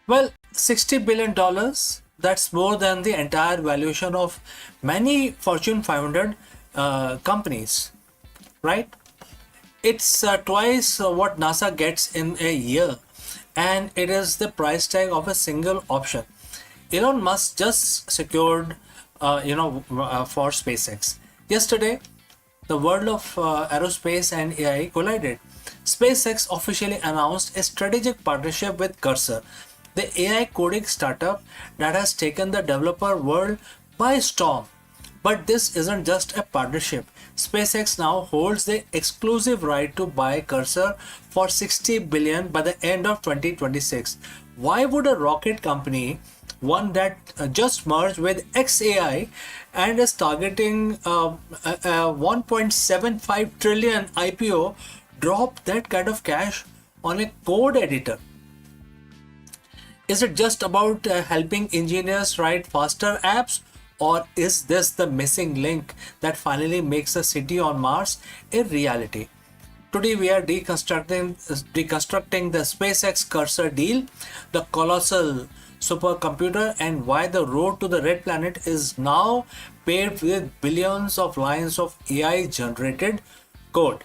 Well, $60 billion, that's more than the entire valuation of many Fortune 500 companies, right? It's twice what NASA gets in a year, and it is the price tag of a single option. Elon Musk just secured, for SpaceX. Yesterday, the world of aerospace and AI collided. SpaceX officially announced a strategic partnership with Cursor, the AI coding startup that has taken the developer world by storm. But this isn't just a partnership. SpaceX now holds the exclusive right to buy Cursor for 60 billion by the end of 2026. Why would a rocket company, one that just merged with XAI and is targeting a 1.75 trillion IPO, drop that kind of cash on a code editor? Is it just about helping engineers write faster apps, or is this the missing link that finally makes the city on Mars a reality? Today we are deconstructing the SpaceX Cursor deal, the colossal supercomputer, and why the road to the red planet is now paved with billions of lines of AI generated code.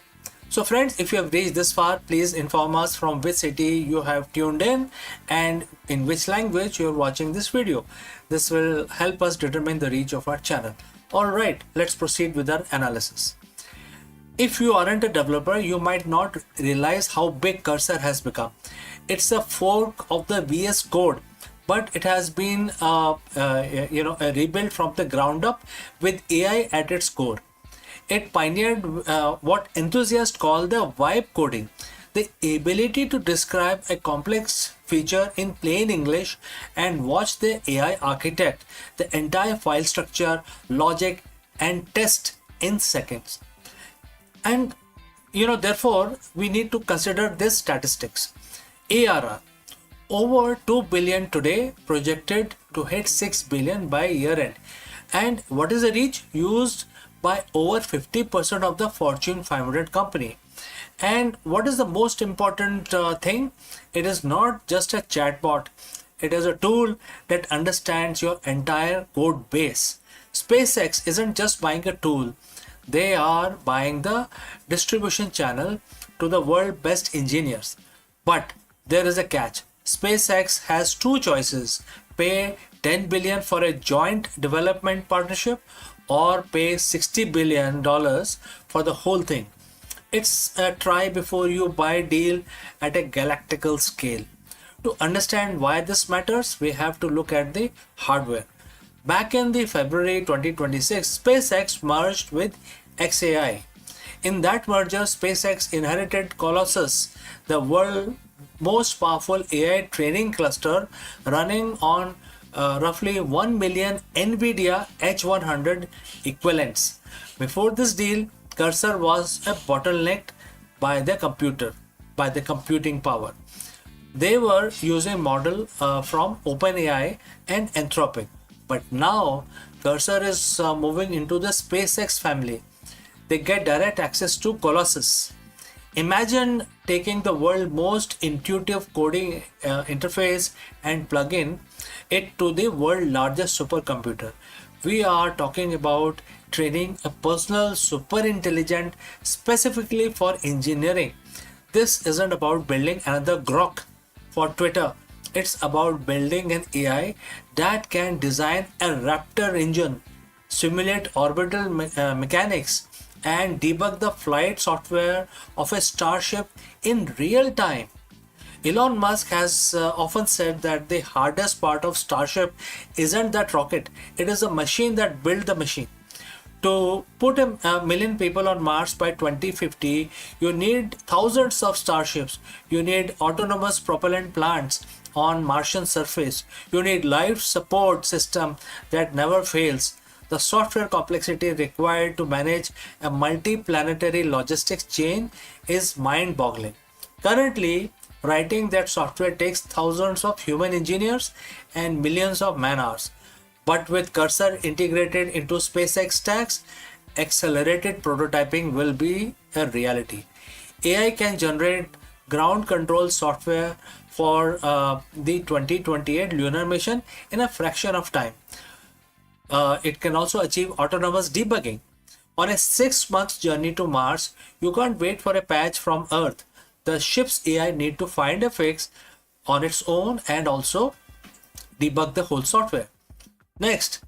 So friends, if you have reached this far, please inform us from which city you have tuned in and in which language you are watching this video. This will help us determine the reach of our channel. Alright, let's proceed with our analysis. If you aren't a developer, you might not realize how big Cursor has become. It's a fork of the VS Code, but it has been rebuilt from the ground up with AI at its core. It pioneered what enthusiasts call the vibe coding, the ability to describe a complex feature in plain English and watch the AI architect the entire file structure, logic, and test in seconds. And therefore, we need to consider this statistics. ARR, over 2 billion today, projected to hit 6 billion by year end. And what is the reach? Used by over 50% of the Fortune 500 company. And what is the most important thing? It is not just a chatbot. It is a tool that understands your entire code base. SpaceX isn't just buying a tool. They are buying the distribution channel to the world's best engineers. But there is a catch. SpaceX has two choices: pay 10 billion for a joint development partnership, or pay $60 billion for the whole thing. It's a try before you buy deal at a galactical scale. To understand why this matters, we have to look at the hardware. Back in the February 2026, SpaceX merged with XAI. In that merger, SpaceX inherited Colossus, the world's most powerful AI training cluster running on roughly 1 million NVIDIA H100 equivalents. Before this deal, Cursor was a bottlenecked by the computing power. They were using model from OpenAI and Anthropic. But now Cursor is moving into the SpaceX family. They get direct access to Colossus. Imagine taking the world's most intuitive coding interface and plug-in it to the world's largest supercomputer. We are talking about training a personal super intelligent specifically for engineering. This isn't about building another Grok for Twitter. It's about building an AI that can design a Raptor engine, simulate orbital mechanics, and debug the flight software of a starship in real time. Elon Musk has often said that the hardest part of Starship isn't that rocket, it is the machine that built the machine. To put a million people on Mars by 2050, you need thousands of starships. You need autonomous propellant plants on Martian surface. You need life support system that never fails. The software complexity required to manage a multi-planetary logistics chain is mind-boggling. Currently, writing that software takes thousands of human engineers and millions of man-hours. But with Cursor integrated into SpaceX stacks, accelerated prototyping will be a reality. AI can generate ground control software for the 2028 lunar mission in a fraction of time. It can also achieve autonomous debugging. On a 6 month journey to Mars, you can't wait for a patch from Earth. The ship's AI need to find a fix on its own and also debug the whole software. Next,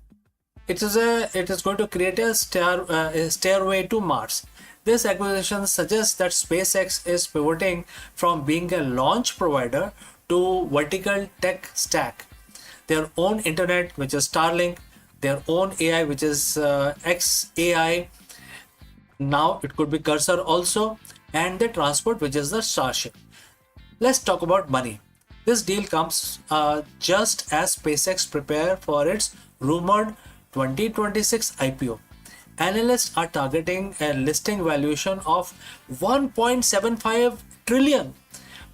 it is going to create a stairway to Mars. This acquisition suggests that SpaceX is pivoting from being a launch provider to vertical tech stack. Their own internet, which is Starlink, their own AI, which is XAI. Now it could be Cursor also, and the transport, which is the Starship. Let's talk about money. This deal comes just as SpaceX prepare for its rumored 2026 IPO. Analysts are targeting a listing valuation of 1.75 trillion.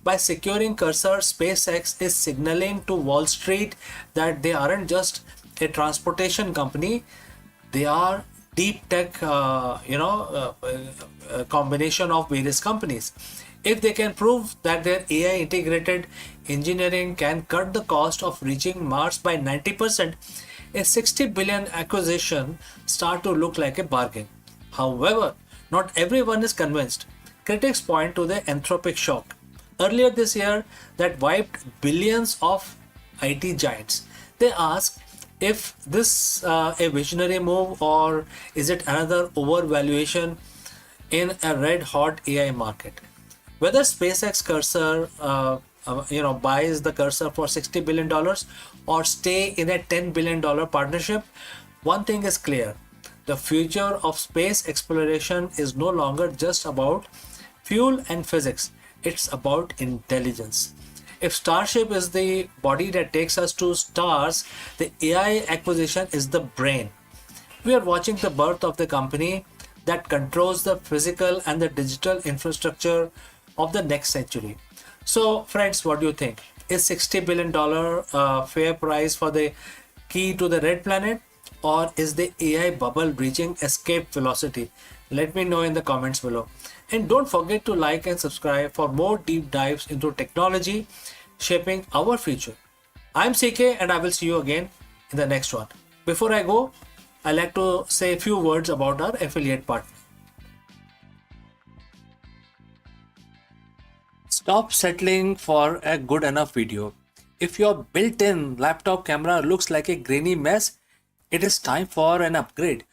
By securing Cursor, SpaceX is signaling to Wall Street that they aren't just a transportation company, they are deep tech, combination of various companies. If they can prove that their AI integrated engineering can cut the cost of reaching Mars by 90%, a 60 billion acquisition start to look like a bargain. However, not everyone is convinced. Critics point to the anthropic shock earlier this year that wiped billions of IT giants. They ask if this a visionary move or is it another overvaluation in a red hot AI market. Whether SpaceX Cursor buys the Cursor for $60 billion or stay in a $10 billion partnership, one thing is clear: the future of space exploration is no longer just about fuel and physics, it's about intelligence. If Starship is the body that takes us to stars, the AI acquisition is the brain. We are watching the birth of the company that controls the physical and the digital infrastructure of the next century. So, friends, what do you think? Is $60 billion fair price for the key to the red planet, or is the AI bubble reaching escape velocity? Let me know in the comments below. And don't forget to like and subscribe for more deep dives into technology shaping our future. I'm CK and I will see you again in the next one. Before I go, I like to say a few words about our affiliate partner. Stop settling for a good enough video. If your built-in laptop camera looks like a grainy mess, it is time for an upgrade.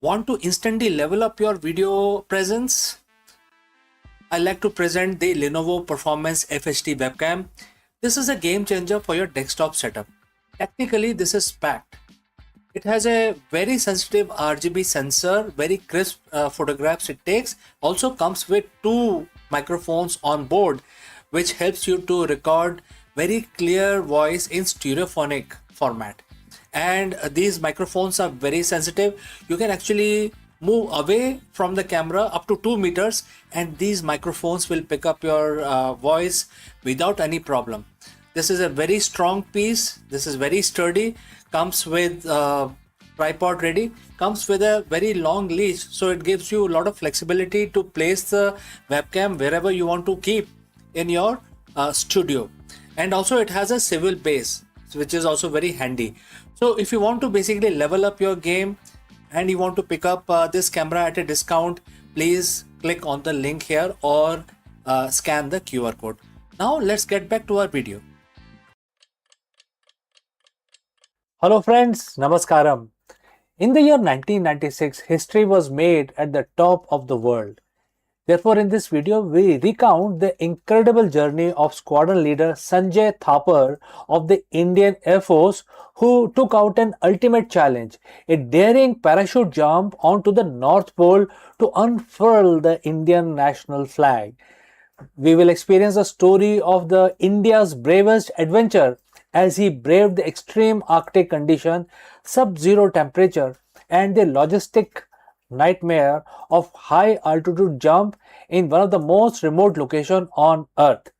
Want to instantly level up your video presence? I like to present the Lenovo Performance FHD webcam. This is a game changer for your desktop setup. Technically, this is packed. It has a very sensitive RGB sensor, very crisp photographs it takes. Also comes with two microphones on board, which helps you to record very clear voice in stereophonic format. And these microphones are very sensitive. You can actually move away from the camera up to 2 meters and these microphones will pick up your voice without any problem. This is a very strong piece. This is very sturdy. Comes with tripod ready. Comes with a very long leash, so it gives you a lot of flexibility to place the webcam wherever you want to keep in your studio. And also it has a swivel base, which is also very handy. So if you want to basically level up your game and you want to pick up this camera at a discount, please click on the link here or scan the QR code. Now let's get back to our video. Hello friends, Namaskaram. In the year 1996, history was made at the top of the world. Therefore, in this video, we recount the incredible journey of squadron leader Sanjay Thapar of the Indian Air Force, who took out an ultimate challenge, a daring parachute jump onto the North Pole to unfurl the Indian national flag. We will experience the story of the India's bravest adventure as he braved the extreme Arctic condition, sub-zero temperature, and the logistic nightmare of high altitude jump in one of the most remote locations on earth.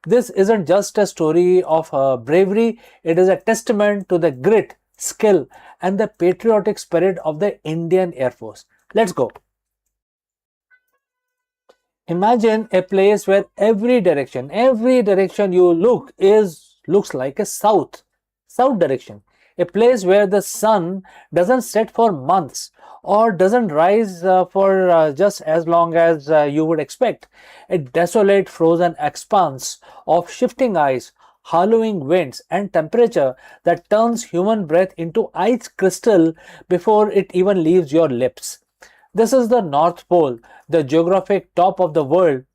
This isn't just a story of bravery, it is a testament to the grit, skill, and the patriotic spirit of the Indian Air Force. Let's go. Imagine a place where every direction you look looks like a south direction. A place where the sun doesn't set for months or doesn't rise for just as long as you would expect. A desolate frozen expanse of shifting ice, howling winds and temperature that turns human breath into ice crystal before it even leaves your lips. This is the North Pole, the geographic top of the world.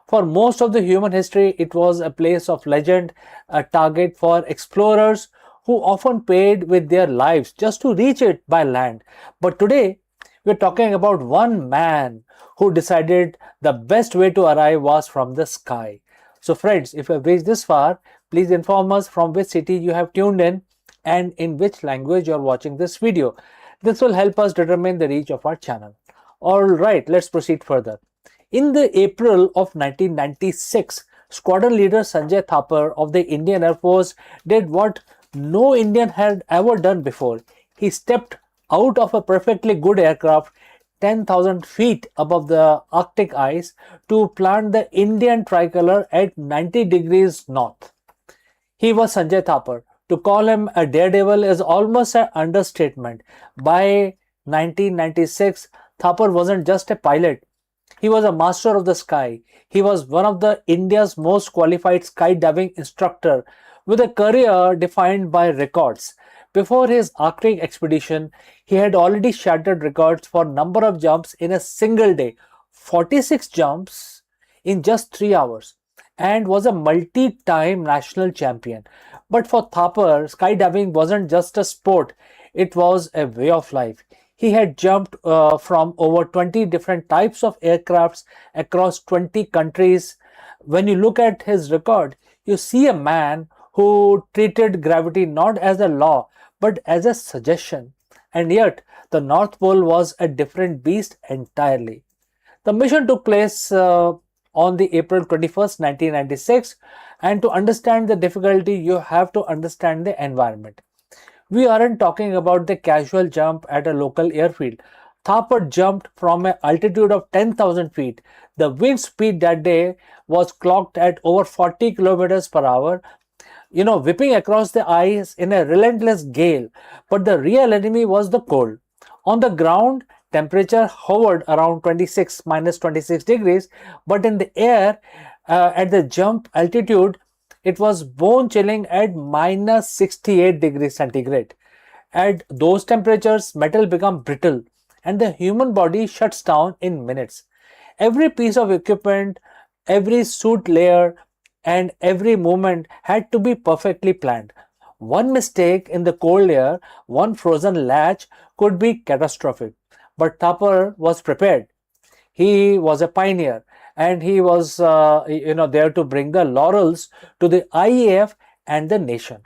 For most of the human history, it was a place of legend, a target for explorers who often paid with their lives just to reach it by land. But today, we're talking about one man who decided the best way to arrive was from the sky. So, friends, if you have reached this far, please inform us from which city you have tuned in and in which language you are watching this video. This will help us determine the reach of our channel. Alright, let's proceed further. In the April of 1996, squadron leader Sanjay Thapar of the Indian Air Force did what no Indian had ever done before. He stepped out of a perfectly good aircraft 10,000 feet above the Arctic ice to plant the Indian tricolor at 90 degrees north. He was Sanjay Thapar. To call him a daredevil is almost an understatement. By 1996, Thapar wasn't just a pilot. He was a master of the sky. He was one of the India's most qualified skydiving instructor with a career defined by records. Before his Arctic expedition, he had already shattered records for number of jumps in a single day, 46 jumps in just 3 hours, and was a multi-time national champion. But for Thapar, skydiving wasn't just a sport, it was a way of life. He had jumped from over 20 different types of aircrafts across 20 countries. When you look at his record, you see a man who treated gravity not as a law but as a suggestion. And yet, the North Pole was a different beast entirely. The mission took place on the April 21st, 1996, and to understand the difficulty, you have to understand the environment. We aren't talking about the casual jump at a local airfield. Thapar jumped from an altitude of 10,000 feet. The wind speed that day was clocked at over 40 kilometers per hour, whipping across the ice in a relentless gale. But the real enemy was the cold. On the ground, temperature hovered around 26 degrees, but in the air, at the jump altitude, it was bone chilling at minus 68 degrees centigrade. At those temperatures, metal becomes brittle and the human body shuts down in minutes. Every piece of equipment, every suit layer, and every movement had to be perfectly planned. One mistake in the cold air, one frozen latch could be catastrophic. But Thapar was prepared. He was a pioneer, and he was there to bring the laurels to the IAF and the nation.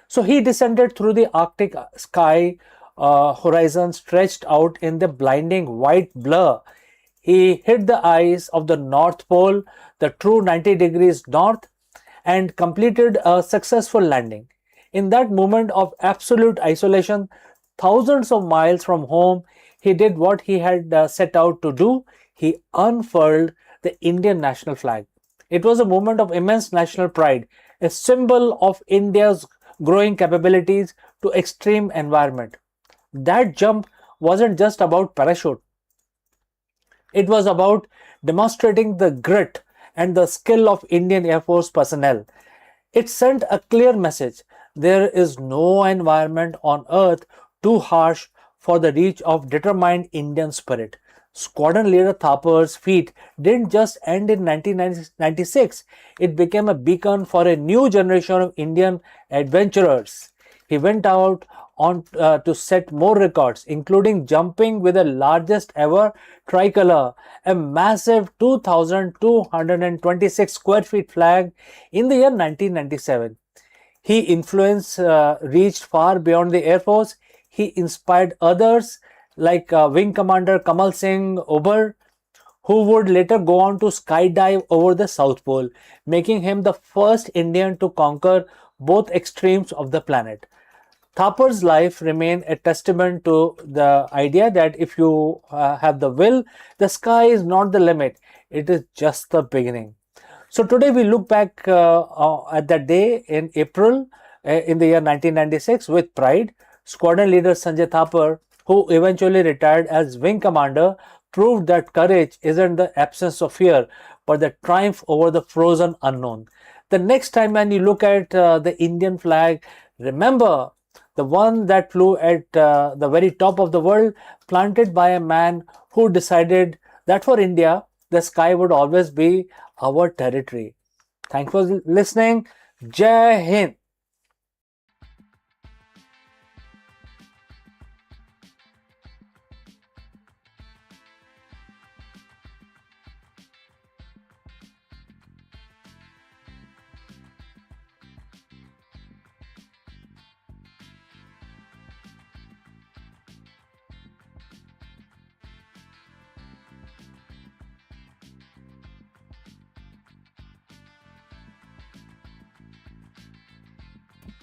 So he descended through the Arctic sky, horizon stretched out in the blinding white blur. He hit the ice of the North Pole, the true 90 degrees north, and completed a successful landing. In that moment of absolute isolation, thousands of miles from home, he did what he had set out to do. He unfurled the Indian national flag. It was a moment of immense national pride, a symbol of India's growing capabilities to extreme environment. That jump wasn't just about parachute. It was about demonstrating the grit and the skill of Indian Air Force personnel. It sent a clear message. There is no environment on earth too harsh for the reach of determined Indian spirit. Squadron leader Thapar's feat didn't just end in 1996. It became a beacon for a new generation of Indian adventurers. He went out on to set more records, including jumping with the largest ever tricolor, a massive 2,226 square feet flag in the year 1997. His influence reached far beyond the Air Force. He inspired others like Wing Commander Kamal Singh Ober, who would later go on to skydive over the South Pole, making him the first Indian to conquer both extremes of the planet. Thapar's life remained a testament to the idea that if you have the will, the sky is not the limit, it is just the beginning. So today we look back at that day in April in the year 1996 with pride. Squadron leader Sanjay Thapar, who eventually retired as wing commander, proved that courage isn't the absence of fear, but the triumph over the frozen unknown. The next time when you look at the Indian flag, remember the one that flew at the very top of the world, planted by a man who decided that for India, the sky would always be our territory. Thanks for listening. Jai Hind.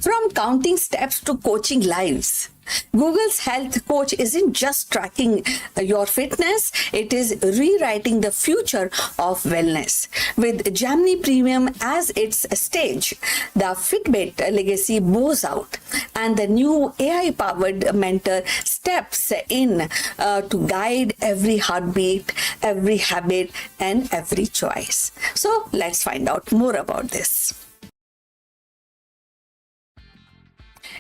From counting steps to coaching lives, Google's health coach isn't just tracking your fitness, it is rewriting the future of wellness. With Gemini Premium as its stage, the Fitbit legacy bows out, and the new AI powered mentor steps in to guide every heartbeat, every habit, and every choice. So, let's find out more about this.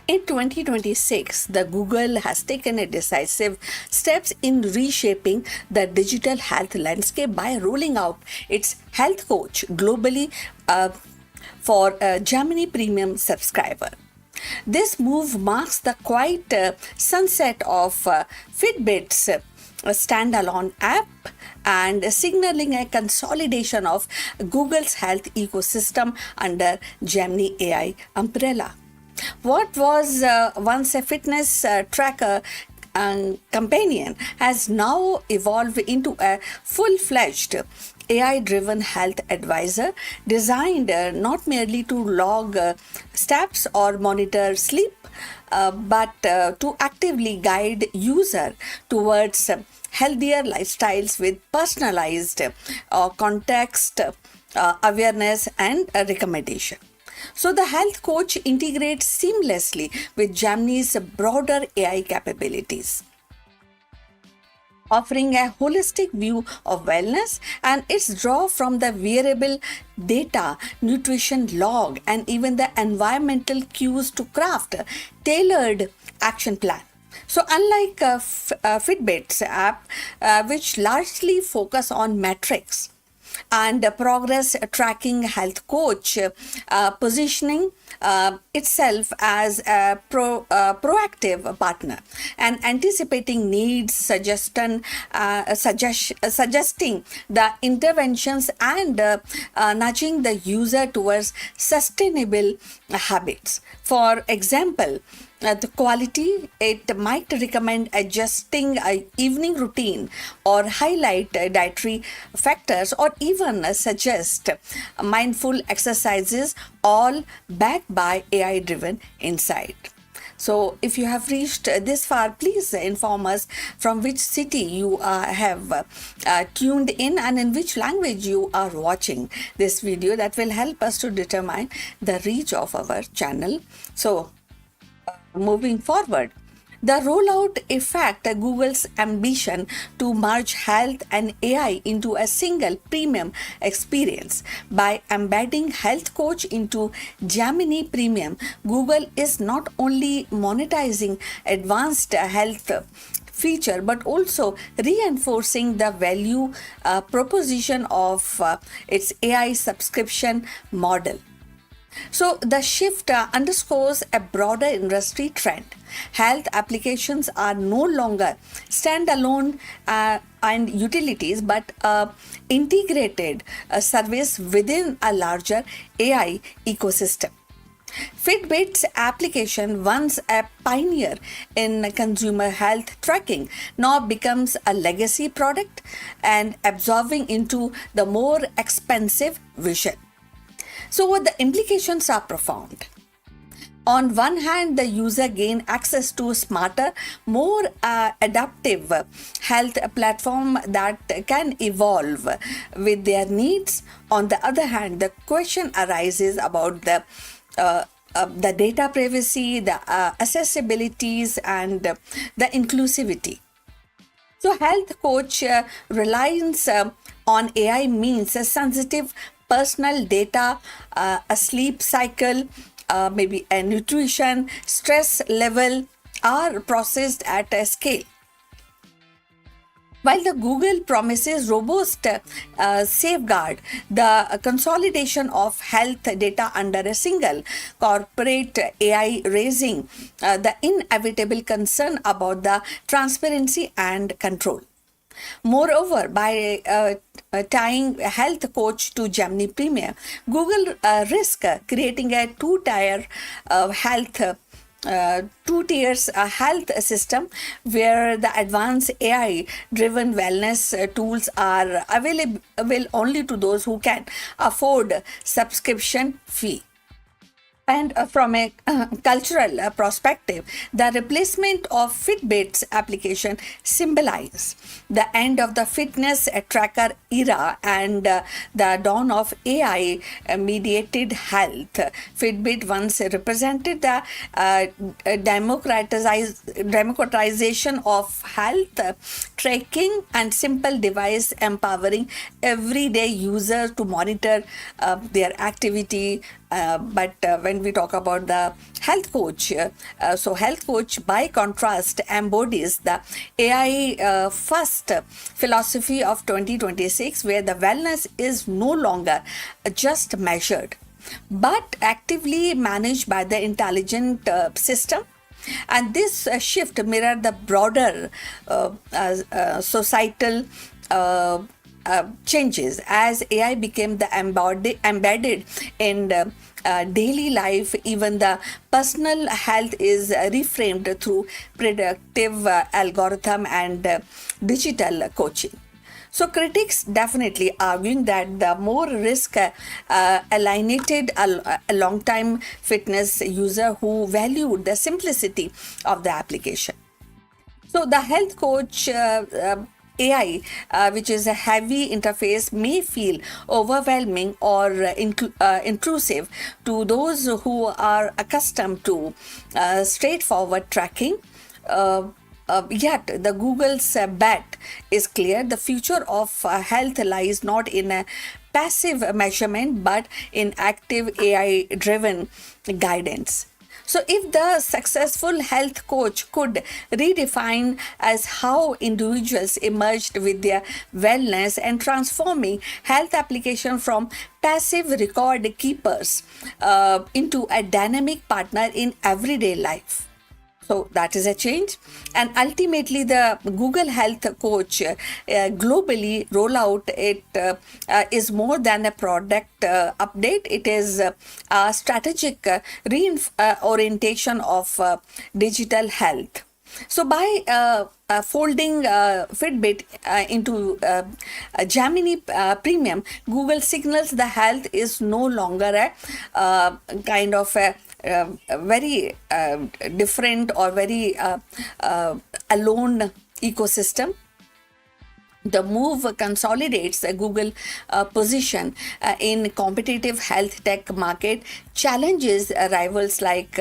In 2026, the Google has taken a decisive steps in reshaping the digital health landscape by rolling out its health coach globally for a Gemini Premium subscriber. This move marks the quiet sunset of Fitbit's standalone app and signaling a consolidation of Google's health ecosystem under Gemini AI umbrella. What was once a fitness tracker and companion has now evolved into a full fledged AI driven health advisor designed not merely to log steps or monitor sleep, but to actively guide user towards healthier lifestyles with personalized context awareness and recommendation. So the health coach integrates seamlessly with Gemini's broader AI capabilities, offering a holistic view of wellness, and its draw from the wearable data, nutrition log, and even the environmental cues to craft a tailored action plan. So, unlike Fitbit's app, which largely focus on metrics, and progress tracking health coach positioning itself as a proactive partner and anticipating needs suggesting the interventions and nudging the user towards sustainable habits. For example, the quality, it might recommend adjusting a evening routine or highlight dietary factors or even suggest mindful exercises, all backed by AI driven insight. So, if you have reached this far, please inform us from which city you have tuned in and in which language you are watching this video. That will help us to determine the reach of our channel. So, moving forward, the rollout effect Google's ambition to merge health and AI into a single premium experience. By embedding health coach into Gemini Premium, Google is not only monetizing advanced health feature but also reinforcing the value proposition of its AI subscription model. So, the shift underscores a broader industry trend. Health applications are no longer standalone and utilities but integrated service within a larger AI ecosystem. Fitbit's application, once a pioneer in consumer health tracking, now becomes a legacy product and absorbing into the more expensive vision. So, the implications are profound. On one hand, the user gain access to smarter, more adaptive health platform that can evolve with their needs. On the other hand, the question arises about the data privacy, the accessibilities, and the inclusivity. So, health coach reliance on AI means a sensitive personal data, a sleep cycle, maybe a nutrition, stress level are processed at a scale. While the Google promises robust safeguard, the consolidation of health data under a single corporate AI raising the inevitable concern about the transparency and control. Moreover, by tying a health coach to Gemini Premier, Google risk creating a two tiers health system where the advanced AI driven wellness tools are available only to those who can afford subscription fee. And from a cultural perspective, the replacement of Fitbit's application symbolize the end of the fitness tracker era and the dawn of AI mediated health. Fitbit once represented the democratization of health tracking and simple device empowering everyday user to monitor their activity. But when we talk about the health coach, so health coach by contrast embodies the AI first philosophy of 2026, where the wellness is no longer just measured but actively managed by the intelligent system. And this shift mirror the broader societal changes as AI became the embedded in daily life. Even the personal health is reframed through predictive algorithm and digital coaching. So critics definitely arguing that the more risk alienated a long-time fitness user who valued the simplicity of the application. So the health coach AI, which is a heavy interface, may feel overwhelming or intrusive to those who are accustomed to straightforward tracking. Yet, the Google's bet is clear. The future of health lies not in a passive measurement but in active AI driven guidance. So, if the successful health coach could redefine as how individuals emerged with their wellness and transforming health application from passive record keepers into a dynamic partner in everyday life. So that is a change. And ultimately, the Google Health Coach globally rollout is more than a product update. It is a strategic orientation of digital health. So by folding Fitbit into Gemini Premium, Google signals the health is no longer a kind of a very different or very alone ecosystem. The move consolidates the Google position in competitive health tech market, challenges rivals like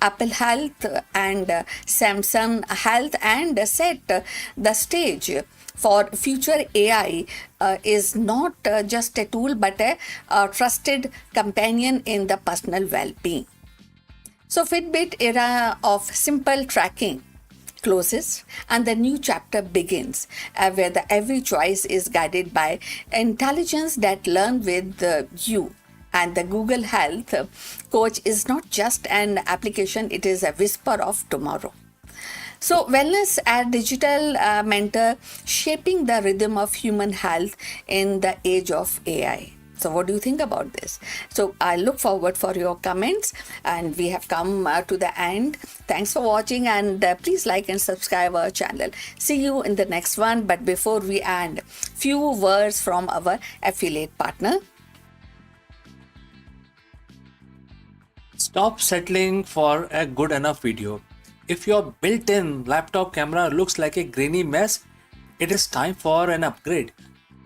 Apple Health and Samsung Health, and set the stage for future AI is not just a tool but a trusted companion in the personal well-being. So Fitbit era of simple tracking closes and the new chapter begins where the every choice is guided by intelligence that learn with you. And the Google Health Coach is not just an application, it is a whisper of tomorrow. So wellness as digital mentor shaping the rhythm of human health in the age of AI. So what do you think about this? So I look forward for your comments, and we have come to the end. Thanks for watching, and please like and subscribe our channel. See you in the next one. But before we end, few words from our affiliate partner. Stop settling for a good enough video. If your built in laptop camera looks like a grainy mess, it is time for an upgrade.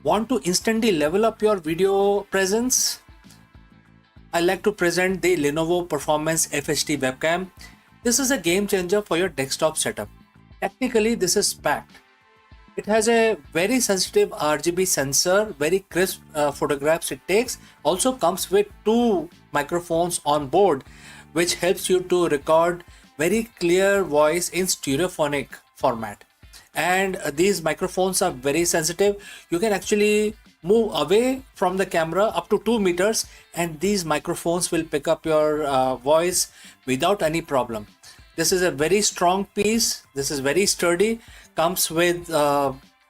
Want to instantly level up your video presence? I like to present the Lenovo Performance FHD webcam. This is a game changer for your desktop setup. Technically, this is packed. It has a very sensitive RGB sensor, very crisp photographs it takes. Also comes with two microphones on board, which helps you to record very clear voice in stereophonic format. And these microphones are very sensitive. You can actually move away from the camera up to 2 meters, and these microphones will pick up your voice without any problem. This is a very strong piece. This is very sturdy. Comes with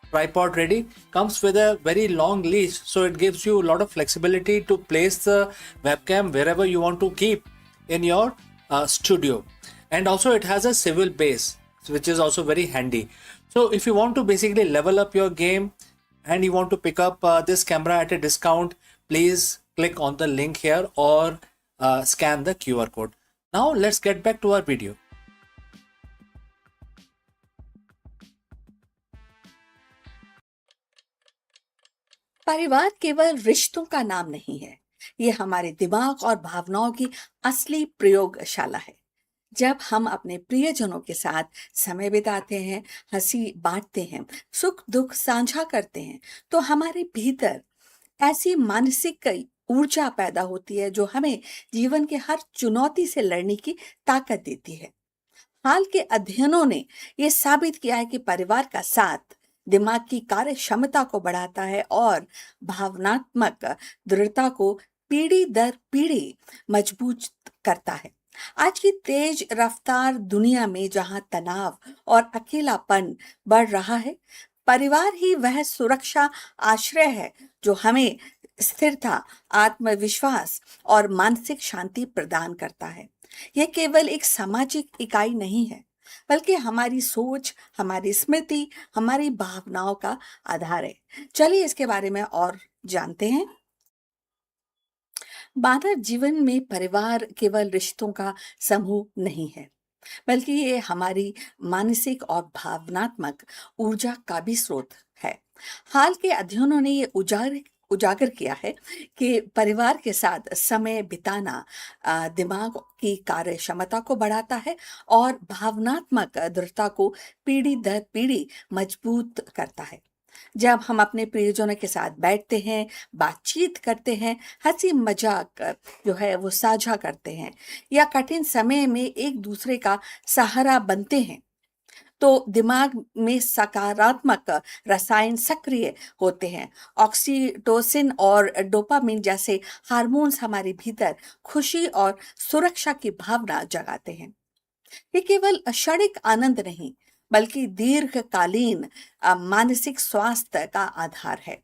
tripod ready. Comes with a very long leash, so it gives you a lot of flexibility to place the webcam wherever you want to keep in your studio. And also it has a swivel base, which is also very handy. So if you want to basically level up your game and you want to pick up this camera at a discount, please click on the link here or scan the QR code. Now let's get back to our video. परिवार केवल रिश्तों का नाम नहीं है, ये हमारे दिमाग और भावनाओं की असली प्रयोगशाला है। जब हम अपने प्रियजनों के साथ समय बिताते हैं, हंसी बांटते हैं, सुख दुख साझा करते हैं, तो हमारे भीतर ऐसी मानसिक ऊर्जा पैदा होती है जो हमें जीवन के हर चुनौती से लड़ने की ताकत देती है। हाल के अध्ययनों ने यह साबित किया है कि परिवार का साथ दिमाग की कार्य क्षमता को बढ़ाता है और भावनात्मक दृढ़ता को पीढ़ी दर पीढ़ी मजबूत करता है। आज की तेज रफ्तार दुनिया में जहां तनाव और अकेलापन बढ़ रहा है, परिवार ही वह सुरक्षा आश्रय है जो हमें स्थिरता, आत्मविश्वास और मानसिक शांति प्रदान करता है। यह केवल एक सामाजिक इकाई नहीं है, बल्कि हमारी सोच, हमारी स्मृति, हमारी भावनाओं का आधार है। चलिए इसके बारे में और जानते हैं। मानव जीवन में परिवार केवल रिश्तों का समूह नहीं है, बल्कि ये हमारी मानसिक और भावनात्मक ऊर्जा का भी स्रोत है। हाल के अध्ययनों ने ये उजागर किया है कि परिवार के साथ समय बिताना दिमाग की कार्य क्षमता को बढ़ाता है और भावनात्मक दृढ़ता को पीढ़ी दर पीढ़ी मजबूत करता है। जब हम अपने प्रियजनों के साथ बैठते हैं, बातचीत करते हैं, हंसी मजाक जो है वो साझा करते हैं या कठिन समय में एक दूसरे का सहारा बनते हैं, तो दिमाग में सकारात्मक रसायन सक्रिय होते हैं। ऑक्सीटोसिन और डोपामिन जैसे हार्मोन्स हमारे भीतर खुशी और सुरक्षा की भावना जगाते हैं। ये केवल क्षणिक आनंद नहीं, बल्कि दीर्घकालीन मानसिक स्वास्थ्य का आधार है।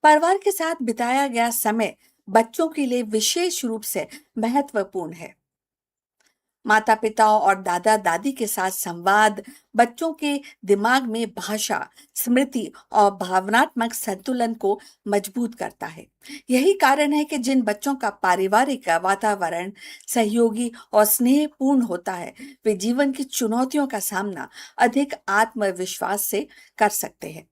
परिवार के साथ बिताया गया समय बच्चों के लिए विशेष रूप से महत्वपूर्ण है। माता पिता और दादा दादी के साथ संवाद बच्चों के दिमाग में भाषा, स्मृति और भावनात्मक संतुलन को मजबूत करता है। यही कारण है कि जिन बच्चों का पारिवारिक वातावरण सहयोगी और स्नेहपूर्ण होता है, वे जीवन की चुनौतियों का सामना अधिक आत्मविश्वास से कर सकते हैं।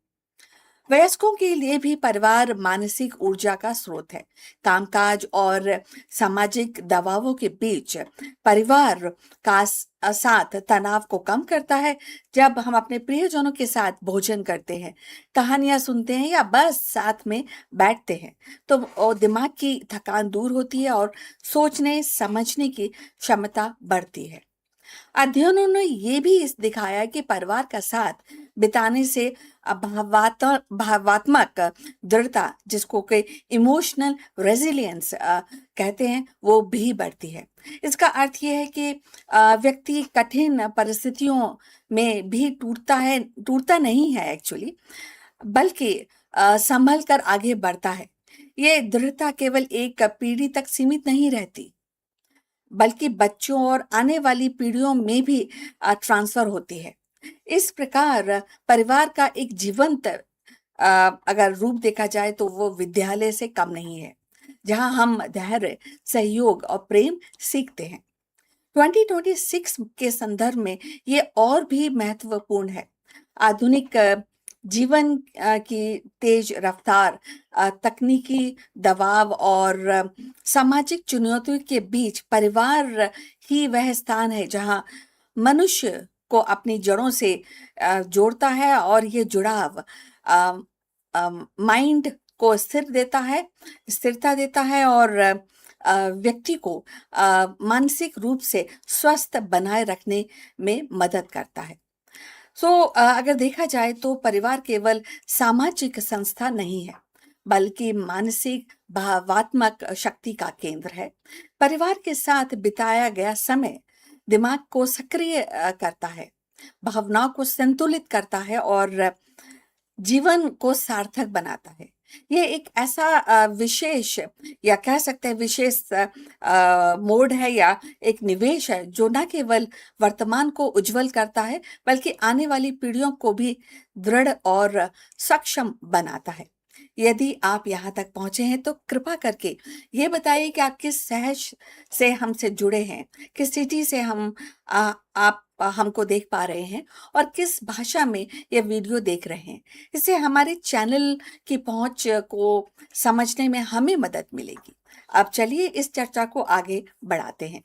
वयस्कों के लिए भी परिवार मानसिक ऊर्जा का स्रोत है। कामकाज और सामाजिक दबावों के बीच परिवार का साथ तनाव को कम करता है। जब हम अपने प्रियजनों के साथ भोजन करते हैं, कहानियां सुनते हैं या बस साथ में बैठते हैं, तो दिमाग की थकान दूर होती है और सोचने समझने की क्षमता बढ़ती है। अध्ययनों ने ये भी इस दिखाया कि परिवार का साथ बिताने से भावात्मक दृढ़ता, जिसको कि इमोशनल रेजिलियंस कहते हैं, वो भी बढ़ती है। इसका अर्थ ये है कि व्यक्ति कठिन परिस्थितियों में भी टूटता नहीं है एक्चुअली, बल्कि संभल कर आगे बढ़ता है। ये दृढ़ता केवल एक पीढ़ी तक सीमित नहीं रहती, बल्कि बच्चों और आने वाली पीढ़ियों में भी ट्रांसफर होती है। इस प्रकार परिवार का एक जीवंत अगर रूप देखा जाए तो वो विद्यालय से कम नहीं है, जहां हम धैर्य, सहयोग और प्रेम सीखते हैं। 2026 के संदर्भ में ये और भी महत्वपूर्ण है। आधुनिक जीवन की तेज रफ्तार, तकनीकी दबाव और सामाजिक चुनौतियों के बीच परिवार ही वह स्थान है जहां मनुष्य को अपनी जड़ों से जोड़ता है, और ये जुड़ाव माइंड को स्थिरता देता है और व्यक्ति को मानसिक रूप से स्वस्थ बनाए रखने में मदद करता है। अगर देखा जाए तो परिवार केवल सामाजिक संस्था नहीं है, बल्कि मानसिक भावात्मक शक्ति का केंद्र है। परिवार के साथ बिताया गया समय दिमाग को सक्रिय करता है, भावनाओं को संतुलित करता है और जीवन को सार्थक बनाता है। ये एक ऐसा विशेष, या कह सकते हैं विशेष मोड है या एक निवेश है जो न केवल वर्तमान को उज्जवल करता है, बल्कि आने वाली पीढ़ियों को भी दृढ़ और सक्षम बनाता है। यदि आप यहाँ तक पहुंचे हैं तो कृपा करके ये बताइए कि आप किस सहज से हमसे जुड़े हैं, किस सिटी से आप हमको देख पा रहे हैं और किस भाषा में ये वीडियो देख रहे हैं। इससे हमारे चैनल की पहुंच को समझने में हमें मदद मिलेगी। अब चलिए इस चर्चा को आगे बढ़ाते हैं।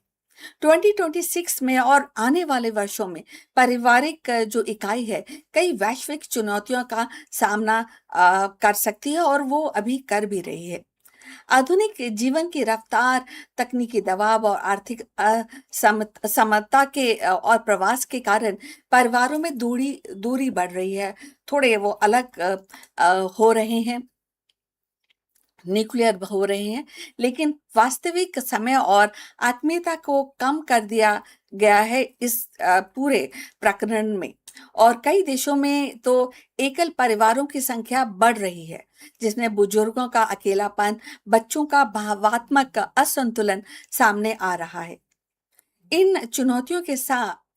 2026 में और आने वाले वर्षों में पारिवारिक जो इकाई है, कई वैश्विक चुनौतियों का सामना कर सकती है, और वो अभी कर भी रही है। आधुनिक जीवन की रफ्तार, तकनीकी दबाव और आर्थिक असमता के और प्रवास के कारण परिवारों में दूरी बढ़ रही है। थोड़े वो अलग हो रहे हैं, न्यूक्लियर हो रहे हैं, लेकिन वास्तविक समय और आत्मीयता को कम कर दिया गया है इस पूरे प्रकरण में। और कई देशों में तो एकल परिवारों की संख्या बढ़ रही है, जिसमें बुजुर्गों का अकेलापन, बच्चों का भावात्मक असंतुलन सामने आ रहा है। इन चुनौतियों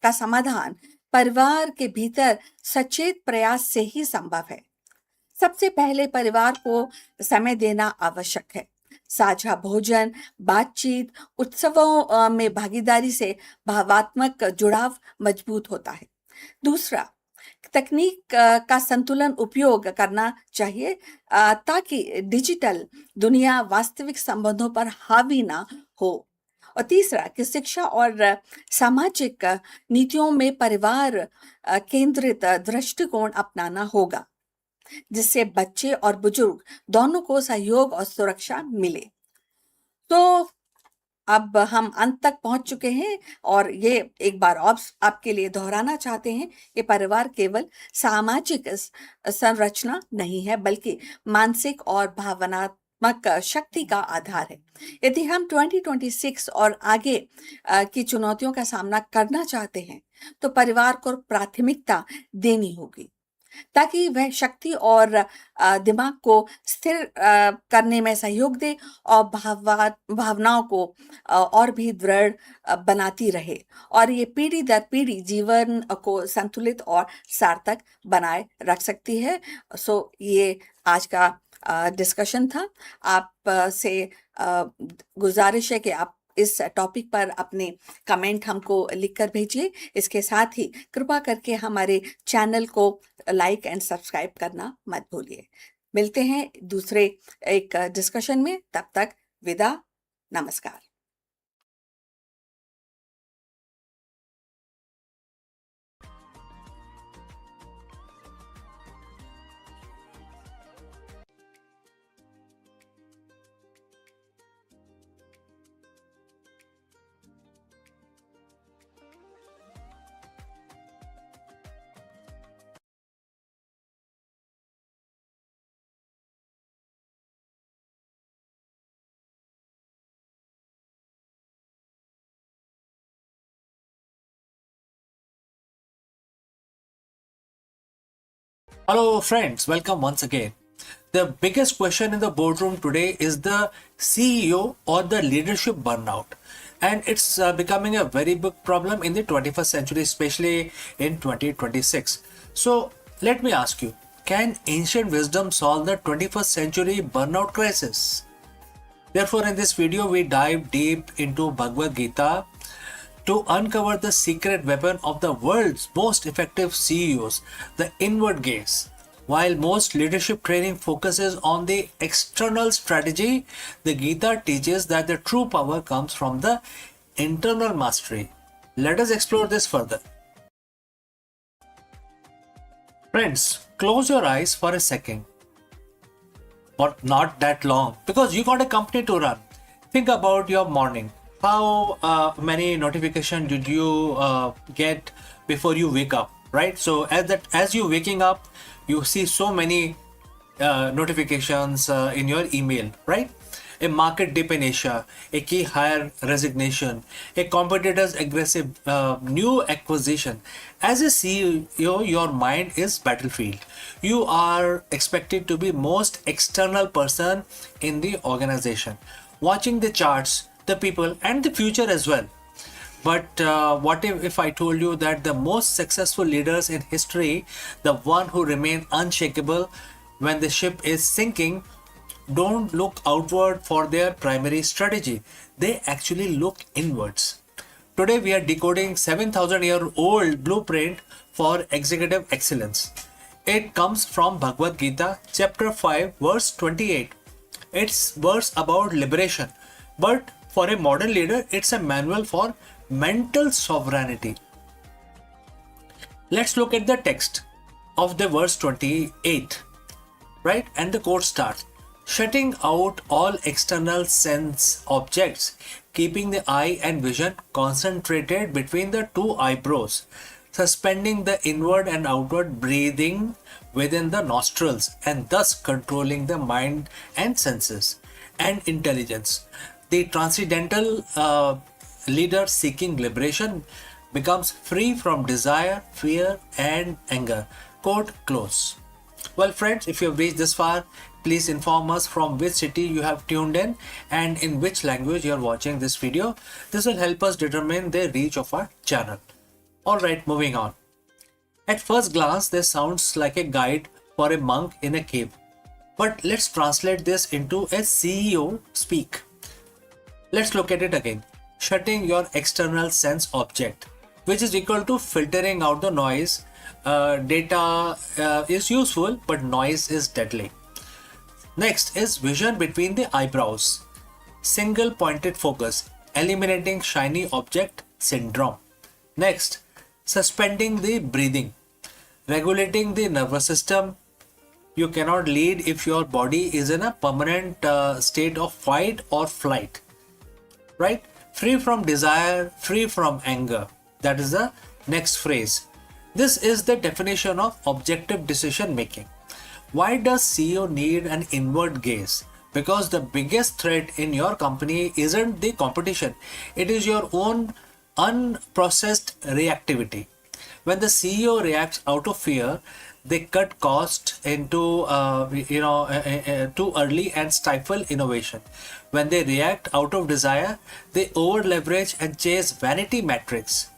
का समाधान परिवार के भीतर सचेत प्रयास से ही संभव है। सबसे पहले परिवार को समय देना आवश्यक है। साझा भोजन, बातचीत, उत्सवों में भागीदारी से भावात्मक जुड़ाव मजबूत होता है। दूसरा, तकनीक का संतुलन उपयोग करना चाहिए ताकि डिजिटल दुनिया वास्तविक संबंधों पर हावी ना हो। और तीसरा, कि शिक्षा और सामाजिक नीतियों में परिवार केंद्रित दृष्टिकोण अपनाना होगा, जिससे बच्चे और बुजुर्ग दोनों को सहयोग और सुरक्षा मिले। तो अब हम अंत तक पहुंच चुके हैं, और ये एक बार और आपके लिए दोहराना चाहते हैं कि परिवार केवल सामाजिक संरचना नहीं है, बल्कि मानसिक और भावनात्मक शक्ति का आधार है। यदि हम 2026 और आगे की चुनौतियों का सामना करना चाहते हैं, तो परिवार को प्राथमिकता देनी होगी, ताकि वह शक्ति और दिमाग को स्थिर करने में सहयोग दे और भावनाओं को और भी दृढ़ बनाती रहे, और ये पीढ़ी दर पीढ़ी जीवन को संतुलित और सार्थक बनाए रख सकती है। ये आज का डिस्कशन था। आप से गुजारिश है कि आप इस टॉपिक पर अपने कमेंट हमको लिखकर भेजिए। इसके साथ ही कृपा करके हमारे चैनल को लाइक एंड सब्सक्राइब करना मत भूलिए। मिलते हैं दूसरे एक डिस्कशन में, तब तक विदा, नमस्कार। Hello, friends. Welcome once again. The biggest question in the boardroom today is the CEO or the leadership burnout. And it's becoming a very big problem in the 21st century, especially in 2026. So, let me ask you, can ancient wisdom solve the 21st century burnout crisis? Therefore, in this video, we dive deep into Bhagavad Gita to uncover the secret weapon of the world's most effective CEOs, the inward gaze. While most leadership training focuses on the external strategy, the Gita teaches that the true power comes from the internal mastery. Let us explore this further. Friends, close your eyes for a second, but not that long, because you got a company to run. Think about your morning. How many notifications did you get before you wake up, right? So as you waking up, you see so many notifications in your email, right? A market dip in Asia, a key hire resignation, a competitor's aggressive new acquisition. As a CEO, your mind is battlefield. You are expected to be most external person in the organization, watching the charts, the people, and the future as well. But what if I told you that the most successful leaders in history, the one who remain unshakable when the ship is sinking, don't look outward for their primary strategy. They actually look inwards. Today we are decoding 7,000-year-old blueprint for executive excellence. It comes from Bhagavad Gita, chapter 5, verse 28. It's verse about liberation, but for a modern leader, it's a manual for mental sovereignty. Let's look at the text of the verse 28, right? And the quote starts, shutting out all external sense objects, keeping the eye and vision concentrated between the two eyebrows, suspending the inward and outward breathing within the nostrils, and thus controlling the mind and senses and intelligence. The transcendental leader seeking liberation becomes free from desire, fear, and anger. Quote close. Well, friends, if you have reached this far, please inform us from which city you have tuned in and in which language you are watching this video. This will help us determine the reach of our channel. Alright, moving on. At first glance, this sounds like a guide for a monk in a cave. But let's translate this into a CEO speak. Let's look at it again. Shutting your external sense object, which is equal to filtering out the noise. Data is useful, but noise is deadly. Next is vision between the eyebrows. Single pointed focus, eliminating shiny object syndrome. Next, suspending the breathing, regulating the nervous system. You cannot lead if your body is in a permanent state of fight or flight, right? Free from desire, free from anger. That is the next phrase. This is the definition of objective decision making. Why does CEO need an inward gaze? Because the biggest threat in your company isn't the competition. It is your own unprocessed reactivity. When the CEO reacts out of fear, they cut cost into too early and stifle innovation. When they react out of desire, they over leverage and chase vanity metrics.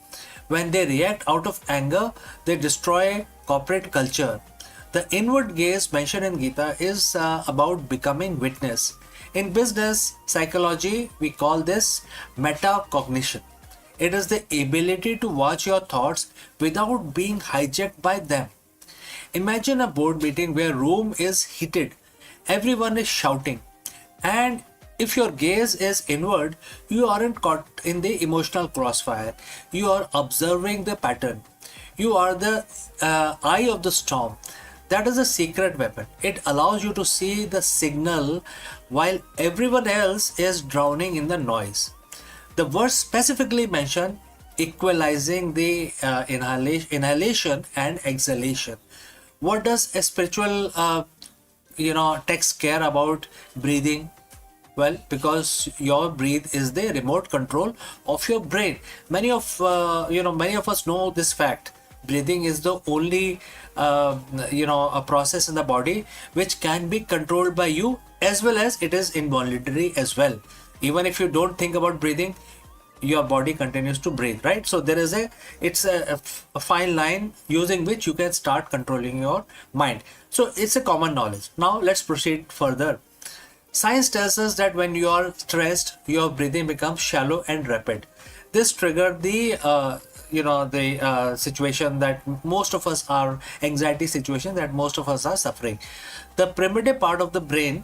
When they react out of anger, they destroy corporate culture. The inward gaze mentioned in Gita is about becoming witness. In business psychology, we call this metacognition. It is the ability to watch your thoughts without being hijacked by them. Imagine a board meeting where room is heated, everyone is shouting, and if your gaze is inward, you aren't caught in the emotional crossfire. You are observing the pattern. You are the eye of the storm. That is a secret weapon. It allows you to see the signal while everyone else is drowning in the noise. The verse specifically mentioned equalizing the inhalation and exhalation. What does a spiritual text care about breathing? Well, because your breath is the remote control of your brain. Many of us know this fact. Breathing is the only a process in the body which can be controlled by you, as well as it is involuntary as well. Even if you don't think about breathing, your body continues to breathe, right? So there is a fine line using which you can start controlling your mind. So it's a common knowledge. Now let's proceed further. Science tells us that when you are stressed, your breathing becomes shallow and rapid. This triggered the situation that most of us are anxiety situation that most of us are suffering. The primitive part of the brain,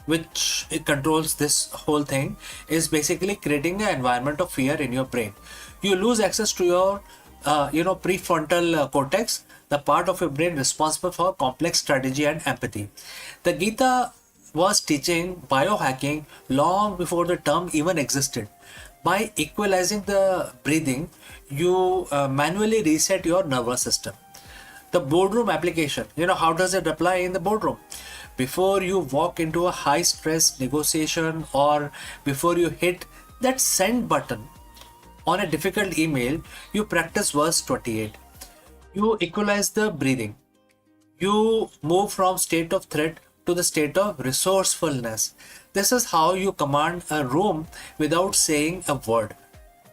which it controls this whole thing, is basically creating an environment of fear in your brain. You lose access to your prefrontal cortex, the part of your brain responsible for complex strategy and empathy. The Gita was teaching biohacking long before the term even existed. By equalizing the breathing, you manually reset your nervous system. The boardroom application, how does it apply in the boardroom? Before you walk into a high stress negotiation, or before you hit that send button on a difficult email, you practice verse 28. You equalize the breathing. You move from state of threat to the state of resourcefulness. This is how you command a room without saying a word.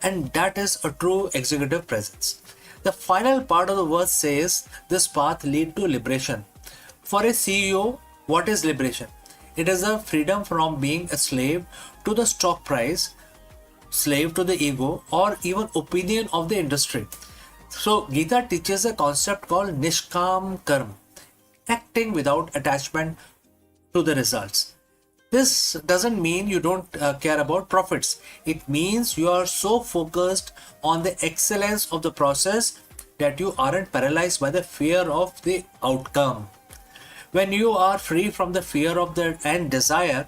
And that is a true executive presence. The final part of the verse says this path lead to liberation. For a CEO, what is liberation? It is a freedom from being a slave to the stock price, slave to the ego, or even opinion of the industry. So Gita teaches a concept called Nishkam Karma, acting without attachment to the results. This doesn't mean you don't care about profits. It means you are so focused on the excellence of the process that you aren't paralyzed by the fear of the outcome. When you are free from the fear of the and desire,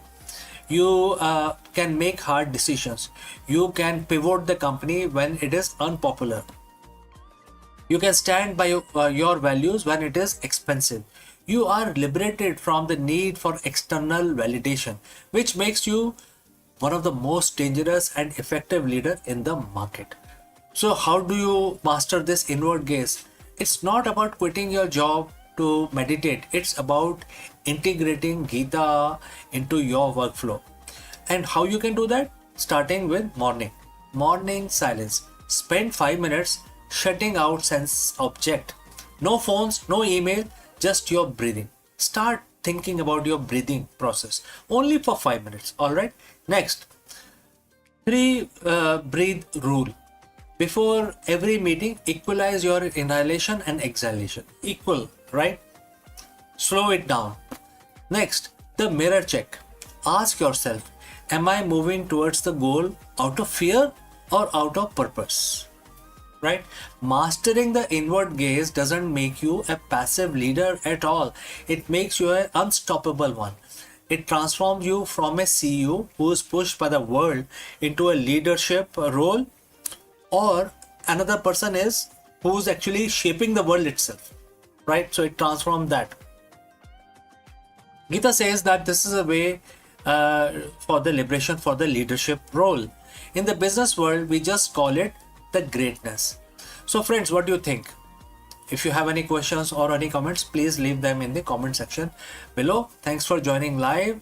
you can make hard decisions. You can pivot the company when it is unpopular. You can stand by your values when it is expensive. You are liberated from the need for external validation, which makes you one of the most dangerous and effective leader in the market. So how do you master this inward gaze? It's not about quitting your job to meditate. It's about integrating Gita into your workflow. And how you can do that? Starting with morning silence. Spend 5 minutes shutting out sense object. No phones, no email, just your breathing. Start thinking about your breathing process only for 5 minutes. All right. Next, 3 breathe rule. Before every meeting, equalize your inhalation and exhalation. Equal, right? Slow it down. Next, the mirror check. Ask yourself, am I moving towards the goal out of fear or out of purpose? Right? Mastering the inward gaze doesn't make you a passive leader at all. It makes you an unstoppable one. It transforms you from a CEO who is pushed by the world into a leadership role, or another person is who's actually shaping the world itself. Right? So it transforms that. Gita says that this is a way for the liberation for the leadership role. In the business world, we just call it the greatness. So friends, what do you think? If you have any questions or any comments, please leave them in the comment section below. Thanks for joining live.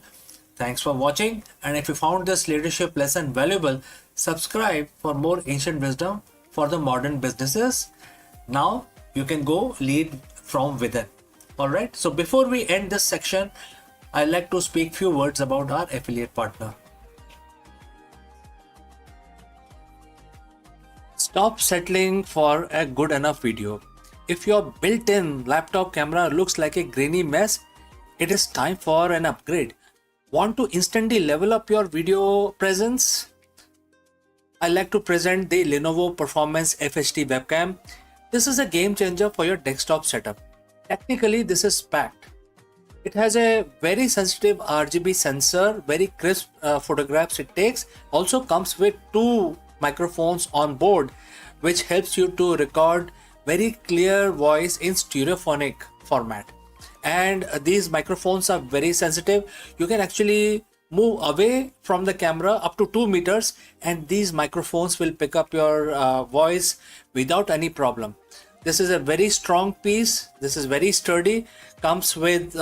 Thanks for watching. And if you found this leadership lesson valuable, subscribe for more ancient wisdom for the modern businesses. Now you can go lead from within. All right. So before we end this section, I'd like to speak few words about our affiliate partner. Stop settling for a good enough video. If your built-in laptop camera looks like a grainy mess, it is time for an upgrade. Want to instantly level up your video presence? I like to present the Lenovo Performance FHD webcam. This is a game changer for your desktop setup. Technically, this is packed. It has a very sensitive RGB sensor, very crisp photographs it takes. Also comes with 2 microphones on board, which helps you to record very clear voice in stereophonic format. And these microphones are very sensitive. You can actually move away from the camera up to 2 meters and these microphones will pick up your voice without any problem. This is a very strong piece. This is very sturdy. Comes with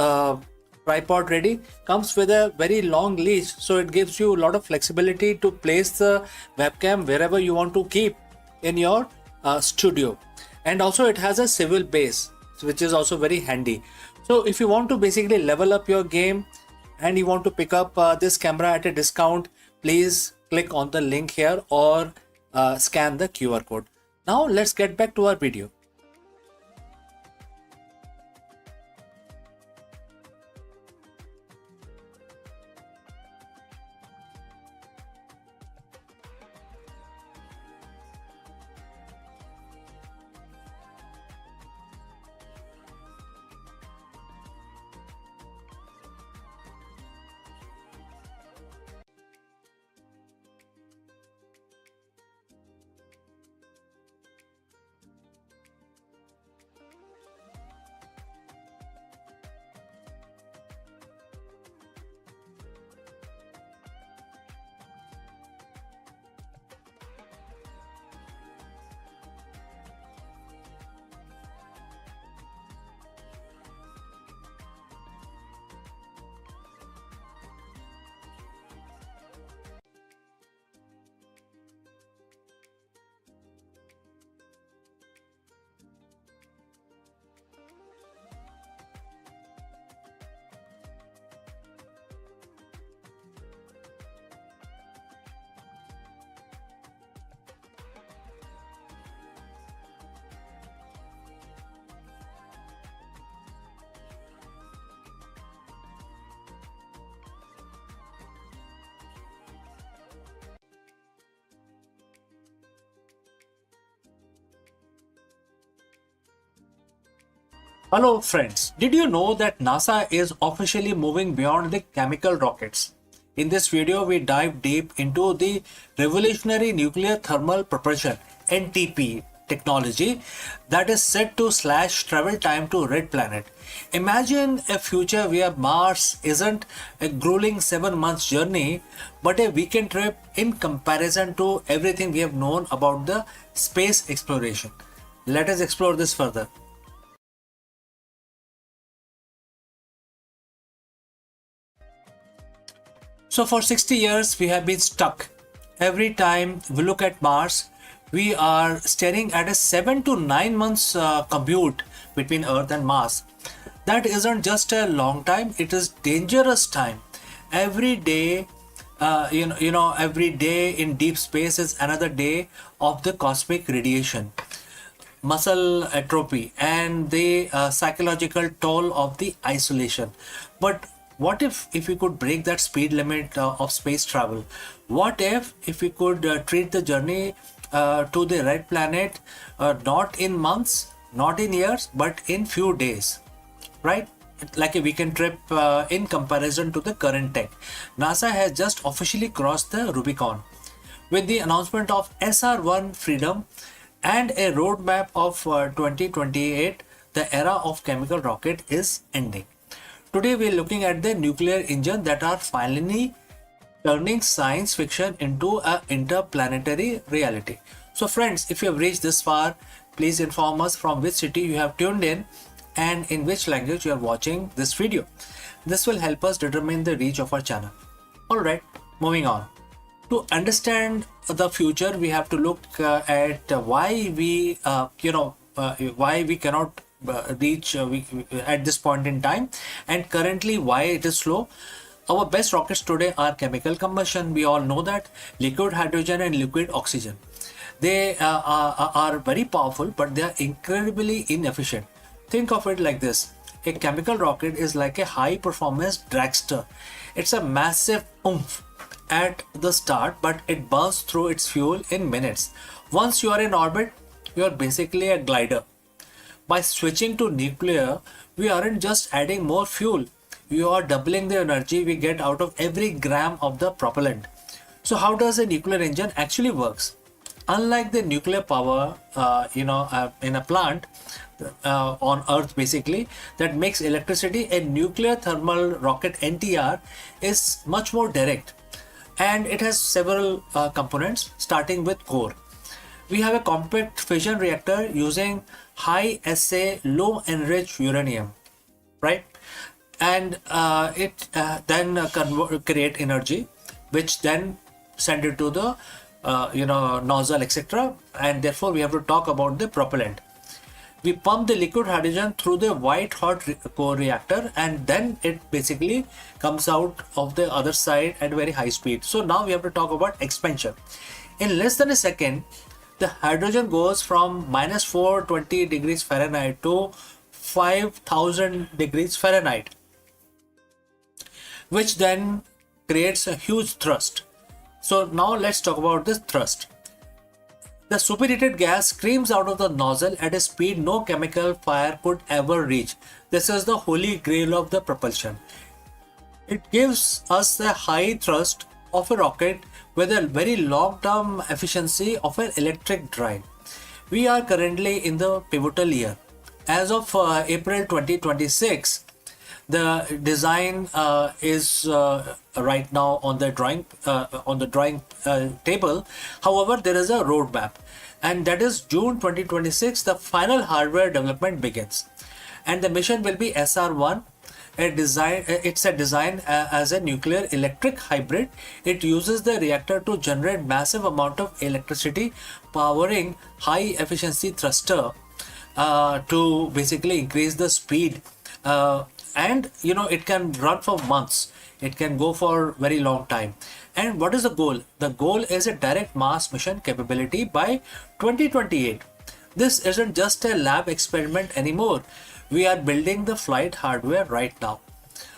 tripod ready. Comes with a very long leash, so it gives you a lot of flexibility to place the webcam wherever you want to keep in your studio. And also it has a swivel base, which is also very handy. So if you want to basically level up your game and you want to pick up this camera at a discount, please click on the link here or scan the QR code. Now let's get back to our video. Hello friends, did you know that NASA is officially moving beyond the chemical rockets? In this video, we dive deep into the revolutionary nuclear thermal propulsion (NTP) technology that is set to slash travel time to red planet. Imagine a future where Mars isn't a grueling 7 months journey, but a weekend trip in comparison to everything we have known about the space exploration. Let us explore this further. So for 60 years, we have been stuck. Every time we look at Mars, we are staring at a 7 to 9 months commute between Earth and Mars. That isn't just a long time; it is dangerous time. Every day, every day in deep space is another day of the cosmic radiation, muscle atrophy, and the psychological toll of the isolation. But what if we could break that speed limit of space travel? What if we could treat the journey to the red planet not in months, not in years, but in few days, right? Like a weekend trip in comparison to the current tech. NASA has just officially crossed the Rubicon with the announcement of SR-1 Freedom and a roadmap of 2028. The era of chemical rocket is ending. Today we are looking at the nuclear engine that are finally turning science fiction into an interplanetary reality. So friends, if you have reached this far, please inform us from which city you have tuned in and in which language you are watching this video. This will help us determine the reach of our channel. Alright, moving on. To understand the future, we have to look at why we cannot reach at this point in time, and currently why it is slow. Our best rockets today are chemical combustion. We all know that liquid hydrogen and liquid oxygen. They are very powerful, but they are incredibly inefficient. Think of it like this. A chemical rocket is like a high performance dragster. It's a massive oomph at the start, but it burns through its fuel in minutes. Once you are in orbit, you are basically a glider. By switching to nuclear, we aren't just adding more fuel, we are doubling the energy we get out of every gram of the propellant. So how does a nuclear engine actually works? Unlike the nuclear power in a plant on Earth basically that makes electricity, a nuclear thermal rocket NTR is much more direct, and it has several components starting with core. We have a compact fission reactor using high assay low enriched uranium, right? And it then create energy, which then send it to the nozzle, etc. And therefore we have to talk about the propellant. We pump the liquid hydrogen through the white hot core reactor, and then it basically comes out of the other side at very high speed. So now we have to talk about expansion. In less than a second, the hydrogen goes from minus 420 degrees Fahrenheit to 5000 degrees Fahrenheit, which then creates a huge thrust. So now let's talk about this thrust. The superheated gas screams out of the nozzle at a speed no chemical fire could ever reach. This is the holy grail of the propulsion. It gives us the high thrust of a rocket with a very long-term efficiency of an electric drive. We are currently in the pivotal year. As of April 2026, the design is right now on the drawing table. However, there is a roadmap, and that is June 2026. The final hardware development begins, and the mission will be SR1. It's a design as a nuclear electric hybrid. It uses the reactor to generate massive amount of electricity, powering high efficiency thruster to basically increase the speed. And it can run for months. It can go for very long time. And what is the goal? The goal is a direct mass mission capability by 2028. This isn't just a lab experiment anymore. We are building the flight hardware right now.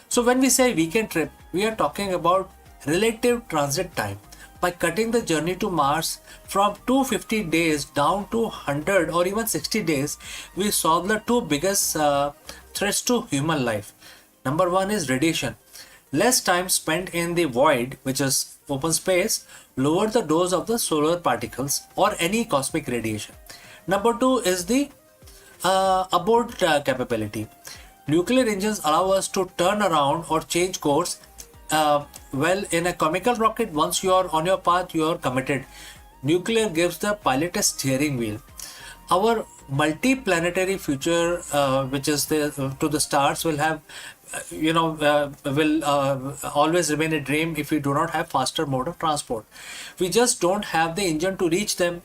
So when we say weekend trip, we are talking about relative transit time. By cutting the journey to Mars from 250 days down to 100 or even 60 days, we solve the two biggest threats to human life. Number one is radiation. Less time spent in the void, which is open space, lower the dose of the solar particles or any cosmic radiation. Number two is the abort capability. Nuclear engines allow us to turn around or change course. Well, in a chemical rocket, once you are on your path, you are committed. Nuclear gives the pilot a steering wheel. Our multi-planetary future, which is to the stars, will have, will always remain a dream if we do not have faster mode of transport. We just don't have the engine to reach them.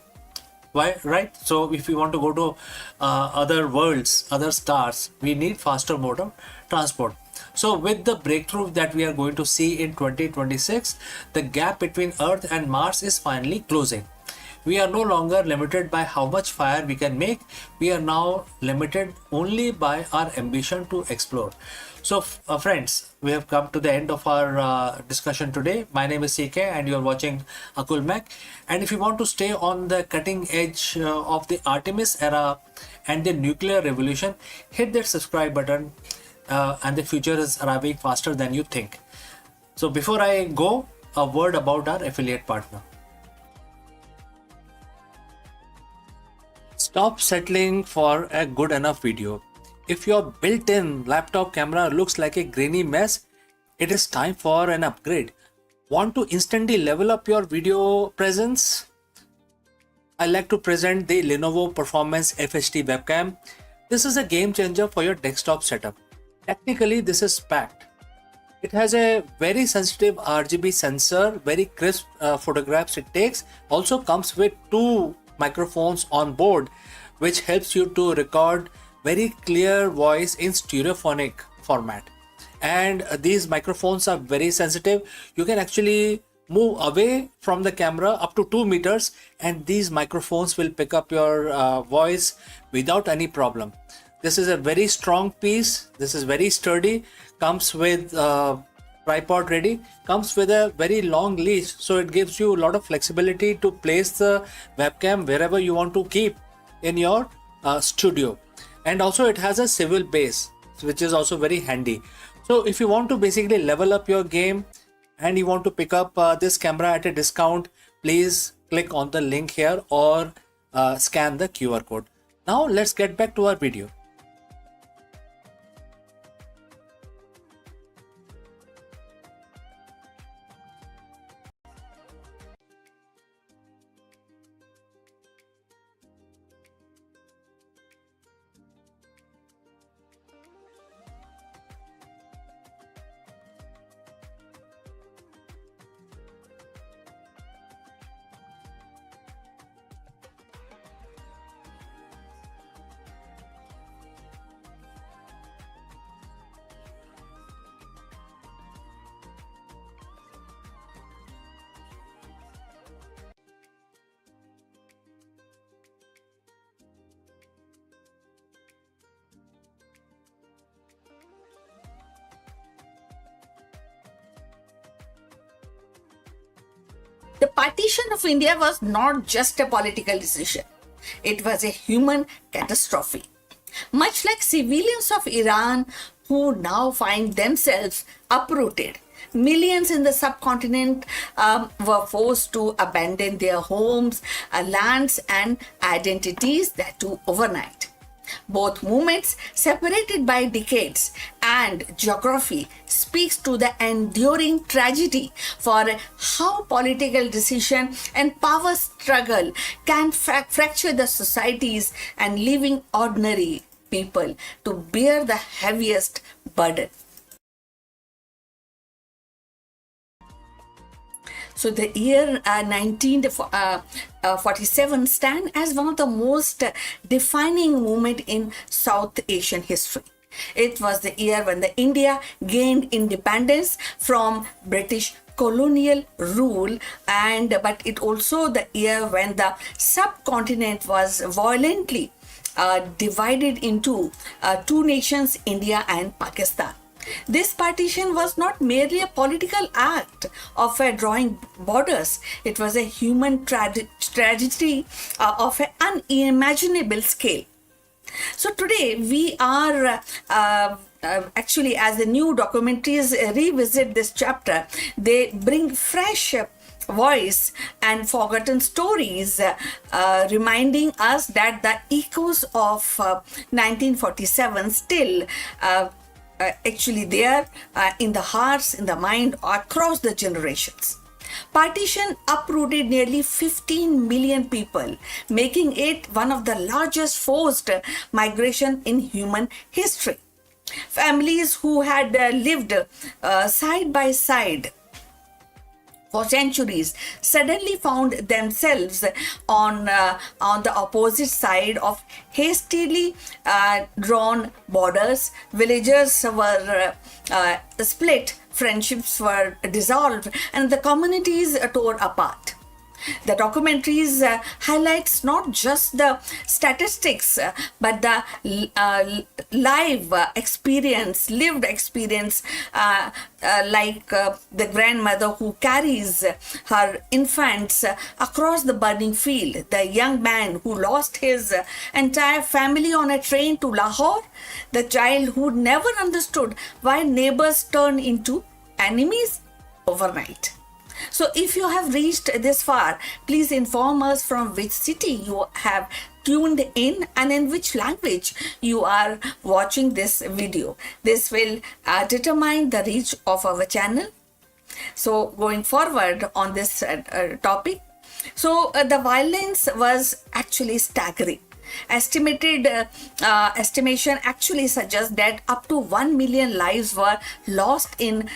Why, right? So if we want to go to other worlds, other stars, we need faster mode of transport. So with the breakthrough that we are going to see in 2026, the gap between Earth and Mars is finally closing. We are no longer limited by how much fire we can make. We are now limited only by our ambition to explore. So friends, we have come to the end of our discussion today. My name is CK and you are watching Akulmach. And if you want to stay on the cutting edge of the Artemis era and the nuclear revolution, hit that subscribe button, and the future is arriving faster than you think. So before I go, a word about our affiliate partner. Stop settling for a good enough video. If your built-in laptop camera looks like a grainy mess, it is time for an upgrade. Want to instantly level up your video presence? I like to present the Lenovo Performance FHD webcam. This is a game changer for your desktop setup. Technically, this is packed. It has a very sensitive RGB sensor, very crisp photographs it takes. Also comes with two microphones on board, which helps you to record very clear voice in stereophonic format. And these microphones are very sensitive. You can actually move away from the camera up to 2 meters and these microphones will pick up your voice without any problem. This is a very strong piece. This is very sturdy. Comes with tripod ready. Comes with a very long leash, so it gives you a lot of flexibility to place the webcam wherever you want to keep in your studio. And also it has a swivel base, which is also very handy. So if you want to basically level up your game and you want to pick up this camera at a discount, please click on the link here or scan the QR code. Now let's get back to our video. The partition of India was not just a political decision, it was a human catastrophe. Much like civilians of Iran who now find themselves uprooted, millions in the subcontinent were forced to abandon their homes, lands, and identities, that too overnight. Both movements, separated by decades and geography, speaks to the enduring tragedy for how political decision and power struggle can fracture the societies and leaving ordinary people to bear the heaviest burden. So the year 1947 stand as one of the most defining moment in South Asian history. It was the year when the India gained independence from British colonial rule, but it also the year when the subcontinent was violently divided into two nations, India and Pakistan. This partition was not merely a political act of drawing borders, it was a human tragedy of an unimaginable scale. So today we are actually, as the new documentaries revisit this chapter, they bring fresh voice and forgotten stories, reminding us that the echoes of 1947 still actually there in the hearts, in the mind, across the generations. Partition uprooted nearly 15 million people, making it one of the largest forced migration in human history. Families who had lived side by side for centuries suddenly found themselves on the opposite side of hastily drawn borders. Villages were split, friendships were dissolved, and the communities tore apart. The documentaries highlights not just the statistics, but the live experience, lived experience, like the grandmother who carries her infants across the burning field, the young man who lost his entire family on a train to Lahore, the child who never understood why neighbors turn into enemies overnight. So if you have reached this far, please inform us from which city you have tuned in and in which language you are watching this video. This will determine the reach of our channel. So going forward on this topic, so the violence was actually staggering. Estimation actually suggests that up to 1 million lives were lost in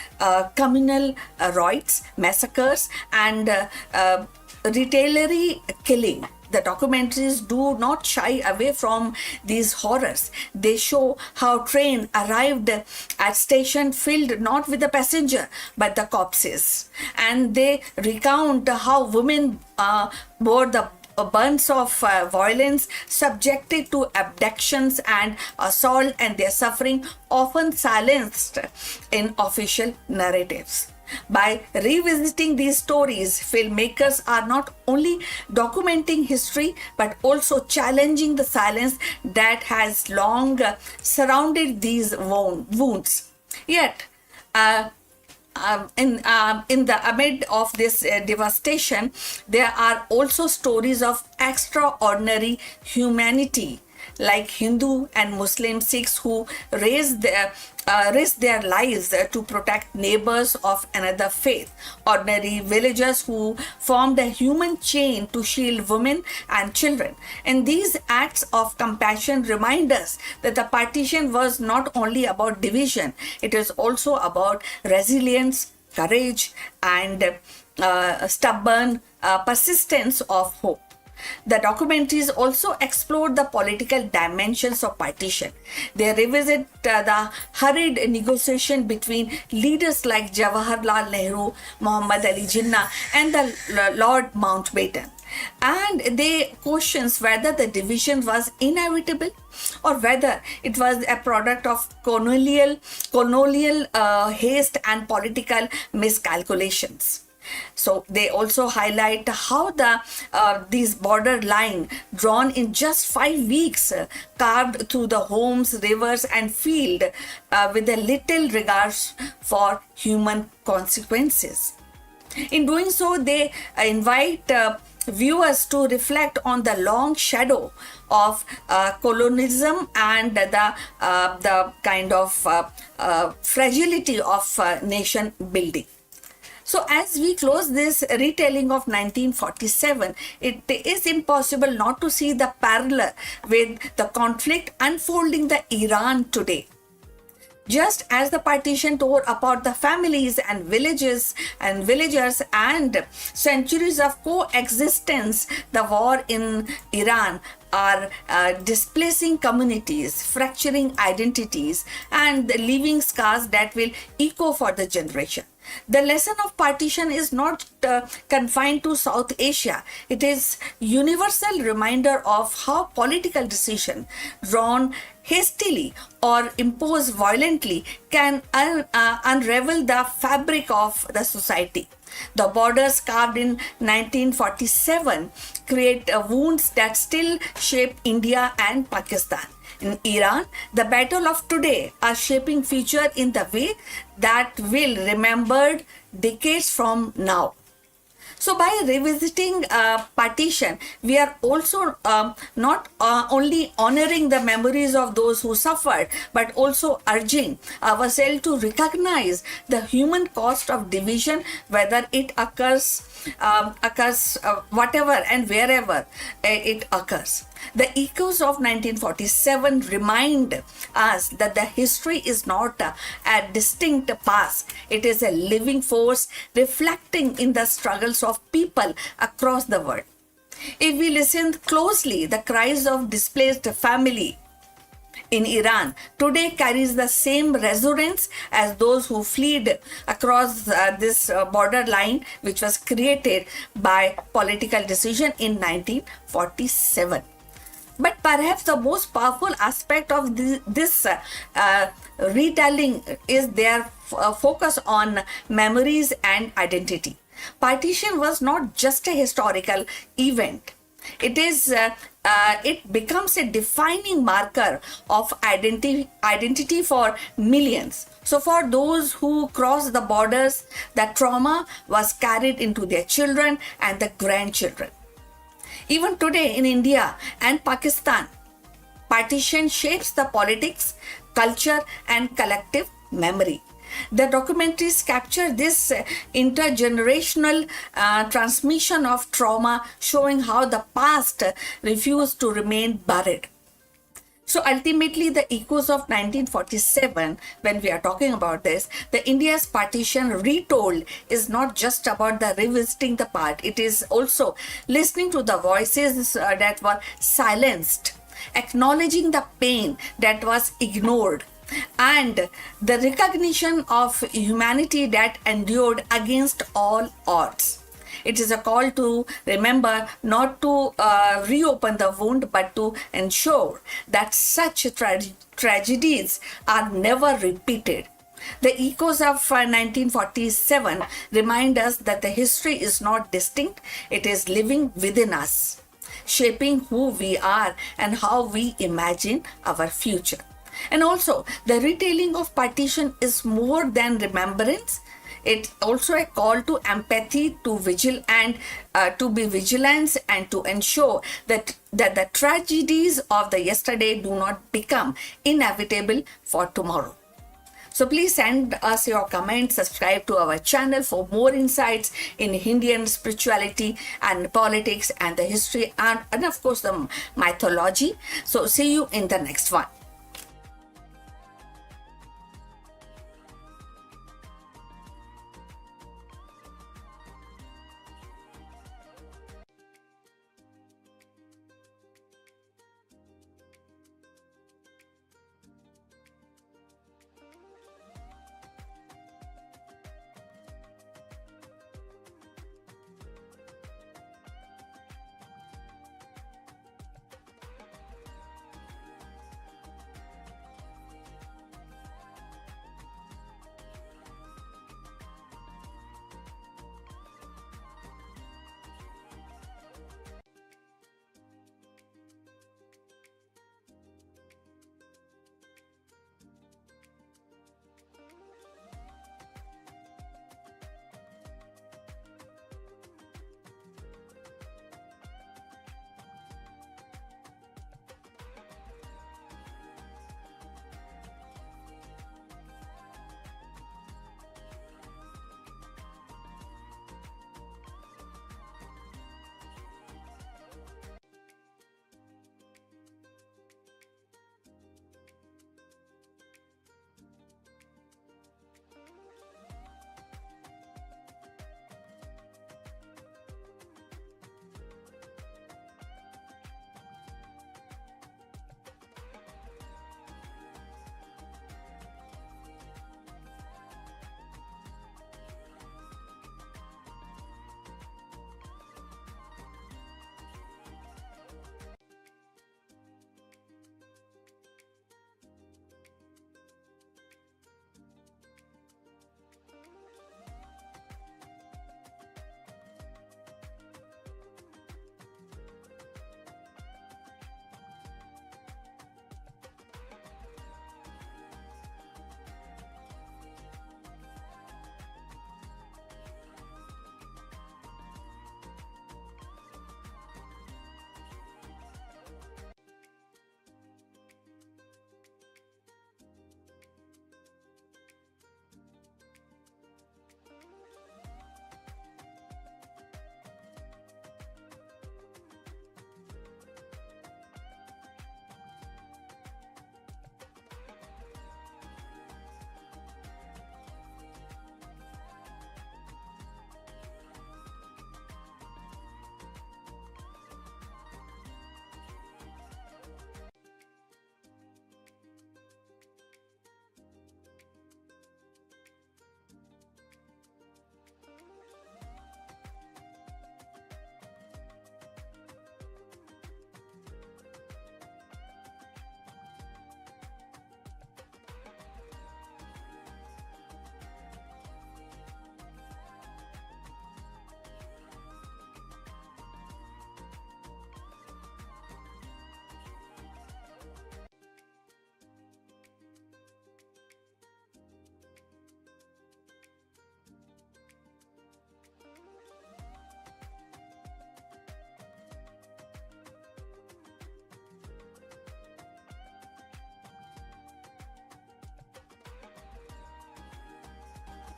communal riots, massacres, and retaliatory killing. The documentaries do not shy away from these horrors. They show how train arrived at station filled not with the passenger but the corpses, and they recount how women bore the bunch of violence, subjected to abductions and assault, and their suffering often silenced in official narratives. By revisiting these stories, filmmakers are not only documenting history but also challenging the silence that has long surrounded these wounds. Yet, in the amid of this devastation, there are also stories of extraordinary humanity, like Hindu and Muslim Sikhs who risk their lives to protect neighbors of another faith, ordinary villagers who formed a human chain to shield women and children. And these acts of compassion remind us that the partition was not only about division, it is also about resilience, courage, and stubborn persistence of hope. The documentaries also explore the political dimensions of partition. They revisit the hurried negotiation between leaders like Jawaharlal Nehru, Muhammad Ali Jinnah, and the Lord Mountbatten. And they questions whether the division was inevitable or whether it was a product of colonial haste and political miscalculations. So they also highlight how these border line drawn in just 5 weeks, carved through the homes, rivers, and field, with a little regard for human consequences. In doing so, they invite viewers to reflect on the long shadow of colonialism and the kind of fragility of nation building. So, as we close this retelling of 1947, it is impossible not to see the parallel with the conflict unfolding in Iran today. Just as the partition tore apart the families and villages and villagers and centuries of coexistence, the war in Iran are displacing communities, fracturing identities, and leaving scars that will echo for the generation. The lesson of partition is not confined to South Asia. It is universal reminder of how political decision drawn hastily or imposed violently can unravel the fabric of the society. The borders carved in 1947 create wounds that still shape India and Pakistan. In Iran, the battle of today are shaping future in the way that will remembered decades from now. So, by revisiting partition, we are also not only honoring the memories of those who suffered, but also urging ourselves to recognize the human cost of division, whether it occurs whatever and wherever it occurs. The echoes of 1947 remind us that the history is not a distinct past. It is a living force reflecting in the struggles of people across the world. If we listen closely, the cries of displaced family in Iran today carries the same resonance as those who fled across this border line, which was created by political decision in 1947. But perhaps the most powerful aspect of this retelling is their focus on memories and identity. Partition was not just a historical event. It becomes a defining marker of identity for millions. So for those who crossed the borders, the trauma was carried into their children and the grandchildren. Even today in India and Pakistan, partition shapes the politics, culture, and collective memory. The documentaries capture this intergenerational transmission of trauma, showing how the past refused to remain buried. So ultimately, the echoes of 1947, when we are talking about this, the India's partition retold is not just about the revisiting the part. It is also listening to the voices that were silenced, acknowledging the pain that was ignored, and the recognition of humanity that endured against all odds. It is a call to remember, not to reopen the wound, but to ensure that such tragedies are never repeated. The echoes of 1947 remind us that the history is not distinct, it is living within us, shaping who we are and how we imagine our future. And also, the retelling of partition is more than remembrance. It's also a call to empathy, to to be vigilant, and to ensure that the tragedies of the yesterday do not become inevitable for tomorrow. So please send us your comments, subscribe to our channel for more insights in Indian spirituality and politics and the history and of course the mythology. So see you in the next one.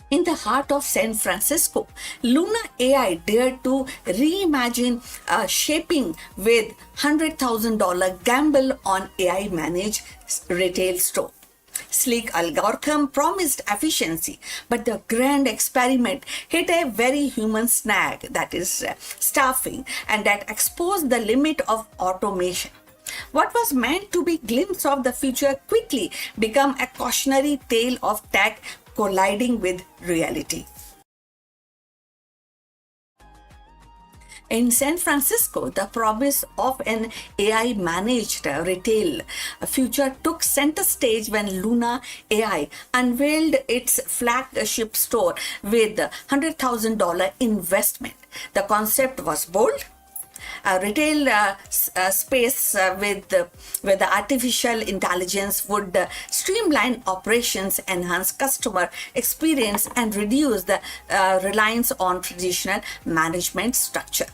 In the heart of San Francisco, Luna AI dared to reimagine shaping with $100,000 gamble on AI managed retail store. Sleek algorithm promised efficiency, but the grand experiment hit a very human snag, that is staffing, and that exposed the limit of automation. What was meant to be glimpse of the future quickly became a cautionary tale of tech colliding with reality. In San Francisco, the promise of an AI managed retail future took center stage when Luna AI unveiled its flagship store with $100,000 investment. The concept was bold, a retail space where the artificial intelligence would streamline operations, enhance customer experience, and reduce the reliance on traditional management structure.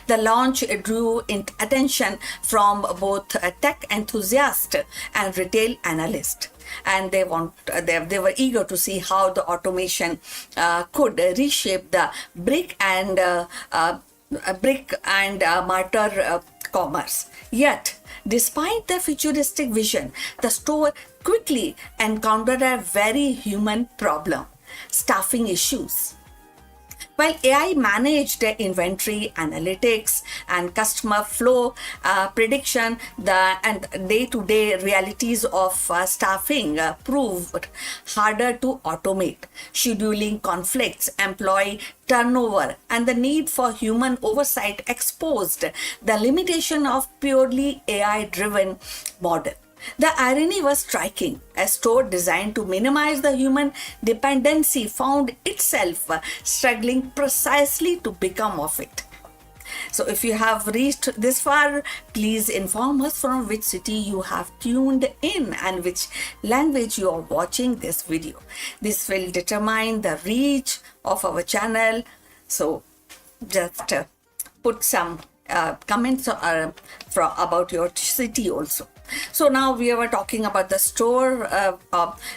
The launch drew attention from both tech enthusiasts and retail analysts, and they were eager to see how the automation could reshape the brick and mortar commerce. Yet, despite the futuristic vision, the store quickly encountered a very human problem: staffing issues. While AI managed inventory analytics and customer flow prediction, and day-to-day realities of staffing proved harder to automate. Scheduling conflicts, employee turnover, and the need for human oversight exposed the limitation of purely AI-driven model. The irony was striking. A store designed to minimize the human dependency found itself struggling precisely to become of it. So, if you have reached this far, please inform us from which city you have tuned in and which language you are watching this video. This will determine the reach of our channel. So, just put some comments about your city also. So now we were talking about the store,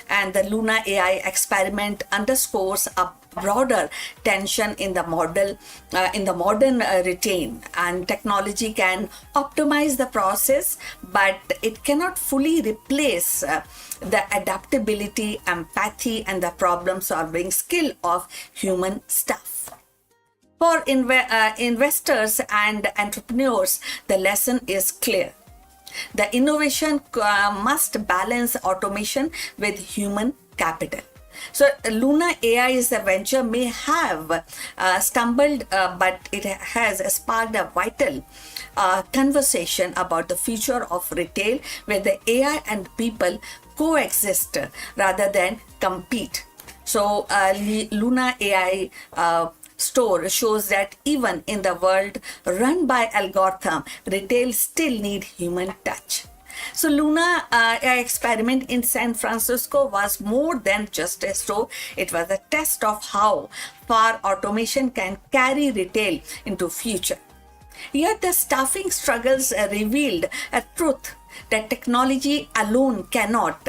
and the Luna AI experiment underscores a broader tension in the modern retain, and technology can optimize the process, but it cannot fully replace the adaptability, empathy, and the problem solving skill of human staff. For investors and entrepreneurs, the lesson is clear. The innovation must balance automation with human capital. So, Luna AI's venture may have stumbled, but it has sparked a vital conversation about the future of retail, where the AI and people coexist rather than compete. So, Luna AI store shows that even in the world run by algorithm, retail still need human touch. So Luna AI experiment in San Francisco was more than just a store. It was a test of how far automation can carry retail into future. Yet the staffing struggles revealed a truth that technology alone cannot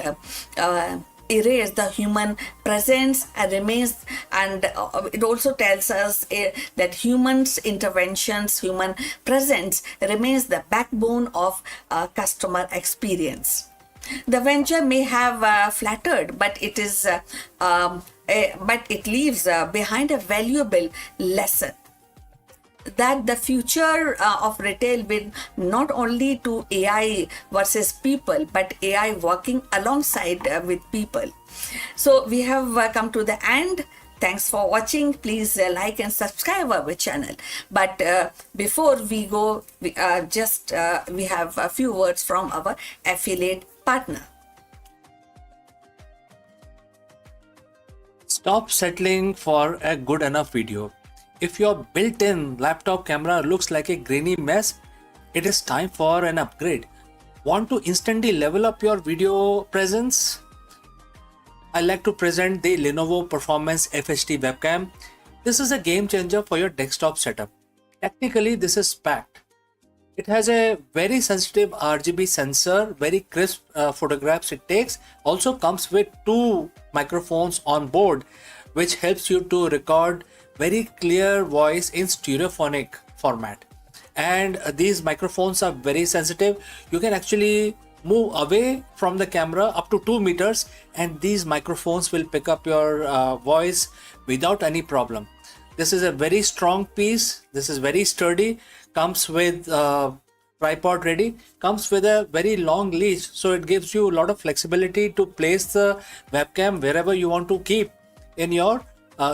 erase the human presence and remains, and it also tells us that humans interventions, human presence remains the backbone of customer experience. The venture may have flattered, but it leaves behind a valuable lesson, that the future of retail will not only to AI versus people, but AI working alongside with people. So we have come to the end. Thanks for watching. Please like and subscribe our channel. But before we go, we have a few words from our affiliate partner. Stop settling for a good enough video. If your built-in laptop camera looks like a grainy mess, it is time for an upgrade. Want to instantly level up your video presence? I like to present the Lenovo Performance FHD webcam. This is a game changer for your desktop setup. Technically, this is packed. It has a very sensitive RGB sensor, very crisp photographs it takes. Also comes with 2 microphones on board, which helps you to record very clear voice in stereophonic format. And these microphones are very sensitive. You can actually move away from the camera up to 2 meters, and these microphones will pick up your voice without any problem. This is a very strong piece. This is very sturdy. Comes with tripod ready. Comes with a very long leash, so it gives you a lot of flexibility to place the webcam wherever you want to keep in your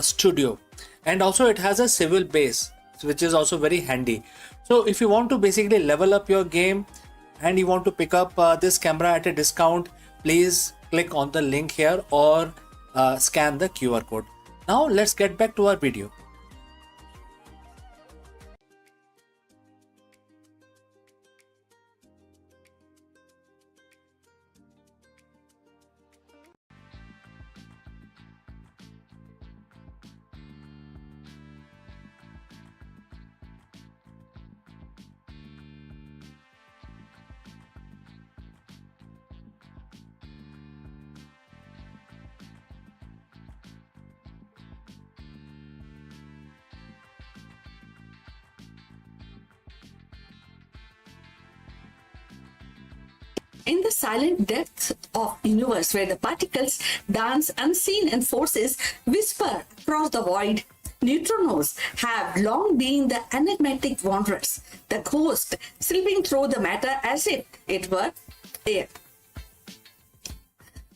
studio. And also it has a swivel base, which is also very handy. So if you want to basically level up your game and you want to pick up this camera at a discount, please click on the link here or scan the QR code. Now let's get back to our video. In the silent depths of universe where the particles dance unseen and forces whisper across the void, neutrinos have long been the enigmatic wanderers, the ghost slipping through the matter as if it were air.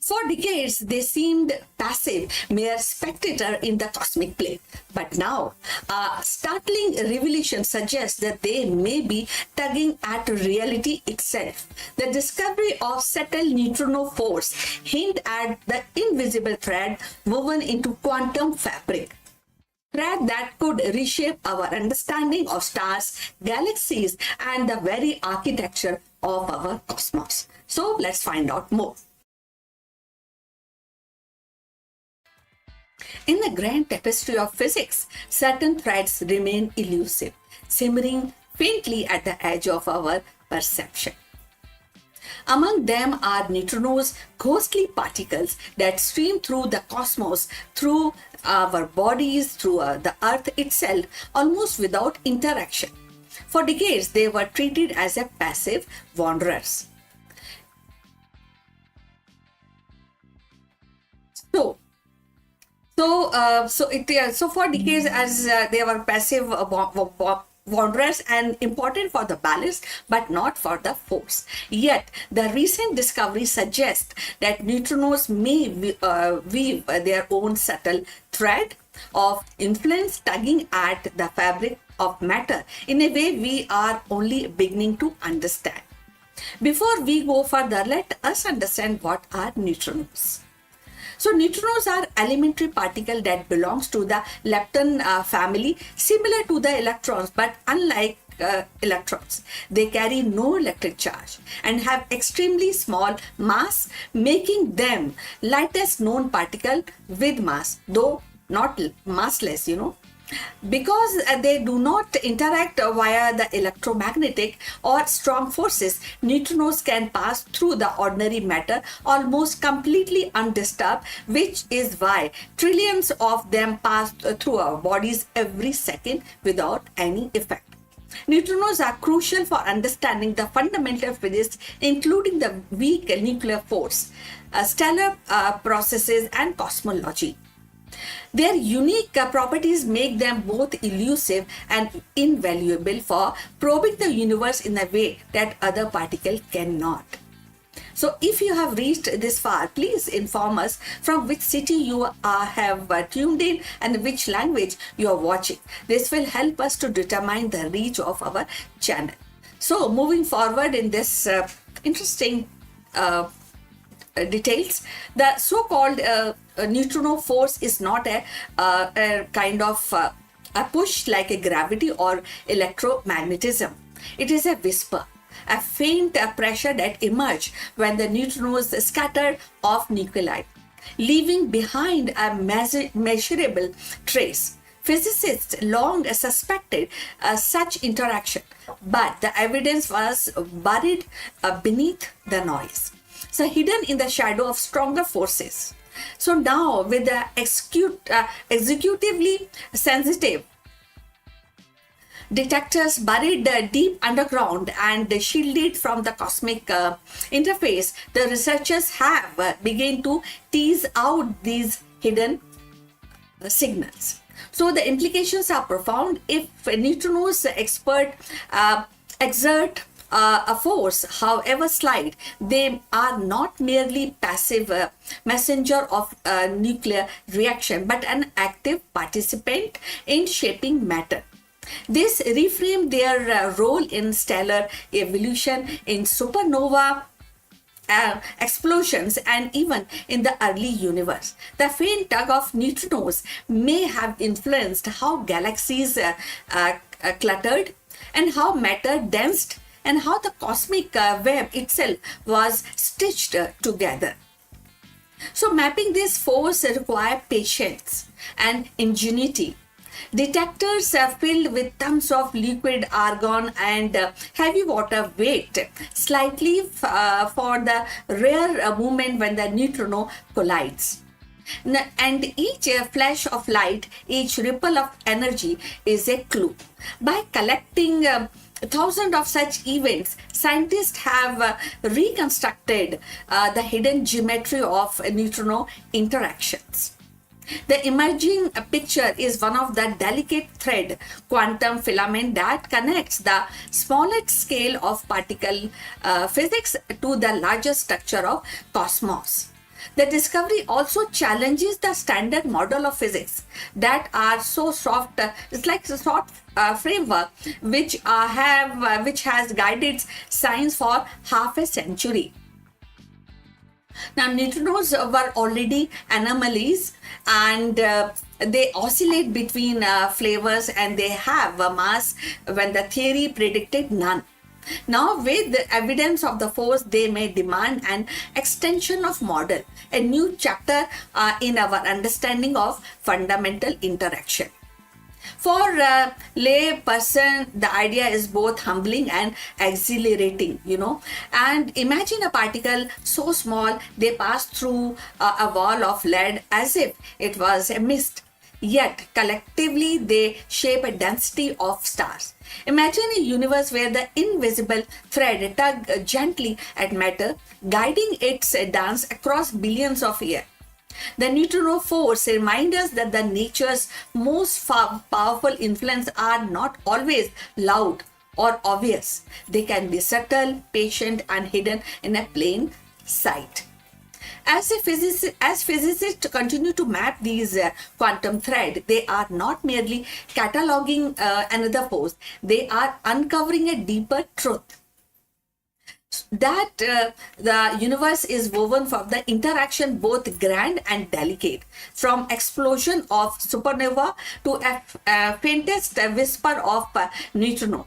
For decades, they seemed passive, mere spectator in the cosmic play. But now, a startling revelation suggests that they may be tugging at reality itself. The discovery of subtle neutrino force hint at the invisible thread woven into quantum fabric. Thread that could reshape our understanding of stars, galaxies, and the very architecture of our cosmos. So let's find out more. In the grand tapestry of physics, certain threads remain elusive, simmering faintly at the edge of our perception. Among them are neutrinos, ghostly particles that stream through the cosmos, through our bodies, through the earth itself, almost without interaction. For decades, they were treated as a passive wanderers. So for decades, as they were passive wanderers and important for the balance, but not for the force. Yet, the recent discovery suggests that neutrinos may weave their own subtle thread of influence, tugging at the fabric of matter in a way we are only beginning to understand. Before we go further, let us understand what are neutrinos. So neutrinos are elementary particle that belongs to the lepton family, similar to the electrons, but unlike electrons. They carry no electric charge and have extremely small mass, making them lightest known particle with mass, though not massless, Because they do not interact via the electromagnetic or strong forces, neutrinos can pass through the ordinary matter almost completely undisturbed, which is why trillions of them pass through our bodies every second without any effect. Neutrinos are crucial for understanding the fundamental physics, including the weak nuclear force, stellar processes, and cosmology. Their unique properties make them both elusive and invaluable for probing the universe in a way that other particles cannot. So if you have reached this far, please inform us from which city you have tuned in and which language you are watching. This will help us to determine the reach of our channel. So moving forward in this interesting details, the so-called neutrino force is not a kind of a push like a gravity or electromagnetism. It is a whisper, a faint pressure that emerges when the neutrinos scatter off nuclei, leaving behind a measurable trace. Physicists long suspected such interaction, but the evidence was buried beneath the noise. So hidden in the shadow of stronger forces. So now with the executively sensitive detectors buried deep underground and shielded from the cosmic interface, the researchers have begun to tease out these hidden signals. So the implications are profound. If neutrinos exert a force, however slight, they are not merely passive messenger of a nuclear reaction, but an active participant in shaping matter. This reframed their role in stellar evolution, in supernova explosions, and even in the early universe. The faint tug of neutrinos may have influenced how galaxies cluttered, and how matter danced, and how the cosmic web itself was stitched together. So, mapping this force requires patience and ingenuity. Detectors are filled with tons of liquid argon and heavy water wait slightly for the rare moment when the neutrino collides. And each flash of light, each ripple of energy is a clue. By collecting thousands of such events, scientists have reconstructed the hidden geometry of neutrino interactions. The emerging picture is one of the delicate thread quantum filament that connects the smallest scale of particle physics to the largest structure of cosmos. The discovery also challenges the standard model of physics that are so soft. It's like a soft framework which has guided science for half a century. Now, neutrinos were already anomalies, and they oscillate between flavors, and they have a mass when the theory predicted none. Now, with the evidence of the force, they may demand an extension of model, a new chapter in our understanding of fundamental interaction. For a lay person, the idea is both humbling and exhilarating, And imagine a particle so small they pass through a wall of lead as if it was a mist. Yet collectively they shape a density of stars. Imagine a universe where the invisible thread tug gently at matter, guiding its dance across billions of years. The neutrino force reminds us that the nature's most powerful influence are not always loud or obvious. They can be subtle, patient, and hidden in a plain sight. As physicists continue to map these quantum thread, they are not merely cataloging another force, they are uncovering a deeper truth. That the universe is woven from the interaction both grand and delicate, from explosion of supernova to a faintest whisper of neutrino.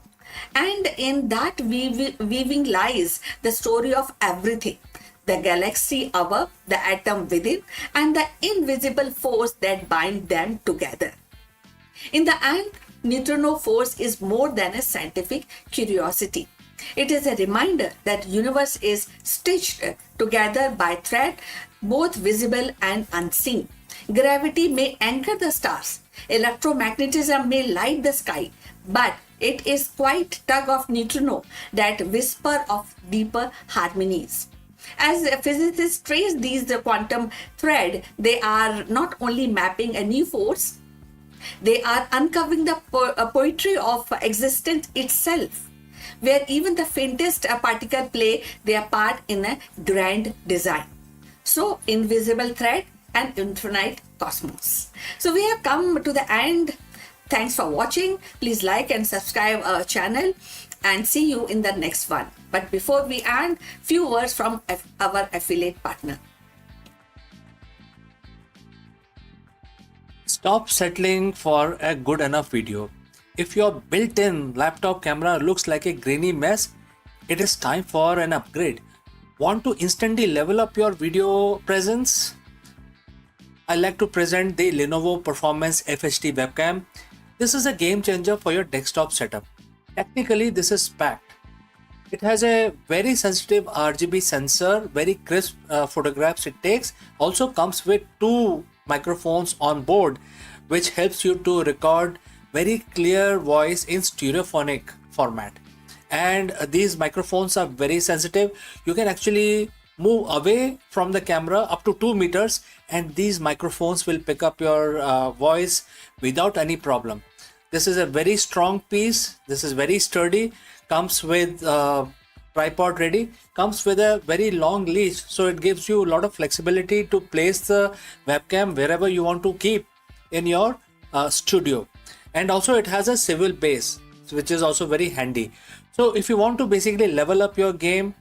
And in that weaving lies the story of everything: the galaxy above, the atom within, and the invisible force that binds them together. In the end, neutrino force is more than a scientific curiosity. It is a reminder that universe is stitched together by thread, both visible and unseen. Gravity may anchor the stars, electromagnetism may light the sky, but it is quite tug of neutrino that whisper of deeper harmonies. As physicists trace these quantum thread, they are not only mapping a new force, they are uncovering the poetry of existence itself, where even the faintest particle play their part in a grand design. So, invisible thread and infinite cosmos. So, we have come to the end. Thanks for watching. Please like and subscribe our channel, and see you in the next one. But before we end, few words from our affiliate partner. Stop settling for a good enough video. If your built-in laptop camera looks like a grainy mess, it is time for an upgrade. Want to instantly level up your video presence? I like to present the Lenovo Performance FHD webcam. This is a game changer for your desktop setup. Technically, this is packed. It has a very sensitive RGB sensor, very crisp photographs it takes. Also comes with two microphones on board, which helps you to record very clear voice in stereophonic format. And these microphones are very sensitive. You can actually move away from the camera up to 2 meters, and these microphones will pick up your voice without any problem. This is a very strong piece. This is very sturdy. Comes with tripod ready. Comes with a very long leash, so it gives you a lot of flexibility to place the webcam wherever you want to keep in your studio. And also it has a swivel base, which is also very handy. So if you want to basically level up your game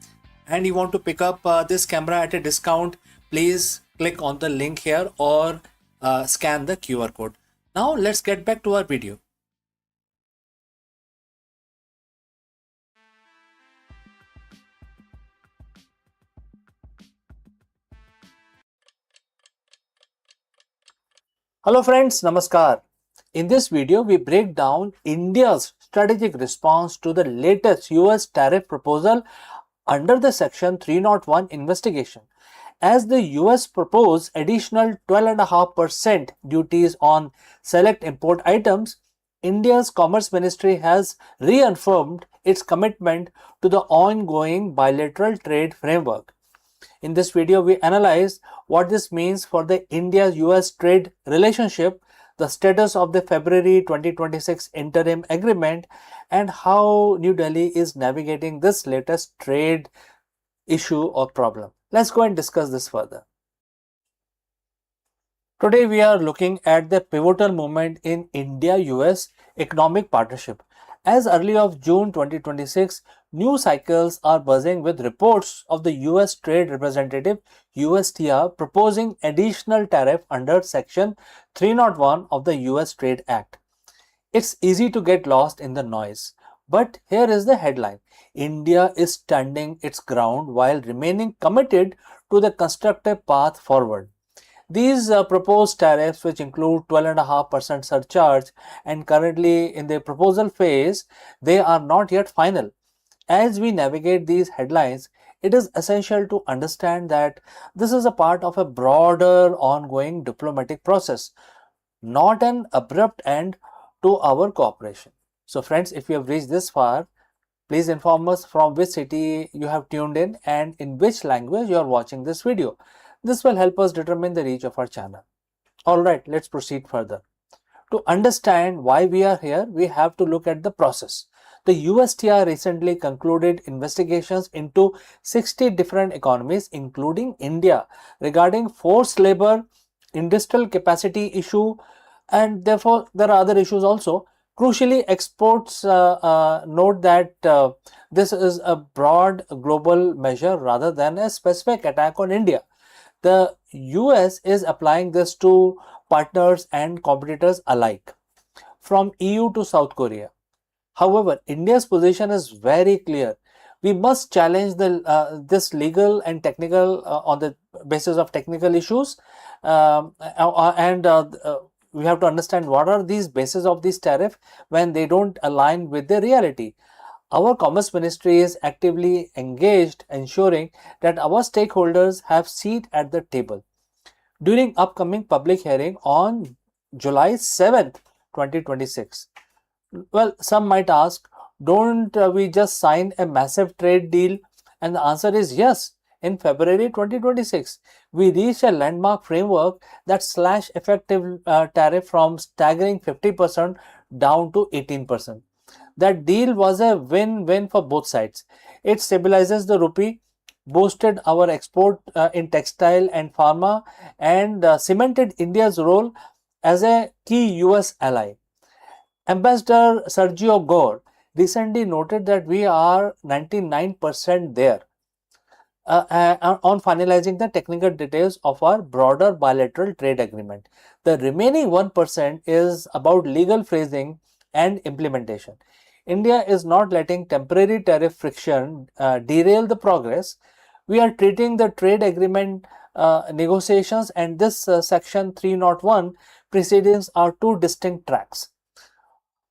and you want to pick up this camera at a discount, please click on the link here or scan the QR code. Now let's get back to our video. Hello friends, Namaskar. In this video, we break down India's strategic response to the latest US tariff proposal under the Section 301 investigation. As the US proposed additional 12.5% duties on select import items, India's Commerce Ministry has reaffirmed its commitment to the ongoing bilateral trade framework. In this video, we analyze what this means for the India-US trade relationship, the status of the February 2026 interim agreement, and how New Delhi is navigating this latest trade issue or problem. Let's go and discuss this further. Today, we are looking at the pivotal moment in India-US economic partnership. As early of June 2026, news cycles are buzzing with reports of the US Trade Representative USTR proposing additional tariff under Section 301 of the US Trade Act. It's easy to get lost in the noise, but here is the headline. India is standing its ground while remaining committed to the constructive path forward. These proposed tariffs, which include 12.5% surcharge and currently in the proposal phase, they are not yet final. As we navigate these headlines, it is essential to understand that this is a part of a broader ongoing diplomatic process, not an abrupt end to our cooperation. So friends, if you have reached this far, please inform us from which city you have tuned in and in which language you are watching this video. This will help us determine the reach of our channel. Alright, let's proceed further. To understand why we are here, we have to look at the process. The USTR recently concluded investigations into 60 different economies, including India, regarding forced labor, industrial capacity issue, and therefore there are other issues also. Crucially, exports note that this is a broad global measure rather than a specific attack on India. The US is applying this to partners and competitors alike, from EU to South Korea. However, India's position is very clear. We must challenge this legal and technical on the basis of technical issues, and we have to understand what are these bases of this tariff when they don't align with the reality. Our Commerce Ministry is actively engaged, ensuring that our stakeholders have seat at the table. During upcoming public hearing on July 7th, 2026. Well, some might ask, don't we just sign a massive trade deal? And the answer is yes. In February 2026, we reached a landmark framework that slashed effective tariff from staggering 50% down to 18%. That deal was a win-win for both sides. It stabilizes the rupee, boosted our export in textile and pharma, and cemented India's role as a key US ally. Ambassador Sergio Gore recently noted that we are 99% there on finalizing the technical details of our broader bilateral trade agreement. The remaining 1% is about legal phrasing and implementation. India is not letting temporary tariff friction derail the progress. We are treating the trade agreement negotiations and this Section 301 proceedings are two distinct tracks.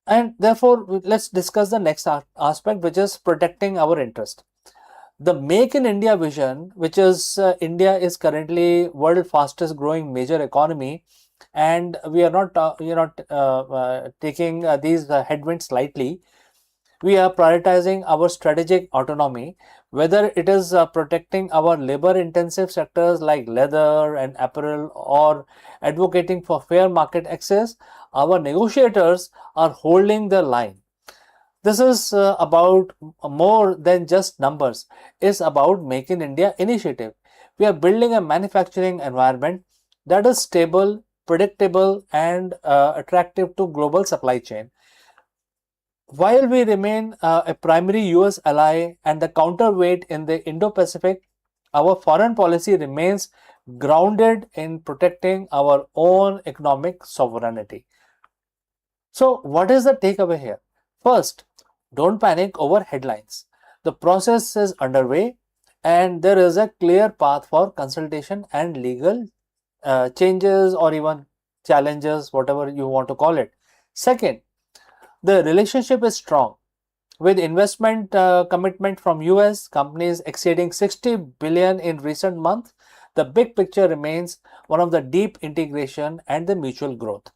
And therefore, let's discuss the next aspect, which is protecting our interest. The Make in India vision, which is India is currently world fastest growing major economy, and we are not taking these headwinds lightly. We are prioritizing our strategic autonomy, whether it is protecting our labor intensive sectors like leather and apparel or advocating for fair market access. Our negotiators are holding the line. This is about more than just numbers. It's about Make in India initiative. We are building a manufacturing environment that is stable, predictable, and attractive to global supply chain. While we remain a primary US ally and the counterweight in the Indo-Pacific, our foreign policy remains grounded in protecting our own economic sovereignty. So, what is the takeaway here? First, don't panic over headlines. The process is underway and there is a clear path for consultation and legal changes or even challenges, whatever you want to call it. Second, the relationship is strong with investment commitment from US companies exceeding 60 billion in recent months. The big picture remains one of the deep integration and the mutual growth.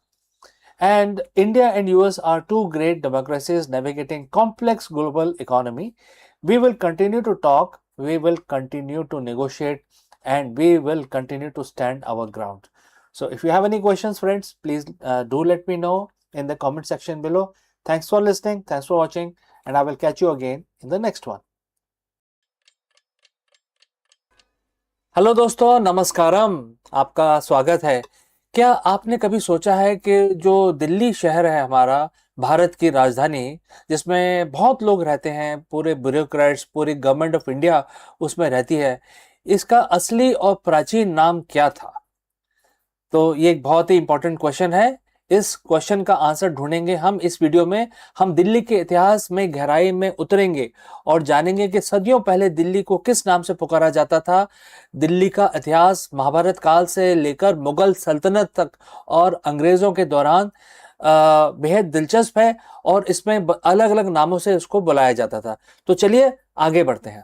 And India and US are two great democracies navigating complex global economy. We will continue to talk, we will continue to negotiate, and we will continue to stand our ground. So if you have any questions, friends, please do let me know in the comment section below. Thanks for listening, thanks for watching, and I will catch you again in the next one. Hello दोस्तों, नमस्कारम। आपका स्वागत है। क्या आपने कभी सोचा है कि जो दिल्ली शहर है हमारा, भारत की राजधानी, जिसमें बहुत लोग रहते हैं, पूरे ब्यूरोक्रेट्स, पूरी गवर्नमेंट ऑफ इंडिया उसमें रहती है, इसका असली और प्राचीन नाम क्या था? तो ये एक बहुत ही इंपॉर्टेंट क्वेश्चन है। इस क्वेश्चन का आंसर ढूंढेंगे हम इस वीडियो में। हम दिल्ली के इतिहास में गहराई में उतरेंगे और जानेंगे कि सदियों पहले दिल्ली को किस नाम से पुकारा जाता था। दिल्ली का इतिहास महाभारत काल से लेकर मुगल सल्तनत तक और अंग्रेजों के दौरान बेहद दिलचस्प है और इसमें अलग अलग नामों से इसको बुलाया जाता था। तो चलिए आगे बढ़ते हैं।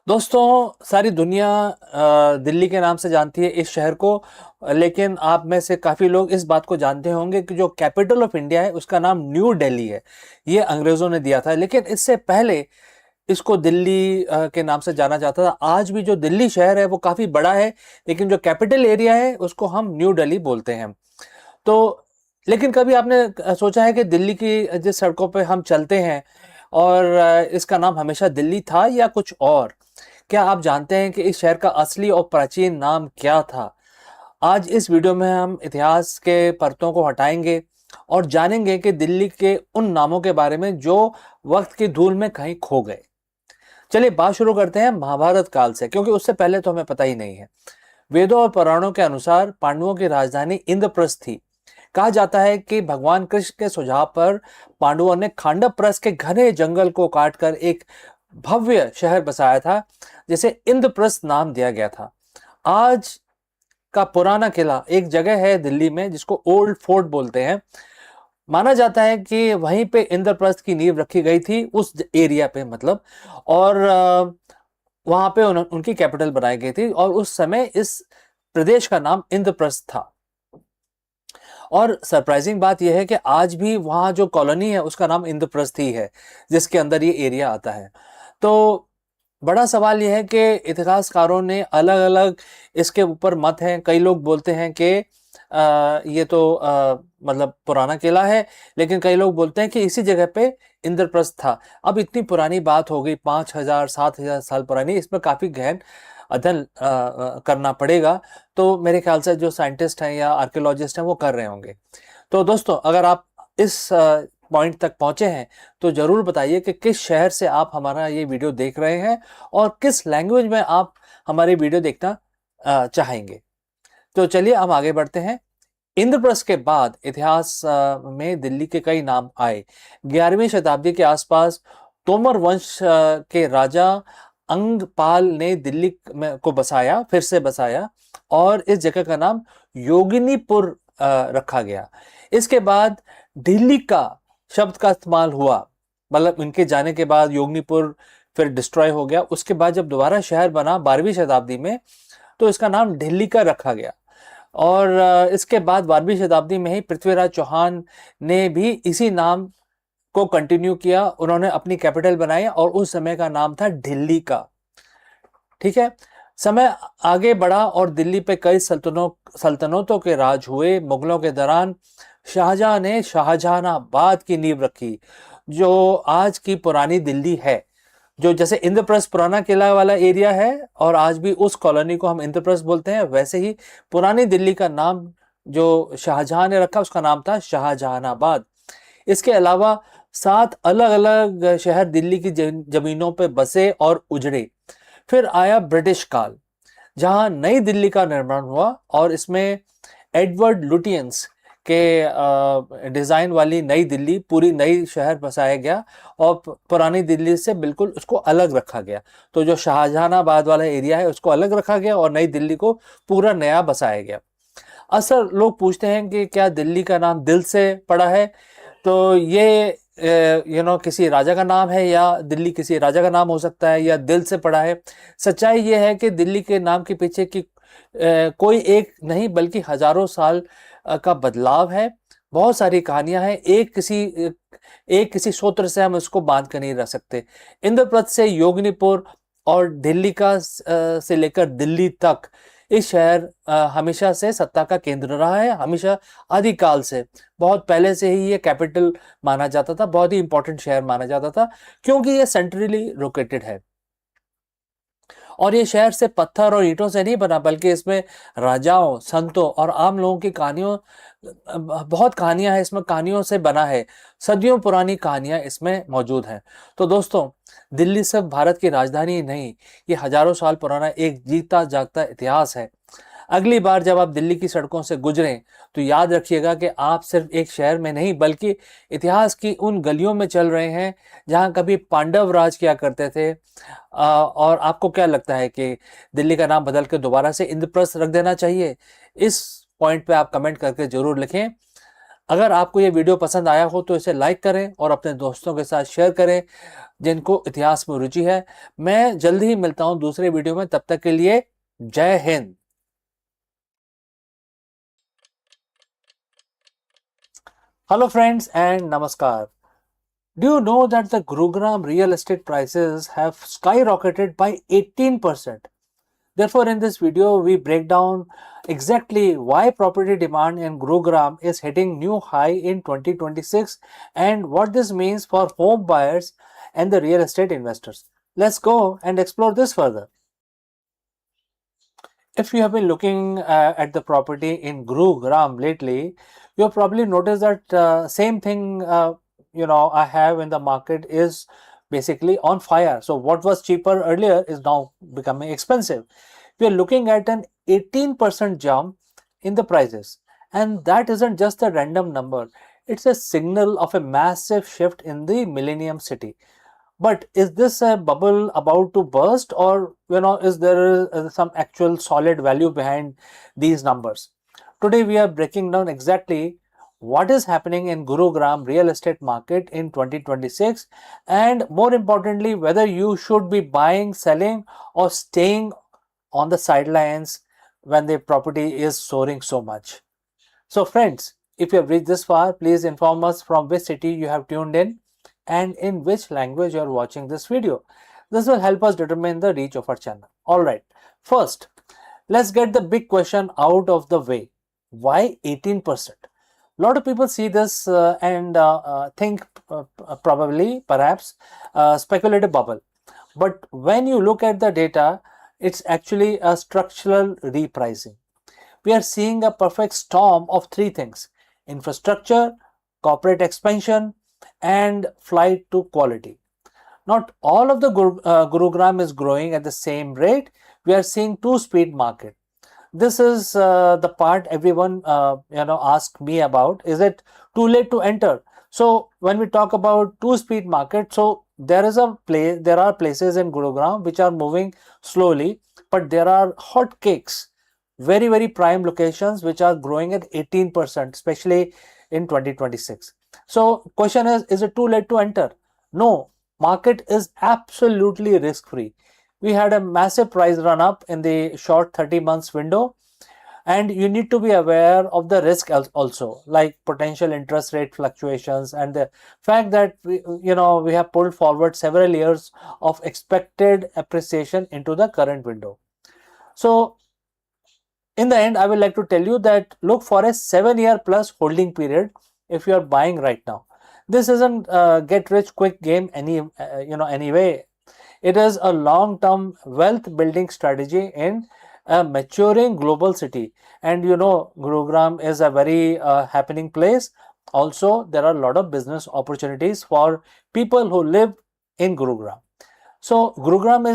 दोस्तों, सारी दुनिया दिल्ली के नाम से जानती है इस शहर को, लेकिन आप में से काफ़ी लोग इस बात को जानते होंगे कि जो कैपिटल ऑफ इंडिया है उसका नाम न्यू दिल्ली है। ये अंग्रेज़ों ने दिया था, लेकिन इससे पहले इसको दिल्ली के नाम से जाना जाता था। आज भी जो दिल्ली शहर है वो काफ़ी बड़ा है, लेकिन जो कैपिटल एरिया है उसको हम न्यू दिल्ली बोलते हैं। तो लेकिन कभी आपने सोचा है कि दिल्ली की जिस सड़कों पे हम चलते हैं और इसका नाम हमेशा दिल्ली था या कुछ और? क्या आप जानते हैं कि इस शहर का असली और प्राचीन नाम क्या था? आज इस वीडियो में हम इतिहास के परतों को हटाएंगे और जानेंगे कि दिल्ली के उन नामों के बारे में जो वक्त की धूल में कहीं खो गए। चलिए बात शुरू करते हैं महाभारत काल से, क्योंकि उससे पहले तो हमें पता ही नहीं है। वेदों और पुराणों के अनुसार पांडवों की राजधानी इंद्रप्रस्थ थी। कहा जाता है कि भगवान कृष्ण के सुझाव पर पांडवों ने खांडवप्रस्थ के घने जंगल को काटकर एक भव्य शहर बसाया था, जिसे इंद्रप्रस्थ नाम दिया गया था। आज का पुराना किला एक जगह है दिल्ली में जिसको ओल्ड फोर्ट बोलते हैं। माना जाता है कि वहीं पे इंद्रप्रस्थ की नींव रखी गई थी, उस एरिया पे मतलब, और वहां पे उनकी कैपिटल बनाई गई थी और उस समय इस प्रदेश का नाम इंद्रप्रस्थ था। और सरप्राइजिंग बात यह है कि आज भी वहाँ जो कॉलोनी है उसका नाम इंद्रप्रस्थ ही है, जिसके अंदर ये एरिया आता है। तो बड़ा सवाल यह है कि इतिहासकारों ने अलग अलग इसके ऊपर मत हैं। कई लोग बोलते हैं कि ये तो मतलब पुराना किला है, लेकिन कई लोग बोलते हैं कि इसी जगह पे इंद्रप्रस्थ था। अब इतनी पुरानी बात हो गई, 5000 7000 साल पुरानी, इसमें काफ़ी गहन अध्ययन करना पड़ेगा। तो मेरे ख्याल से जो साइंटिस्ट हैं या आर्कियोलॉजिस्ट हैं वो कर रहे होंगे। तो दोस्तों, अगर आप इस पॉइंट तक पहुंचे हैं तो ज़रूर बताइए कि किस शहर से आप हमारा ये वीडियो देख रहे हैं और किस लैंग्वेज में आप हमारी वीडियो देखना चाहेंगे। तो चलिए हम आगे बढ़ते हैं। इंद्रप्रस्थ के बाद इतिहास में दिल्ली के कई नाम आए। 11वीं शताब्दी के आसपास तोमर वंश के राजा अंगपाल ने दिल्ली को बसाया, फिर से बसाया, और इस जगह का नाम योगिनीपुर रखा गया। इसके बाद दिल्ली का शब्द का इस्तेमाल हुआ, मतलब इनके जाने के बाद योगनीपुर फिर डिस्ट्रॉय हो गया, उसके बाद जब दोबारा शहर बना 12वीं शताब्दी में, तो इसका नाम दिल्ली का रखा गया। और इसके बाद 12वीं शताब्दी में ही पृथ्वीराज चौहान ने भी इसी नाम को कंटिन्यू किया, उन्होंने अपनी कैपिटल बनाई और उस समय का नाम था दिल्ली का। ठीक है, समय आगे बढ़ा और दिल्ली पे कई सल्तनतों के राज हुए। मुगलों के दौरान शाहजहां ने शाहजहानाबाद की नींव रखी, जो आज की पुरानी दिल्ली है। जो जैसे इंद्रप्रस्थ पुराना किला वाला एरिया है और आज भी उस कॉलोनी को हम इंद्रप्रस्थ बोलते हैं, वैसे ही पुरानी दिल्ली का नाम जो शाहजहां ने रखा उसका नाम था शाहजहानाबाद। इसके अलावा 7 अलग अलग शहर दिल्ली की जमीनों पे बसे और उजड़े। फिर आया ब्रिटिश काल, जहां नई दिल्ली का निर्माण हुआ और इसमें एडवर्ड लुटियंस के डिजाइन वाली नई दिल्ली, पूरी नई शहर बसाया गया और पुरानी दिल्ली से बिल्कुल उसको अलग रखा गया। तो जो शाहजहानाबाद वाला एरिया है उसको अलग रखा गया और नई दिल्ली को पूरा नया बसाया गया। अक्सर लोग पूछते हैं कि क्या दिल्ली का नाम दिल से पड़ा है, तो ये किसी राजा का नाम है, या दिल्ली किसी राजा का नाम हो सकता है, या दिल से पड़ा है। सच्चाई ये है कि दिल्ली के नाम के पीछे की कोई एक नहीं बल्कि हजारों साल का बदलाव है। बहुत सारी कहानियां हैं, एक किसी सूत्र से हम इसको बांध कर नहीं रह सकते। इंद्रप्रस्थ से योगनीपुर और दिल्ली का से लेकर दिल्ली तक इस शहर हमेशा से सत्ता का केंद्र रहा है, हमेशा आदिकाल से। बहुत पहले से ही ये कैपिटल माना जाता था, बहुत ही इंपॉर्टेंट शहर माना जाता था, क्योंकि ये सेंट्रली लोकेटेड है। और ये शहर से पत्थर और ईंटों से नहीं बना, बल्कि इसमें राजाओं, संतों और आम लोगों की कहानियों, बहुत कहानियां हैं इसमें, कहानियों से बना है। सदियों पुरानी कहानियां इसमें मौजूद हैं। तो दोस्तों, दिल्ली सिर्फ भारत की राजधानी नहीं, ये हजारों साल पुराना एक जीता जागता इतिहास है। अगली बार जब आप दिल्ली की सड़कों से गुजरें, तो याद रखिएगा कि आप सिर्फ एक शहर में नहीं बल्कि इतिहास की उन गलियों में चल रहे हैं जहां कभी पांडव राज किया करते थे। और आपको क्या लगता है कि दिल्ली का नाम बदल के दोबारा से इंद्रप्रस्थ रख देना चाहिए? इस पॉइंट पे आप कमेंट करके जरूर लिखें। अगर आपको ये वीडियो पसंद आया हो तो इसे लाइक करें और अपने दोस्तों के साथ शेयर करें जिनको इतिहास में रुचि है। मैं जल्दी ही मिलता हूं दूसरे वीडियो में, तब तक के लिए जय Hind. Hello friends and namaskar. Do you know that the Gurugram real estate prices have skyrocketed by 18%? Therefore, in this video, we break down exactly why property demand in Gurugram is hitting new high in 2026 and what this means for home buyers and the real estate investors. Let's go and explore this further. If you have been looking at the property in Gurugram lately, you have probably noticed that same thing I have in the market is basically on fire. So what was cheaper earlier is now becoming expensive. We are looking at an 18% jump in the prices, and that isn't just a random number. It's a signal of a massive shift in the Millennium City. But is this a bubble about to burst, or is there some actual solid value behind these numbers? Today we are breaking down exactly what is happening in Gurugram real estate market in 2026, and more importantly whether you should be buying, selling or staying on the sidelines when the property is soaring so much. So friends, if you have reached this far, please inform us from which city you have tuned in and in which language you are watching this video. This will help us determine the reach of our channel. Alright, first, let's get the big question out of the way. Why 18%? A lot of people see this and think probably, perhaps, speculative bubble. But when you look at the data, it's actually a structural repricing. We are seeing a perfect storm of three things: infrastructure, corporate expansion, and flight to quality. Not all of the Gurugram is growing at the same rate. We are seeing two-speed market. This is the part everyone ask me about. Is it too late to enter? So when we talk about two-speed market, so there are places in Gurugram which are moving slowly, but there are hot cakes, very prime locations which are growing at 18%, especially in 2026. So question is it too late to enter? No, market is absolutely risk free. We had a massive price run up in the short 30 months window, and you need to be aware of the risk also, like potential interest rate fluctuations and the fact that we have pulled forward several years of expected appreciation into the current window. So in the end, I would like to tell you that look for a 7 year plus holding period if you are buying right now. This isn't get rich quick game anyway. It is a long term wealth building strategy in a maturing global city. And Gurugram is a very happening place. Also, there are a lot of business opportunities for people who live in Gurugram. So Gurugram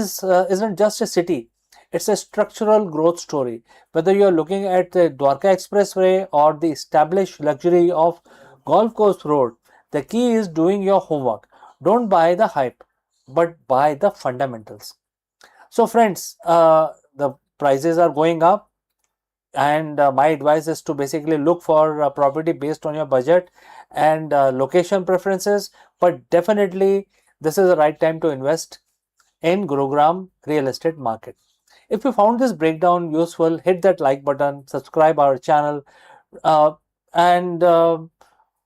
isn't just a city; it's a structural growth story. Whether you are looking at the Dwarka Expressway or the established luxury of Golf Course Road, the key is doing your homework. Don't buy the hype, but buy the fundamentals. So, friends, the prices are going up, and my advice is to basically look for property based on your budget and location preferences. But definitely, this is the right time to invest in Gurugram real estate market. If you found this breakdown useful, hit that like button, subscribe our channel, uh, and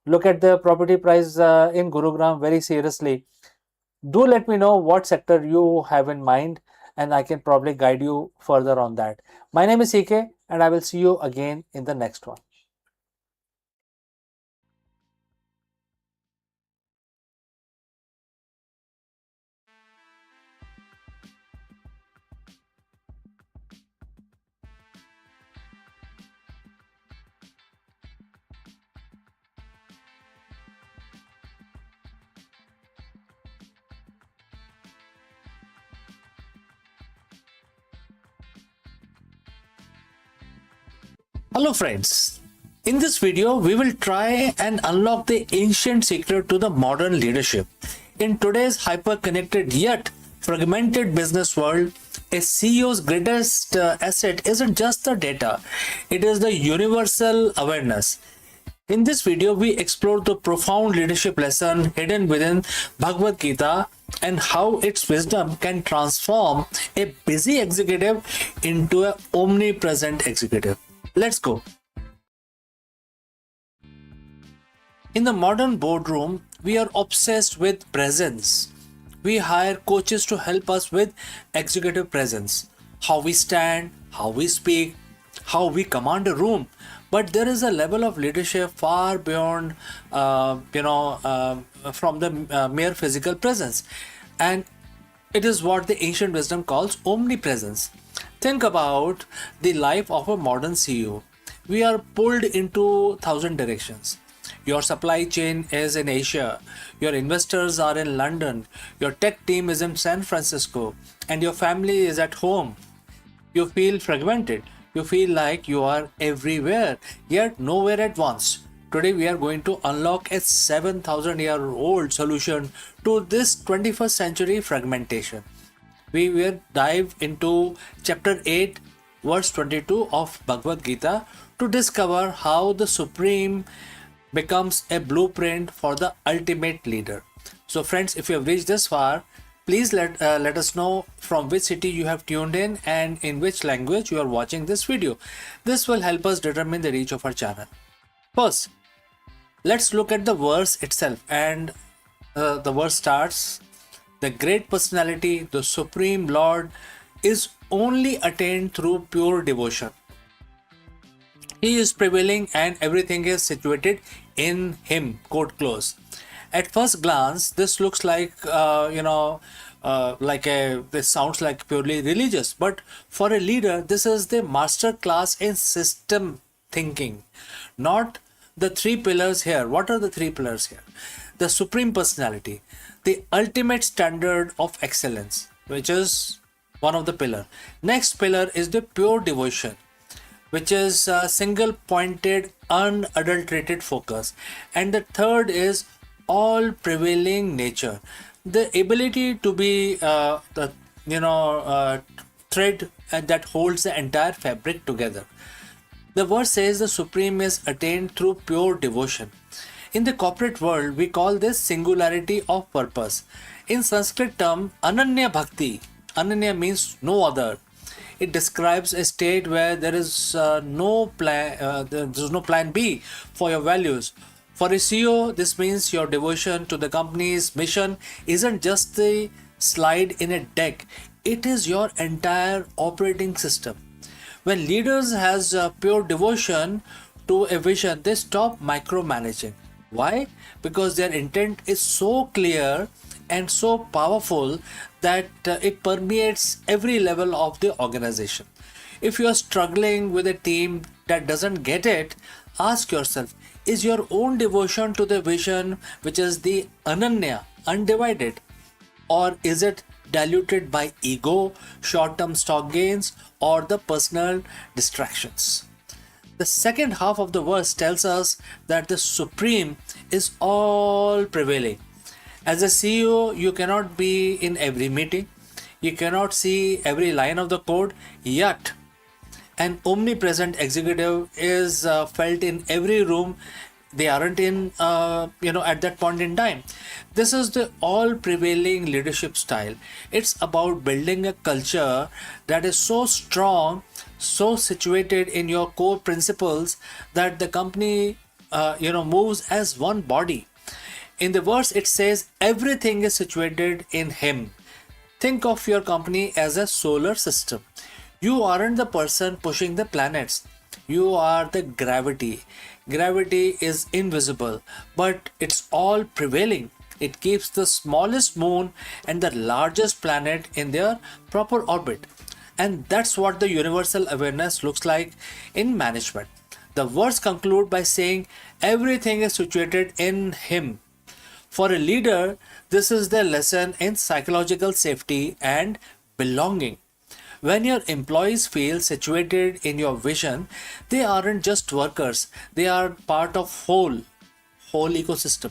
look at the property price in Gurugram very seriously. Do let me know what sector you have in mind, and I can probably guide you further on that. My name is CK, and I will see you again in the next one. Hello friends. In this video, we will try and unlock the ancient secret to the modern leadership. In today's hyper-connected yet fragmented business world, a CEO's greatest asset isn't just the data, it is the universal awareness. In this video, we explore the profound leadership lesson hidden within Bhagavad Gita and how its wisdom can transform a busy executive into an omnipresent executive. Let's go. In the modern boardroom, we are obsessed with presence. We hire coaches to help us with executive presence, how we stand, how we speak, how we command a room. But there is a level of leadership far beyond, from the mere physical presence. And it is what the ancient wisdom calls omnipresence. Think about the life of a modern CEO. We are pulled into thousand directions. Your supply chain is in Asia, your investors are in London, your tech team is in San Francisco, and your family is at home. You feel fragmented. You feel like you are everywhere, yet nowhere at once. Today, we are going to unlock a 7,000-year-old solution to this 21st century fragmentation. We will dive into chapter 8, verse 22 of Bhagavad Gita to discover how the Supreme becomes a blueprint for the ultimate leader. So, friends, if you have reached this far, please let us know from which city you have tuned in and in which language you are watching this video. This will help us determine the reach of our channel. First, let's look at the verse itself, and the verse starts: the great personality, the Supreme Lord, is only attained through pure devotion. He is prevailing and everything is situated in him. Quote close. At first glance, this looks like, this sounds like purely religious, but for a leader, this is the master class in system thinking. Not the three pillars here. What are the three pillars here? The Supreme Personality, the ultimate standard of excellence, which is one of the pillar. Next pillar is the pure devotion, which is a single pointed, unadulterated focus. And the third is all prevailing nature, the ability to be thread that holds the entire fabric together. The verse says the Supreme is attained through pure devotion. In the corporate world, we call this singularity of purpose. In Sanskrit term, Ananya Bhakti. Ananya means no other. It describes a state where there is no plan. There is no plan B for your values. For a CEO, this means your devotion to the company's mission isn't just the slide in a deck. It is your entire operating system. When leaders has pure devotion to a vision, they stop micromanaging. Why? Because their intent is so clear and so powerful that it permeates every level of the organization. If you are struggling with a team that doesn't get it, ask yourself, is your own devotion to the vision, which is the Ananya, undivided? Or is it diluted by ego, short term stock gains, or the personal distractions? The second half of the verse tells us that the Supreme is all prevailing. As a CEO, you cannot be in every meeting, you cannot see every line of the code, yet an omnipresent executive is felt in every room they aren't in at that point in time. This is the all prevailing leadership style. It's about building a culture that is so strong, so situated in your core principles that the company moves as one body. In the verse it says everything is situated in him. Think of your company as a solar system. You aren't the person pushing the planets. You are the gravity. Gravity is invisible, but it's all prevailing. It keeps the smallest moon and the largest planet in their proper orbit. And that's what the universal awareness looks like in management. The verse conclude by saying everything is situated in him. For a leader, this is the lesson in psychological safety and belonging. When your employees feel situated in your vision, they aren't just workers, they are part of whole ecosystem.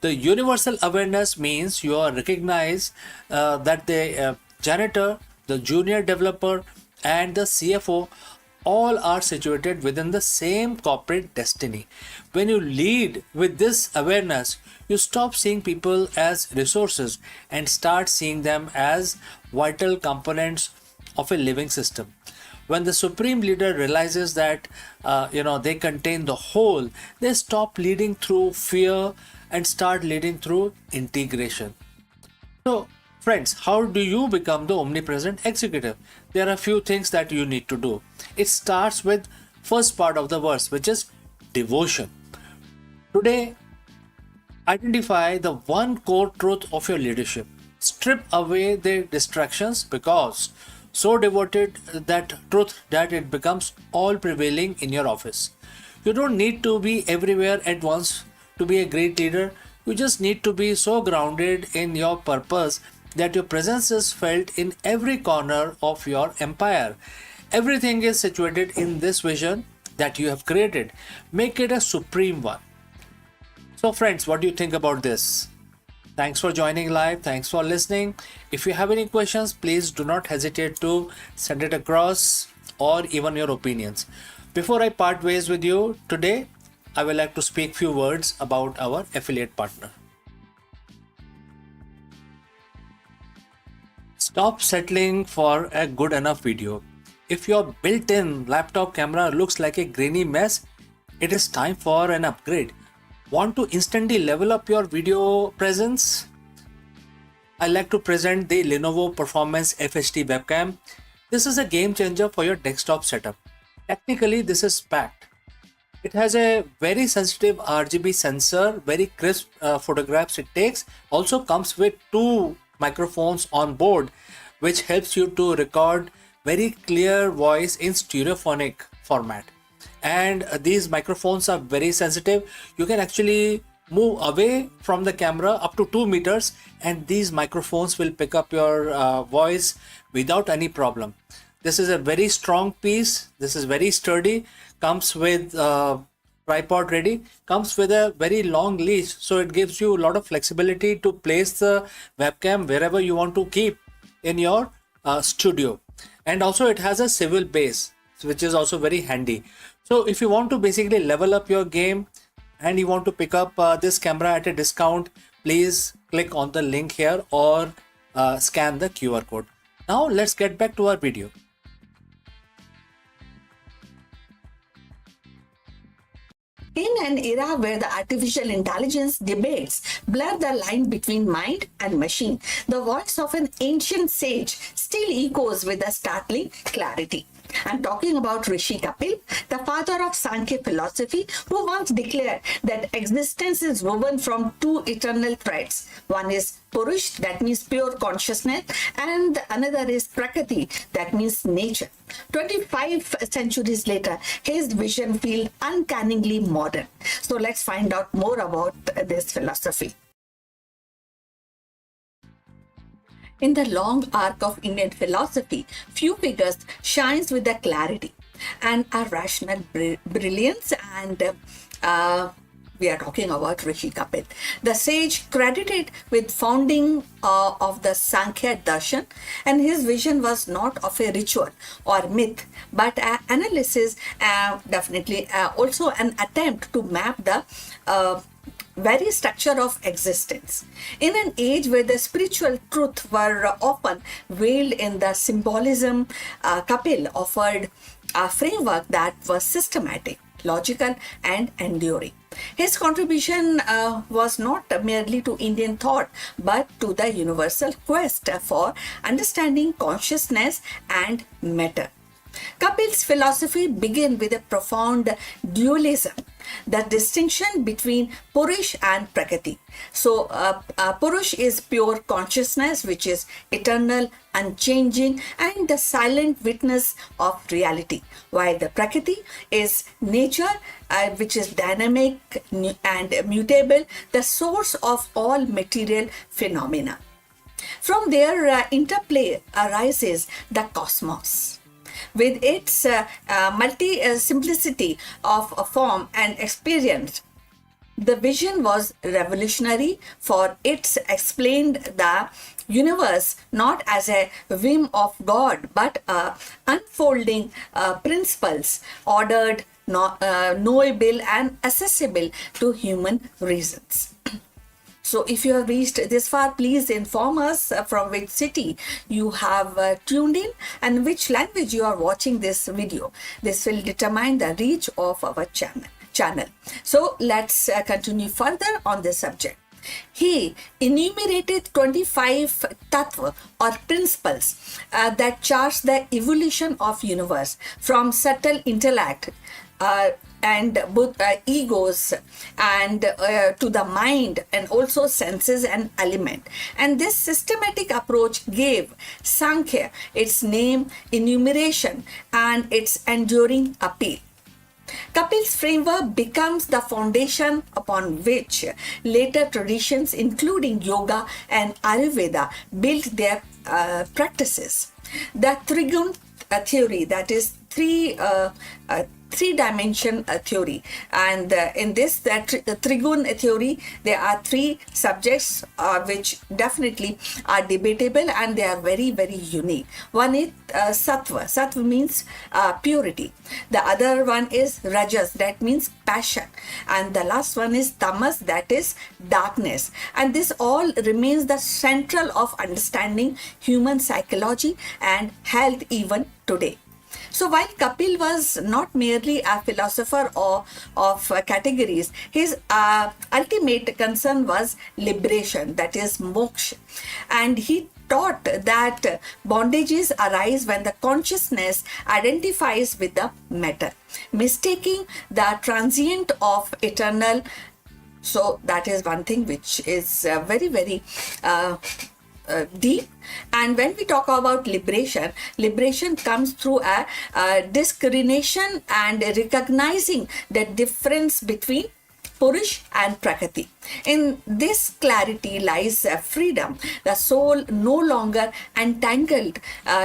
The universal awareness means you are recognized that the janitor, the junior developer, and the CFO all are situated within the same corporate destiny. When you lead with this awareness, you stop seeing people as resources and start seeing them as vital components of a living system. When the supreme leader realizes that they contain the whole, they stop leading through fear and start leading through integration. So, friends, how do you become the omnipresent executive? There are a few things that you need to do. It starts with first part of the verse, which is devotion. Today, identify the one core truth of your leadership. Strip away the distractions, because so devoted that truth that it becomes all prevailing in your office. You don't need to be everywhere at once to be a great leader. You just need to be so grounded in your purpose that your presence is felt in every corner of your empire. Everything is situated in this vision that you have created. Make it a supreme one. So friends, what do you think about this? Thanks for joining live. Thanks for listening. If you have any questions, please do not hesitate to send it across, or even your opinions. Before I part ways with you today, I would like to speak few words about our affiliate partner. Stop settling for a good enough video. If your built-in laptop camera looks like a grainy mess, it is time for an upgrade. Want to instantly level up your video presence? I like to present the Lenovo Performance FHD webcam. This is a game changer for your desktop setup. Technically, this is packed. It has a very sensitive RGB sensor, very crisp photographs it takes. Also comes with two microphones on board, which helps you to record very clear voice in stereophonic format. And these microphones are very sensitive. You can actually move away from the camera up to 2 meters, and these microphones will pick up your voice without any problem. This is a very strong piece. This is very sturdy. Comes with tripod ready. Comes with a very long leash, so it gives you a lot of flexibility to place the webcam wherever you want to keep in your studio. And also it has a swivel base, which is also very handy. So if you want to basically level up your game and you want to pick up this camera at a discount, please click on the link here or scan the QR code. Now let's get back to our video. In an era where the artificial intelligence debates blur the line between mind and machine, the voice of an ancient sage still echoes with a startling clarity. I'm talking about Rishi Kapil, the father of Sankhya philosophy, who once declared that existence is woven from two eternal threads. One is Purush, that means pure consciousness, and another is Prakriti, that means nature. 25 centuries later, his vision feels uncannily modern. So let's find out more about this philosophy. In the long arc of Indian philosophy, few figures shines with the clarity and a rational brilliance, and we are talking about Rishi Kapil, the sage credited with founding of the Sankhya Darshan, and his vision was not of a ritual or myth, but an analysis, definitely also an attempt to map the very structure of existence. In an age where the spiritual truth were often veiled in the symbolism, Kapil offered a framework that was systematic, logical, and enduring. His contribution was not merely to Indian thought, but to the universal quest for understanding consciousness and matter. Kapil's philosophy began with a profound dualism, the distinction between Purush and Prakriti. So, Purush is pure consciousness, which is eternal, unchanging, and the silent witness of reality, while the Prakriti is nature, which is dynamic and mutable, the source of all material phenomena. From their interplay arises the cosmos, with its multi-simplicity of form and experience. The vision was revolutionary, for it explained the universe not as a whim of God, but unfolding principles ordered, knowable, and accessible to human reasons. So if you have reached this far, please inform us from which city you have tuned in and which language you are watching this video. This will determine the reach of our channel. So let's continue further on this subject. He enumerated 25 tattva or principles that chart the evolution of universe from subtle intellect and egos and to the mind, and also senses and element. And this systematic approach gave Sankhya its name, enumeration, and its enduring appeal. Kapil's framework becomes the foundation upon which later traditions, including yoga and Ayurveda, built their practices. The Trigun theory, that is three-dimension theory, and in this Trigun theory, there are three subjects which definitely are debatable, and they are very, very unique. One is sattva. Sattva means purity. The other one is rajas, that means passion, and the last one is tamas, that is darkness. And this all remains the central of understanding human psychology and health even today. So while Kapil was not merely a philosopher of categories, his ultimate concern was liberation, that is moksha. And he taught that bondages arise when the consciousness identifies with the matter, mistaking the transient of eternal. So that is one thing which is very, very deep. And when we talk about liberation comes through a discrimination and recognizing the difference between Purush and Prakriti. In this clarity lies freedom, the soul no longer entangled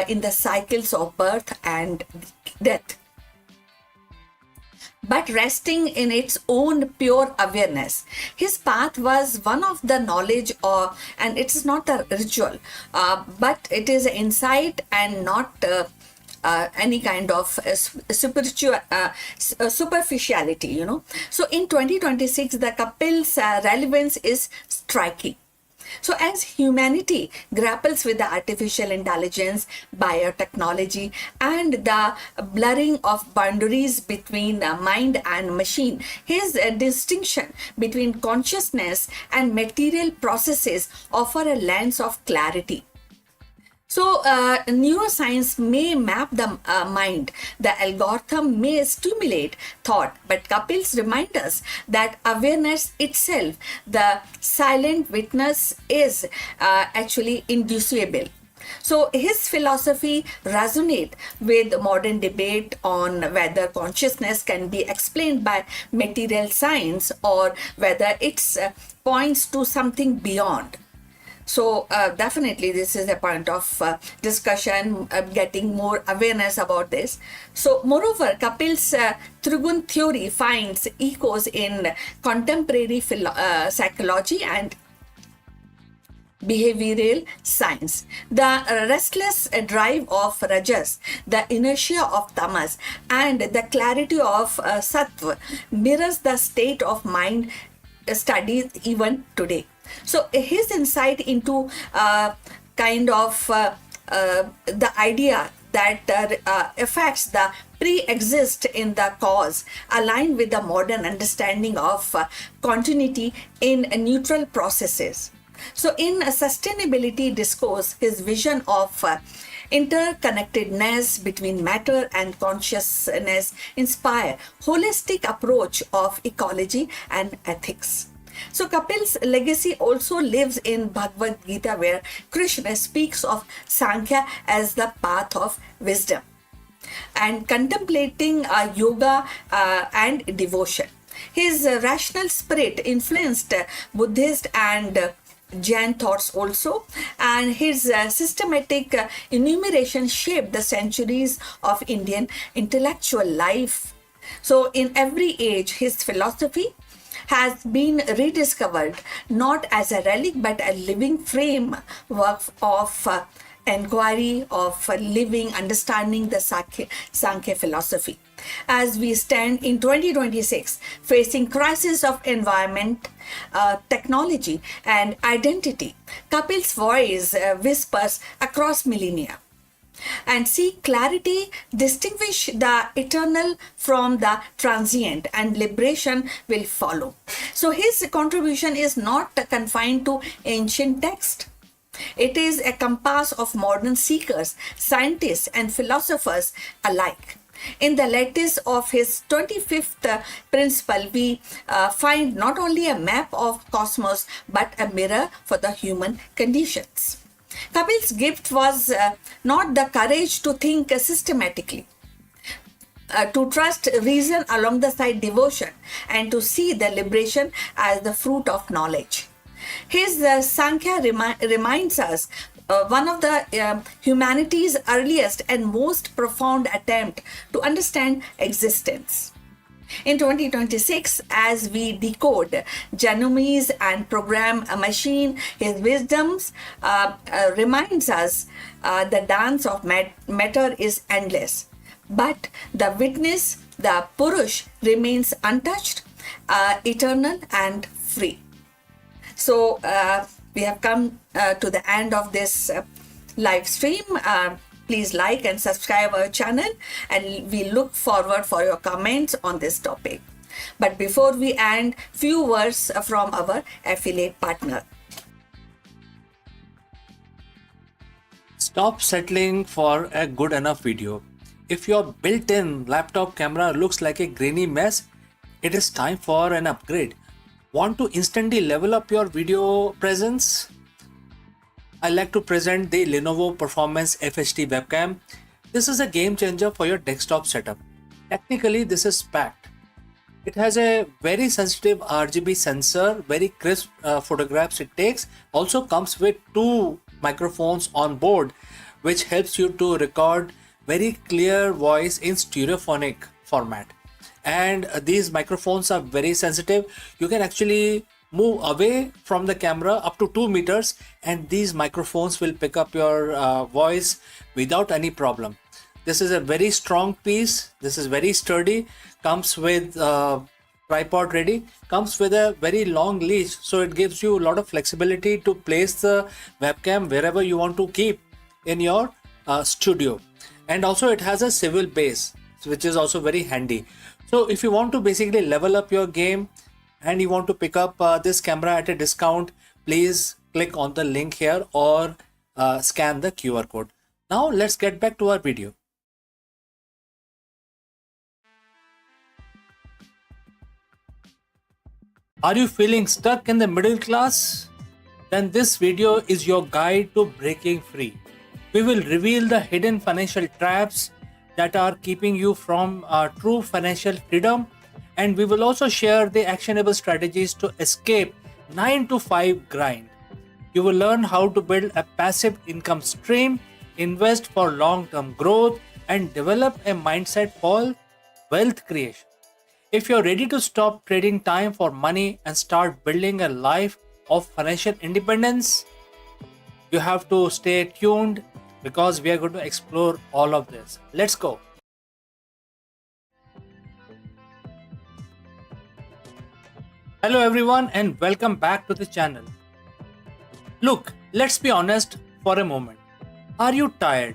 in the cycles of birth and death, but resting in its own pure awareness. His path was one of the knowledge, and it is not a ritual, but it is insight and not any kind of superficiality, So in 2026, the Kapil's relevance is striking. So, as humanity grapples with the artificial intelligence, biotechnology, and the blurring of boundaries between mind and machine, his distinction between consciousness and material processes offer a lens of clarity. So, neuroscience may map the mind, the algorithm may stimulate thought, but Kapil's remind us that awareness itself, the silent witness, is actually indissoluble. So his philosophy resonate with modern debate on whether consciousness can be explained by material science or whether it points to something beyond. So definitely this is a point of discussion, getting more awareness about this. So moreover, Kapil's Trigun theory finds echoes in contemporary psychology and behavioral science. The restless drive of Rajas, the inertia of Tamas, and the clarity of Sattva mirrors the state of mind studied even today. So his insight into the idea that effects the pre-exist in the cause align with the modern understanding of continuity in neutral processes. So in a sustainability discourse, his vision of interconnectedness between matter and consciousness inspire holistic approach of ecology and ethics. So Kapil's legacy also lives in Bhagavad Gita, where Krishna speaks of Sankhya as the path of wisdom and contemplating yoga and devotion. His rational spirit influenced Buddhist and Jain thoughts also, and his systematic enumeration shaped the centuries of Indian intellectual life. So in every age, his philosophy has been rediscovered not as a relic but a living framework of inquiry, of living, understanding the Sankhya philosophy. As we stand in 2026, facing crisis of environment, technology, and identity, Kapil's voice whispers across millennia. And seek clarity, distinguish the eternal from the transient, and liberation will follow. So his contribution is not confined to ancient text. It is a compass of modern seekers, scientists, and philosophers alike. In the lattice of his 25th principle, we find not only a map of cosmos but a mirror for the human conditions. Kapil's gift was not the courage to think systematically, to trust reason along the side devotion, and to see the liberation as the fruit of knowledge. His Sankhya reminds us one of the humanity's earliest and most profound attempt to understand existence. In 2026, as we decode genomes and program a machine, his wisdoms reminds us the dance of matter is endless. But the witness, the Purush, remains untouched, eternal and free. So we have come to the end of this live stream. Please like and subscribe our channel, and we look forward for your comments on this topic. But before we end, few words from our affiliate partner. Stop settling for a good enough video. If your built-in laptop camera looks like a grainy mess, it is time for an upgrade. Want to instantly level up your video presence? I like to present the Lenovo Performance FHD webcam. This is a game changer for your desktop setup. Technically, this is packed. It has a very sensitive RGB sensor, very crisp photographs it takes. Also comes with 2 microphones on board, which helps you to record very clear voice in stereophonic format. And these microphones are very sensitive. You can actually move away from the camera up to 2 meters, and these microphones will pick up your voice without any problem. This is a very strong piece. This is very sturdy. Comes with tripod ready. Comes with a very long leash, so it gives you a lot of flexibility to place the webcam wherever you want to keep in your studio. And also it has a swivel base, which is also very handy. So if you want to basically level up your game and you want to pick up this camera at a discount, please click on the link here or scan the QR code. Now let's get back to our video. Are you feeling stuck in the middle class? Then this video is your guide to breaking free. We will reveal the hidden financial traps that are keeping you from true financial freedom, and we will also share the actionable strategies to escape 9 to 5 grind. You will learn how to build a passive income stream, invest for long-term growth, and develop a mindset for wealth creation. If you're ready to stop trading time for money and start building a life of financial independence, you have to stay tuned because we are going to explore all of this. Let's go. Hello everyone and welcome back to the channel. Look, let's be honest for a moment. Are you tired?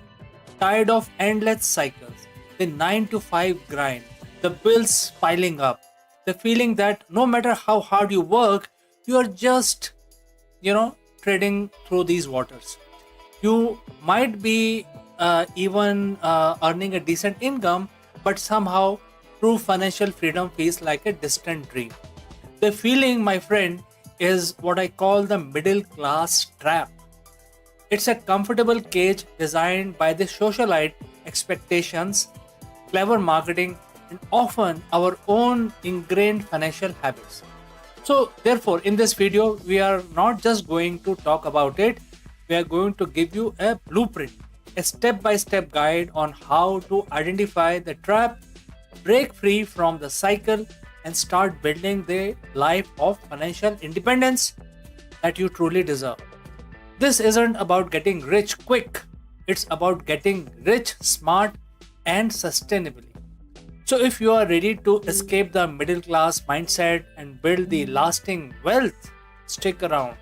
Tired of endless cycles, the 9 to 5 grind, the bills piling up, the feeling that no matter how hard you work, you are just, trading through these waters. You might be even earning a decent income, but somehow true financial freedom feels like a distant dream. The feeling, my friend, is what I call the middle class trap. It's a comfortable cage designed by the socialite expectations, clever marketing, and often our own ingrained financial habits. So, therefore, in this video, we are not just going to talk about it, we are going to give you a blueprint, a step by step guide on how to identify the trap, break free from the cycle, and start building the life of financial independence that you truly deserve. This isn't about getting rich quick, it's about getting rich smart and sustainably. So, if you are ready to escape the middle class mindset and build the lasting wealth, stick around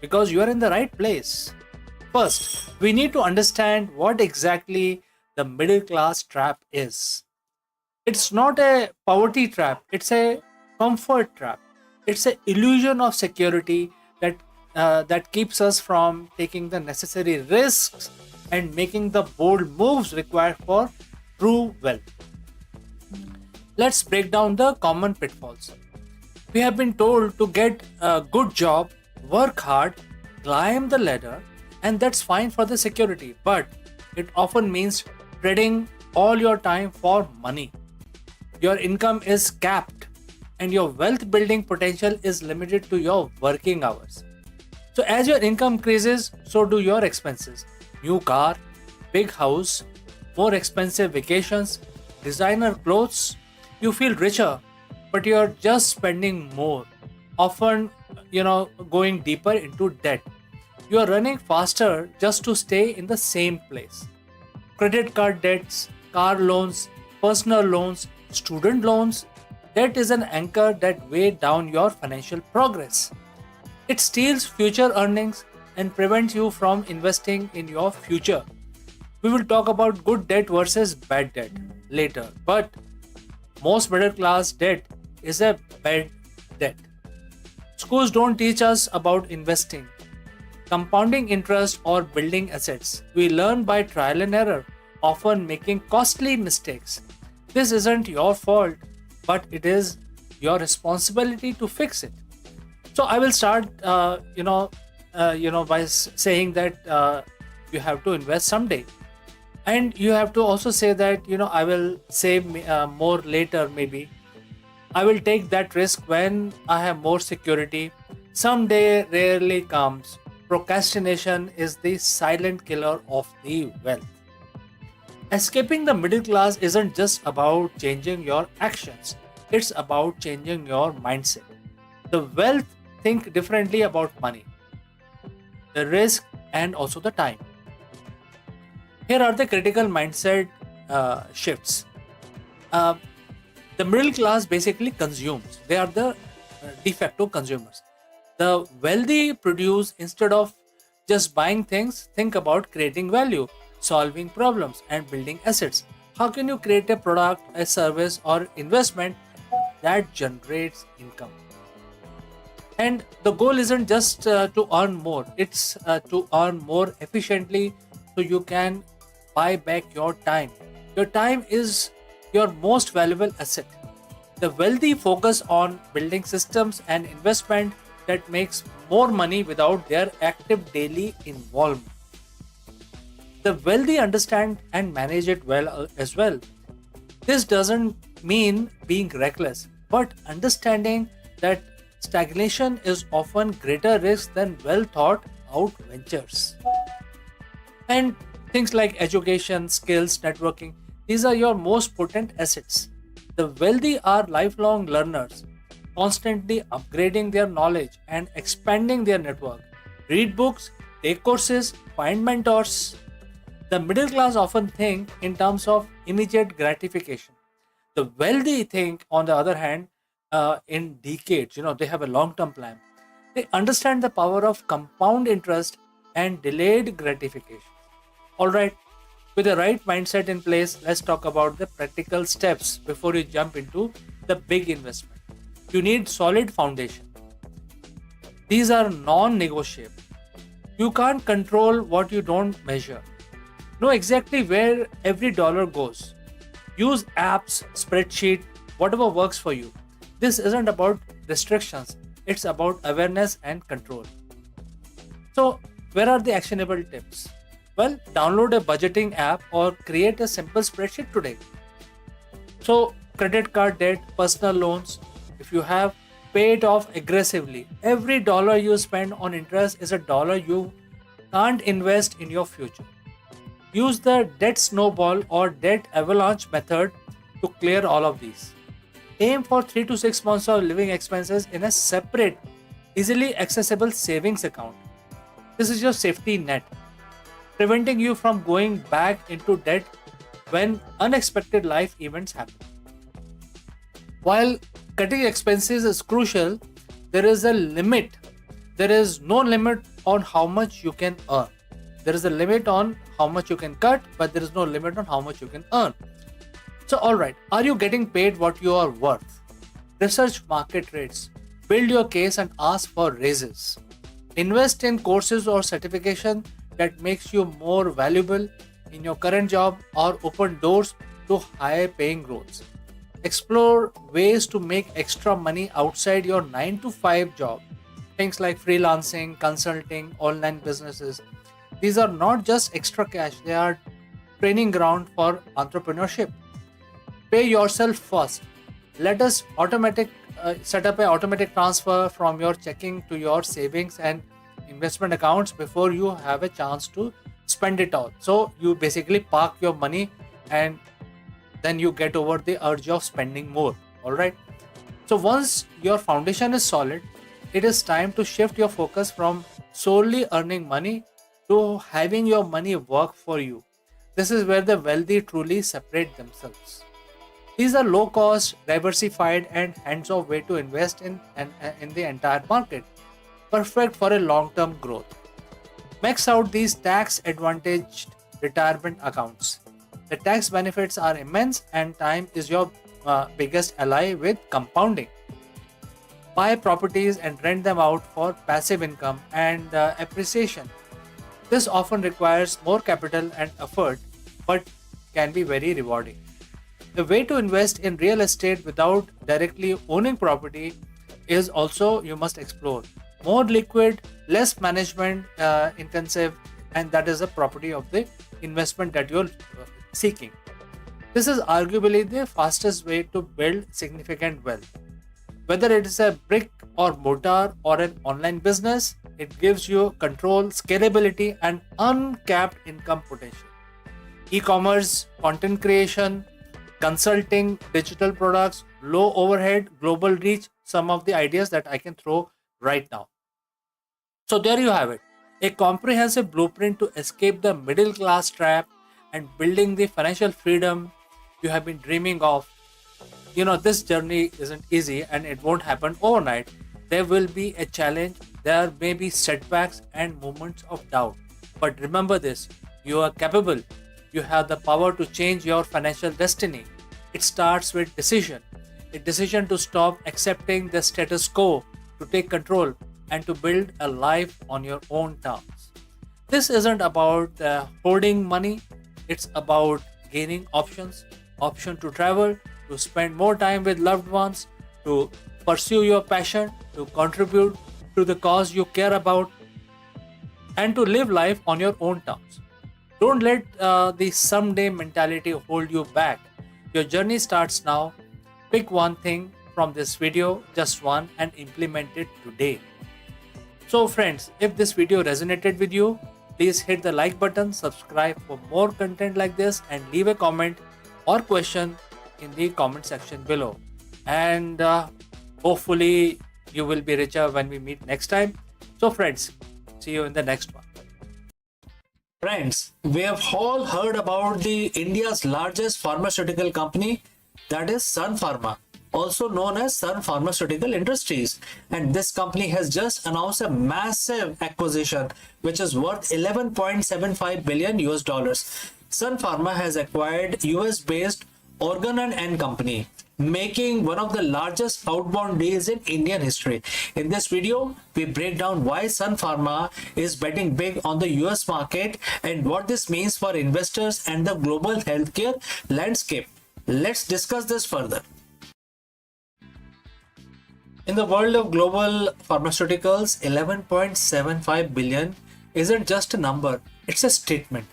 because you are in the right place. First, we need to understand what exactly the middle class trap is. It's not a poverty trap, it's a comfort trap. It's an illusion of security that keeps us from taking the necessary risks and making the bold moves required for true wealth. Let's break down the common pitfalls. We have been told to get a good job, work hard, climb the ladder, and that's fine for the security, but it often means trading all your time for money. Your income is capped, and your wealth building potential is limited to your working hours. So, as your income increases, so do your expenses. New car, big house, more expensive vacations, designer clothes. You feel richer, but you're just spending more, often, going deeper into debt. You are running faster just to stay in the same place. Credit card debts, car loans, personal loans, student loans. Debt is an anchor that weighs down your financial progress. It steals future earnings and prevents you from investing in your future. We will talk about good debt versus bad debt later, but most middle class debt is a bad debt. Schools don't teach us about investing, compounding interest, or building assets. We learn by trial and error, often making costly mistakes. This isn't your fault, but it is your responsibility to fix it. So I will start, by saying that you have to invest someday, and you have to also say that I will save more later. Maybe I will take that risk when I have more security. Someday rarely comes. Procrastination is the silent killer of the wealth. Escaping the middle class isn't just about changing your actions, it's about changing your mindset. The wealth think differently about money, the risk, and also the time. Here are the critical mindset shifts. Uh, the middle class basically consumes. They are the de facto consumers. The wealthy produce instead of just buying things, think about creating value, solving problems, and building assets. How can you create a product, a service, or investment that generates income? And the goal isn't just to earn more, it's to earn more efficiently so you can buy back your time. Your time is your most valuable asset. The wealthy focus on building systems and investment that makes more money without their active daily involvement. The wealthy understand and manage it well as well. This doesn't mean being reckless, but understanding that stagnation is often greater risk than well thought out ventures. And things like education, skills, networking, these are your most potent assets. The wealthy are lifelong learners, constantly upgrading their knowledge and expanding their network. Read books, take courses, find mentors. The middle class often think in terms of immediate gratification. The wealthy think, on the other hand, in decades. They have a long-term plan. They understand the power of compound interest and delayed gratification. All right, with the right mindset in place, let's talk about the practical steps before you jump into the big investment. You need solid foundation. These are non-negotiable. You can't control what you don't measure. Know exactly where every dollar goes. Use apps, spreadsheet, whatever works for you. This isn't about restrictions, it's about awareness and control. So, where are the actionable tips? Well, download a budgeting app or create a simple spreadsheet today. So, credit card debt, personal loans, if you have, pay it off aggressively. Every dollar you spend on interest is a dollar you can't invest in your future. Use the debt snowball or debt avalanche method to clear all of these. Aim for 3 to 6 months of living expenses in a separate, easily accessible savings account. This is your safety net, preventing you from going back into debt when unexpected life events happen. While cutting expenses is crucial, there is a limit. There is no limit on how much you can earn. There is a limit on how much you can cut, but there is no limit on how much you can earn. So, alright, are you getting paid what you are worth? Research market rates, build your case and ask for raises. Invest in courses or certification that makes you more valuable in your current job or open doors to higher paying roles. Explore ways to make extra money outside your 9 to 5 job. Things like freelancing, consulting, online businesses. These are not just extra cash, they are training ground for entrepreneurship. Pay yourself first. Let us set up an automatic transfer from your checking to your savings and investment accounts before you have a chance to spend it all. So you basically park your money and then you get over the urge of spending more. All right. So once your foundation is solid, it is time to shift your focus from solely earning money to having your money work for you. This is where the wealthy truly separate themselves. These are low cost, diversified, and hands off way to invest in the entire market, perfect for a long term growth. Max out these tax advantaged retirement accounts. The tax benefits are immense, and time is your biggest ally with compounding. Buy properties and rent them out for passive income and appreciation. This often requires more capital and effort, but can be very rewarding. The way to invest in real estate without directly owning property is also you must explore. More liquid, less management intensive, and that is the property of the investment that you're seeking. This is arguably the fastest way to build significant wealth. Whether it is a brick or mortar or an online business, it gives you control, scalability, and uncapped income potential. E commerce, content creation, consulting, digital products, low overhead, global reach, some of the ideas that I can throw right now. So, there you have it, a comprehensive blueprint to escape the middle class trap and building the financial freedom you have been dreaming of. This journey isn't easy and it won't happen overnight. There will be a challenge, there may be setbacks and moments of doubt. But remember this, you are capable. You have the power to change your financial destiny. It starts with decision. A decision to stop accepting the status quo, to take control, and to build a life on your own terms. This isn't about hoarding money, it's about gaining options, option to travel, to spend more time with loved ones, to pursue your passion, to contribute to the cause you care about, and to live life on your own terms. Don't let the someday mentality hold you back. Your journey starts now. Pick one thing from this video, just one, and implement it today. So, friends, if this video resonated with you, please hit the like button, subscribe for more content like this, and leave a comment or question in the comment section below. And hopefully, you will be richer when we meet next time. So, friends, see you in the next one. Friends, we have all heard about the India's largest pharmaceutical company, that is Sun Pharma, also known as Sun Pharmaceutical Industries. And this company has just announced a massive acquisition which is worth 11.75 billion US dollars. Sun Pharma has acquired US based Organon and Company, making one of the largest outbound deals in Indian history. In this video, we break down why Sun Pharma is betting big on the US market and what this means for investors and the global healthcare landscape. Let's discuss this further. In the world of global pharmaceuticals, 11.75 billion isn't just a number, it's a statement.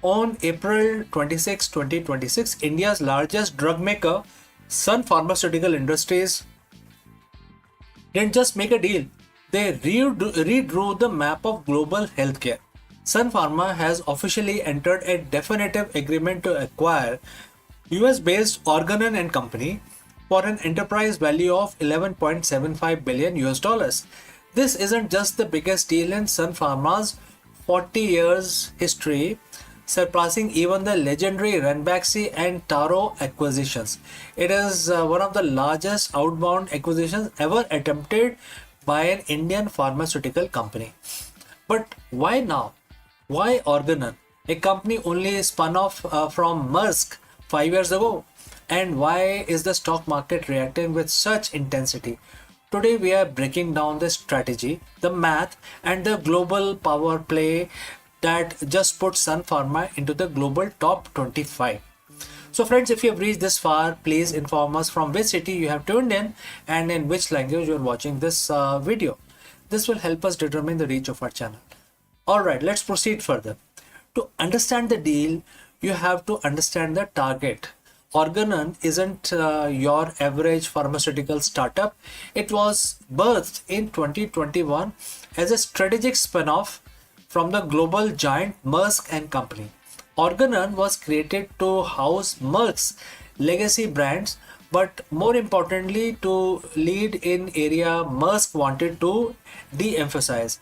On April 26, 2026, India's largest drug maker, Sun Pharmaceutical Industries, didn't just make a deal, they redrew the map of global healthcare. Sun Pharma has officially entered a definitive agreement to acquire US-based Organon and Company for an enterprise value of 11.75 billion US dollars. This isn't just the biggest deal in Sun Pharma's 40 years history, surpassing even the legendary Ranbaxy and Taro acquisitions. It is one of the largest outbound acquisitions ever attempted by an Indian pharmaceutical company. But why now? Why Organon, a company only spun off from Maersk 5 years ago? And why is the stock market reacting with such intensity? Today we are breaking down the strategy, the math, and the global power play that just put Sun Pharma into the global top 25. So friends, if you have reached this far, please inform us from which city you have tuned in and in which language you are watching this video. This will help us determine the reach of our channel. Alright, let's proceed further. To understand the deal, you have to understand the target. Organon isn't your average pharmaceutical startup. It was birthed in 2021 as a strategic spin-off from the global giant Maersk and Company. Organon was created to house Maersk's legacy brands, but more importantly to lead in area Maersk wanted to de-emphasize,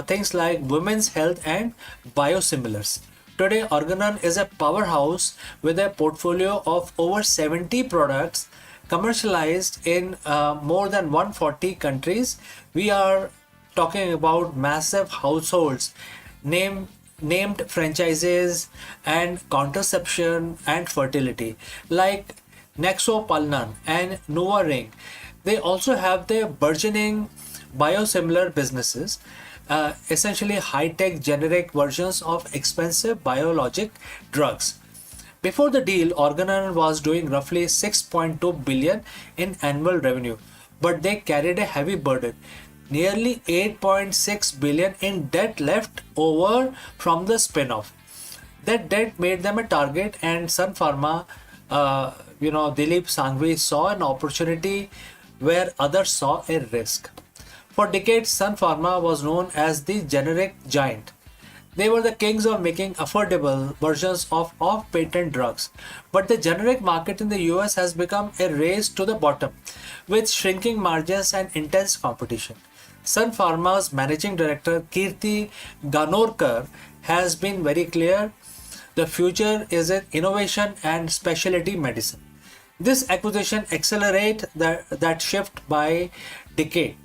things like women's health and biosimilars. Today, Organon is a powerhouse with a portfolio of over 70 products commercialized in more than 140 countries. We are talking about massive households, named franchises and contraception and fertility like Nexopalnan and NuvaRing. They also have their burgeoning biosimilar businesses, essentially high-tech generic versions of expensive biologic drugs. Before the deal, Organon was doing roughly 6.2 billion in annual revenue, but they carried a heavy burden, nearly 8.6 billion in debt left over from the spin-off. That debt made them a target, and Sun Pharma, Dilip Sanghvi saw an opportunity where others saw a risk. For decades, Sun Pharma was known as the generic giant. They were the kings of making affordable versions of off-patent drugs. But the generic market in the US has become a race to the bottom, with shrinking margins and intense competition. Sun Pharma's managing director Kirti Ganorkar has been very clear. The future is in innovation and specialty medicine. This acquisition accelerates that shift by decade.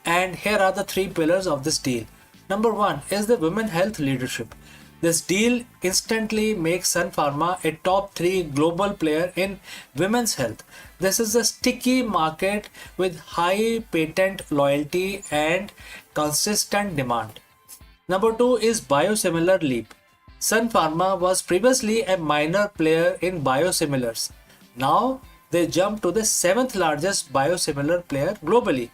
And here are the three pillars of this deal. Number one is the women health leadership. This deal instantly makes Sun Pharma a top 3 global player in women's health. This is a sticky market with high patent loyalty and consistent demand. Number 2 is biosimilar leap. Sun Pharma was previously a minor player in biosimilars. Now they jump to the 7th largest biosimilar player globally.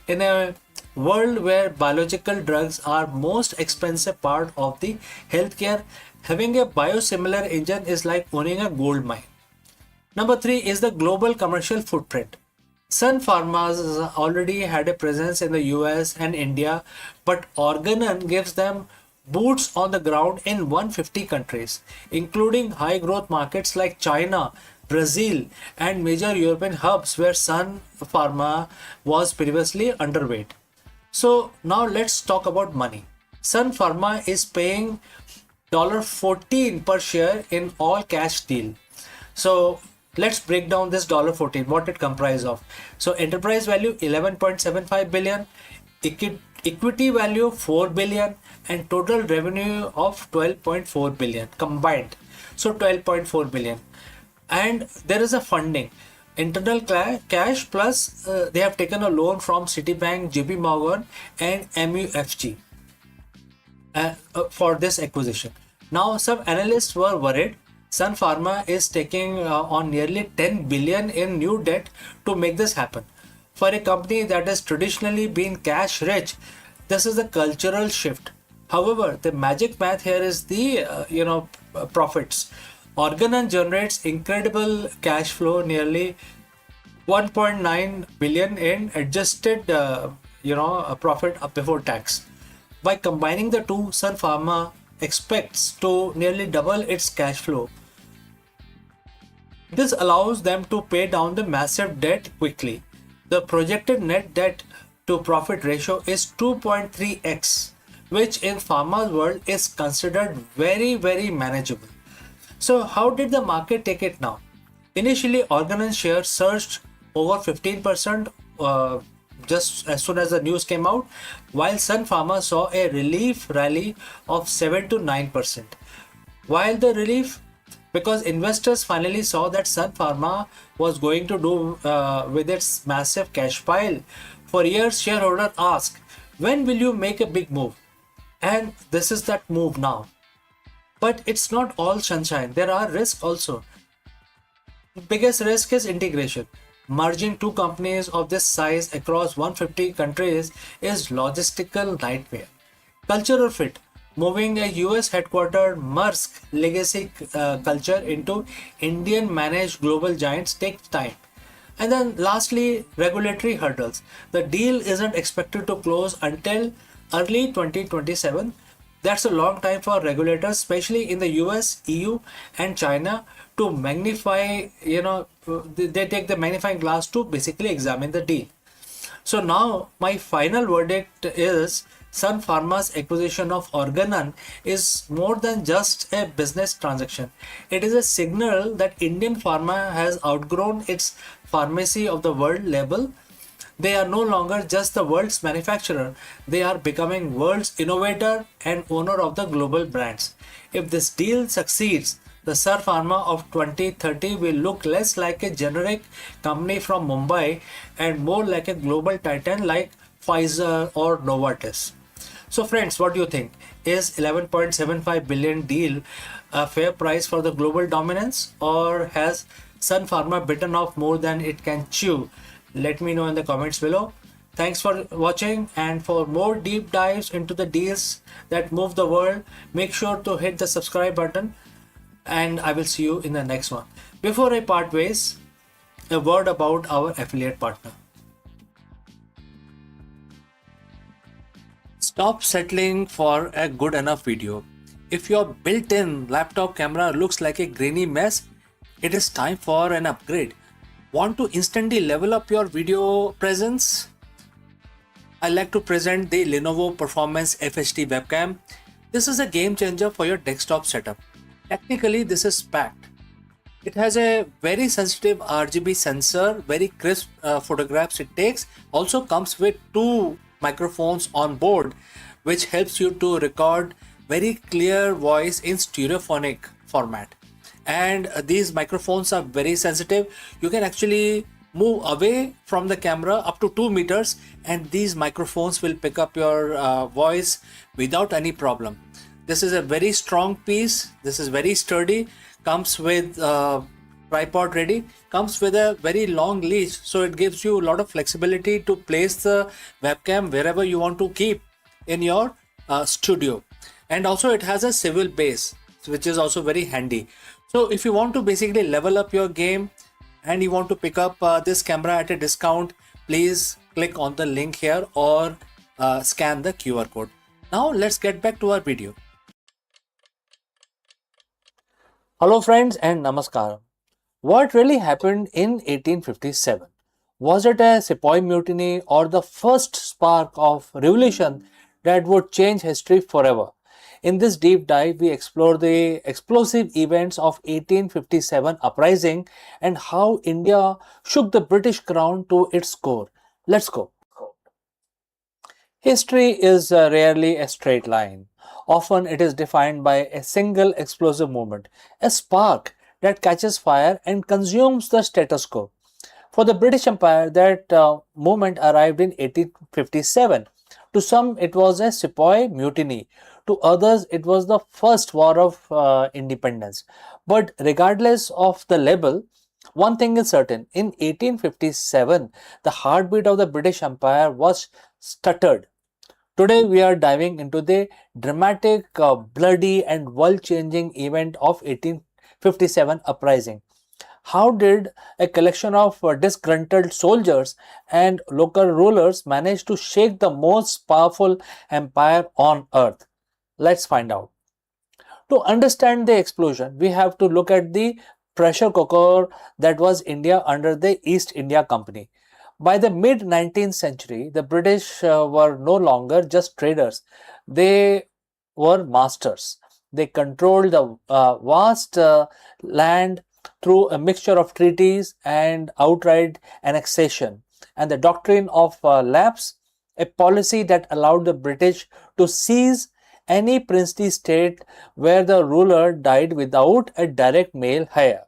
In a world where biological drugs are most expensive part of the healthcare, having a biosimilar engine is like owning a gold mine. Number 3 is the global commercial footprint. Sun Pharma already had a presence in the US and India, but Organon gives them boots on the ground in 150 countries, including high growth markets like China, Brazil, and major European hubs where Sun Pharma was previously underweight. So now let's talk about money. Sun Pharma is paying $14 per share in all cash deal. So let's break down this $14, what it comprises of. So enterprise value 11.75 billion, equity value 4 billion, and total revenue of 12.4 billion combined. So 12.4 billion. And there is a funding. Internal cash plus they have taken a loan from Citibank, JP Morgan, and MUFG for this acquisition. Now, some analysts were worried Sun Pharma is taking on nearly 10 billion in new debt to make this happen. For a company that has traditionally been cash rich, this is a cultural shift. However, the magic math here is the profits. Organon generates incredible cash flow, nearly 1.9 billion in adjusted profit before tax. By combining the two, Sun Pharma expects to nearly double its cash flow. This allows them to pay down the massive debt quickly. The projected net debt to profit ratio is 2.3x, which in pharma's world is considered very, very manageable. So how did the market take it now? Initially, Organon shares surged over 15% just as soon as the news came out, while Sun Pharma saw a relief rally of 7 to 9%. While the relief, because investors finally saw that Sun Pharma was going to do with its massive cash pile. For years, shareholders asked, when will you make a big move? And this is that move now. But it's not all sunshine. There are risks also. Biggest risk is integration. Merging two companies of this size across 150 countries is logistical nightmare. Cultural fit. Moving a US headquartered Maersk legacy culture into Indian managed global giants takes time. And then lastly, regulatory hurdles. The deal isn't expected to close until early 2027. That's a long time for regulators, especially in the US, EU, and China, to magnify, they take the magnifying glass to basically examine the deal. So now my final verdict is Sun Pharma's acquisition of Organon is more than just a business transaction. It is a signal that Indian pharma has outgrown its pharmacy of the world label. They are no longer just the world's manufacturer. They are becoming world's innovator and owner of the global brands. If this deal succeeds, the Sun Pharma of 2030 will look less like a generic company from Mumbai and more like a global titan like Pfizer or Novartis. So friends, what do you think? Is 11.75 billion deal a fair price for the global dominance, or has Sun Pharma bitten off more than it can chew? Let me know in the comments below. Thanks for watching, and for more deep dives into the deals that move the world, make sure to hit the subscribe button, and I will see you in the next one. Before I part ways, a word about our affiliate partner. Stop settling for a good enough video. If your built-in laptop camera looks like a grainy mess, it is time for an upgrade. Want to instantly level up your video presence? I like to present the Lenovo Performance FHD webcam. This is a game changer for your desktop setup. Technically, this is packed. It has a very sensitive RGB sensor, very crisp photographs it takes. Also comes with two microphones on board, which helps you to record very clear voice in stereophonic format. And these microphones are very sensitive. You can actually move away from the camera up to 2 meters, and these microphones will pick up your voice without any problem. This is a very strong piece. This is very sturdy. Comes with tripod ready. Comes with a very long leash, so it gives you a lot of flexibility to place the webcam wherever you want to keep in your studio. And also it has a swivel base, which is also very handy. So if you want to basically level up your game and you want to pick up this camera at a discount, please click on the link here or scan the QR code. Now let's get back to our video. Hello friends and namaskar. What really happened in 1857? Was it a Sepoy mutiny or the first spark of revolution that would change history forever? In this deep dive, we explore the explosive events of 1857 uprising and how India shook the British crown to its core. Let's go. History is rarely a straight line. Often it is defined by a single explosive moment, a spark that catches fire and consumes the status quo. For the British Empire, that moment arrived in 1857. To some, it was a Sepoy mutiny. To others, it was the first war of independence. But regardless of the label, one thing is certain. In 1857, the heartbeat of the British Empire was stuttered. Today, we are diving into the dramatic, bloody, and world changing event of 1857 uprising. How did a collection of disgruntled soldiers and local rulers manage to shake the most powerful empire on earth? Let's find out. To understand the explosion, we have to look at the pressure cooker that was India under the East India Company. By the mid 19th century, the British were no longer just traders, they were masters. They controlled the vast land through a mixture of treaties and outright annexation, and the doctrine of lapse, a policy that allowed the British to seize any princely state where the ruler died without a direct male heir.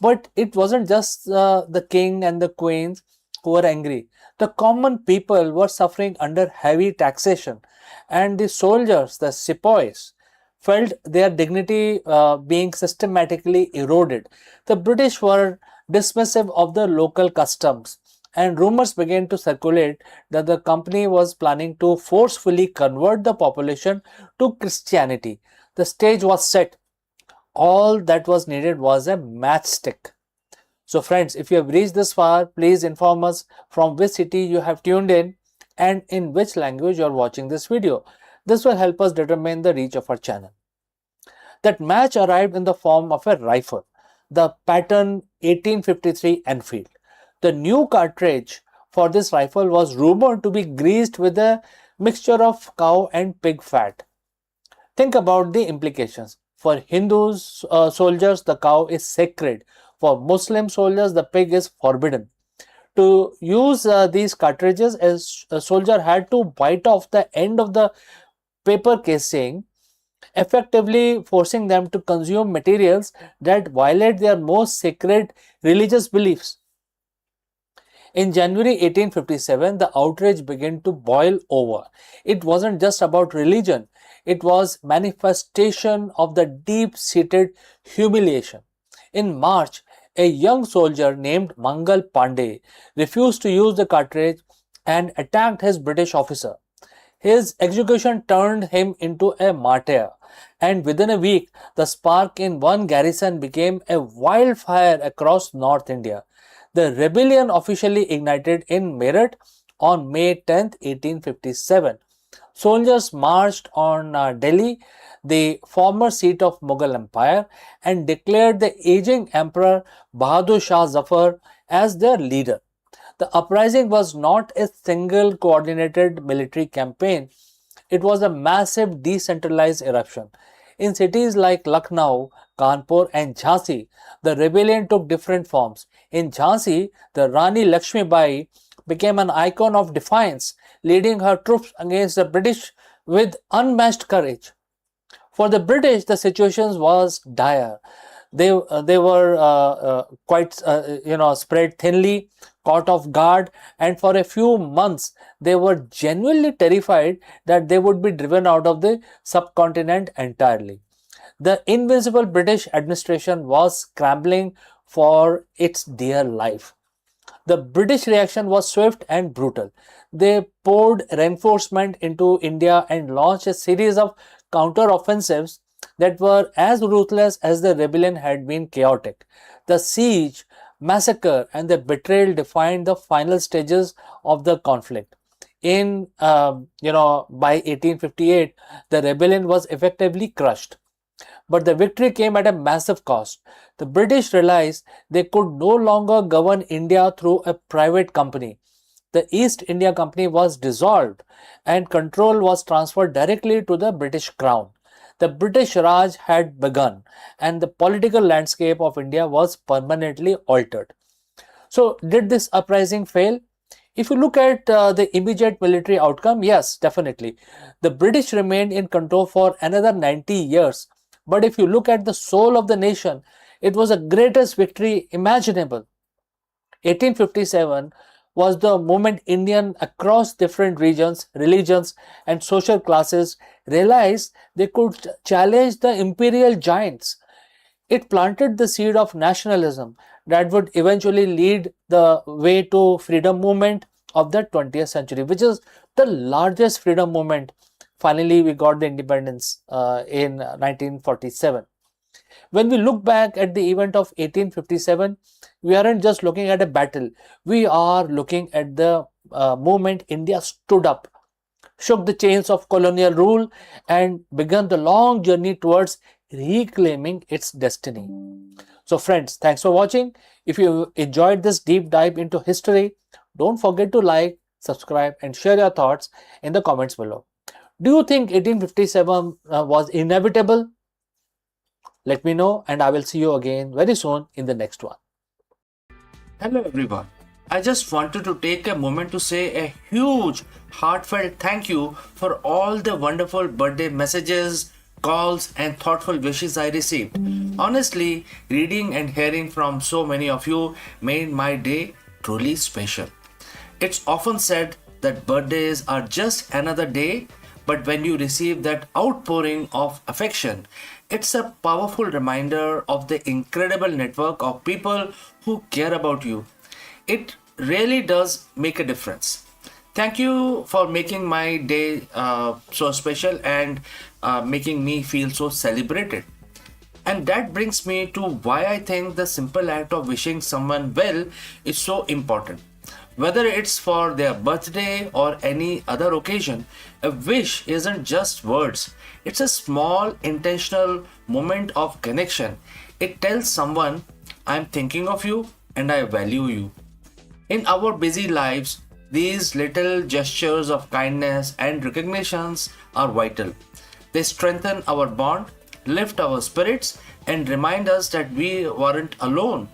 But it wasn't just the king and the queens who were angry. The common people were suffering under heavy taxation, and the soldiers, the sepoys, felt their dignity being systematically eroded. The British were dismissive of the local customs, and rumors began to circulate that the company was planning to forcefully convert the population to Christianity. The stage was set. All that was needed was a matchstick. So friends, if you have reached this far, please inform us from which city you have tuned in and in which language you are watching this video. This will help us determine the reach of our channel. That match arrived in the form of a rifle, the pattern 1853 Enfield. The new cartridge for this rifle was rumored to be greased with a mixture of cow and pig fat. Think about the implications. For Hindus soldiers, the cow is sacred. For Muslim soldiers, the pig is forbidden. To use these cartridges, a soldier had to bite off the end of the paper casing, effectively forcing them to consume materials that violate their most sacred religious beliefs. In January 1857, the outrage began to boil over. It wasn't just about religion, it was manifestation of the deep-seated humiliation. In March, a young soldier named Mangal Pandey refused to use the cartridge and attacked his British officer. His execution turned him into a martyr, and within a week, the spark in one garrison became a wildfire across North India. The rebellion officially ignited in Meerut on May 10, 1857. Soldiers marched on Delhi, the former seat of Mughal Empire, and declared the aging Emperor Bahadur Shah Zafar as their leader. The uprising was not a single coordinated military campaign, it was a massive decentralized eruption. In cities like Lucknow, Kanpur and Jhansi, the rebellion took different forms. In Jhansi, the Rani Lakshmi Bai became an icon of defiance, leading her troops against the British with unmatched courage. For the British, the situation was dire. They were quite spread thinly, caught off guard, and for a few months they were genuinely terrified that they would be driven out of the subcontinent entirely. The invincible British administration was scrambling for its dear life. The British reaction was swift and brutal. They poured reinforcement into India and launched a series of counter-offensives that were as ruthless as the rebellion had been chaotic. The siege, massacre, and the betrayal defined the final stages of the conflict. By 1858, the rebellion was effectively crushed. But the victory came at a massive cost. The British realized they could no longer govern India through a private company. The East India Company was dissolved and control was transferred directly to the British Crown. The British Raj had begun and the political landscape of India was permanently altered. So, did this uprising fail? If you look at the immediate military outcome, yes, definitely. The British remained in control for another 90 years. But if you look at the soul of the nation, it was the greatest victory imaginable. 1857 was the moment Indians across different regions, religions, and social classes realized they could challenge the imperial giants. It planted the seed of nationalism that would eventually lead the way to freedom movement of the 20th century, which is the largest freedom movement. Finally, we got the independence in 1947. When we look back at the event of 1857, we aren't just looking at a battle. We are looking at the moment India stood up, shook the chains of colonial rule, and began the long journey towards reclaiming its destiny. So friends, thanks for watching. If you enjoyed this deep dive into history, don't forget to like, subscribe, and share your thoughts in the comments below. Do you think 1857 was inevitable? Let me know, and I will see you again very soon in the next one. Hello everyone. I just wanted to take a moment to say a huge heartfelt thank you for all the wonderful birthday messages, calls, and thoughtful wishes I received. Honestly, reading and hearing from so many of you made my day truly special. It's often said that birthdays are just another day, but when you receive that outpouring of affection, it's a powerful reminder of the incredible network of people who care about you. It really does make a difference. Thank you for making my day so special and making me feel so celebrated. And that brings me to why I think the simple act of wishing someone well is so important. Whether it's for their birthday or any other occasion, a wish isn't just words. It's a small intentional moment of connection. It tells someone, I'm thinking of you and I value you. In our busy lives, these little gestures of kindness and recognitions are vital. They strengthen our bond, lift our spirits, and remind us that we weren't alone.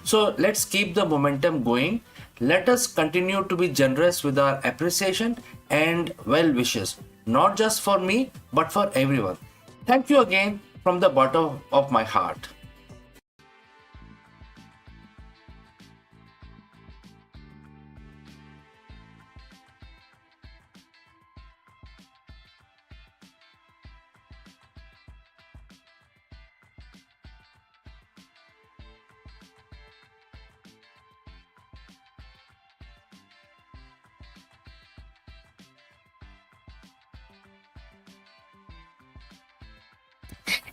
So let's keep the momentum going. Let us continue to be generous with our appreciation and well wishes, not just for me, but for everyone. Thank you again from the bottom of my heart.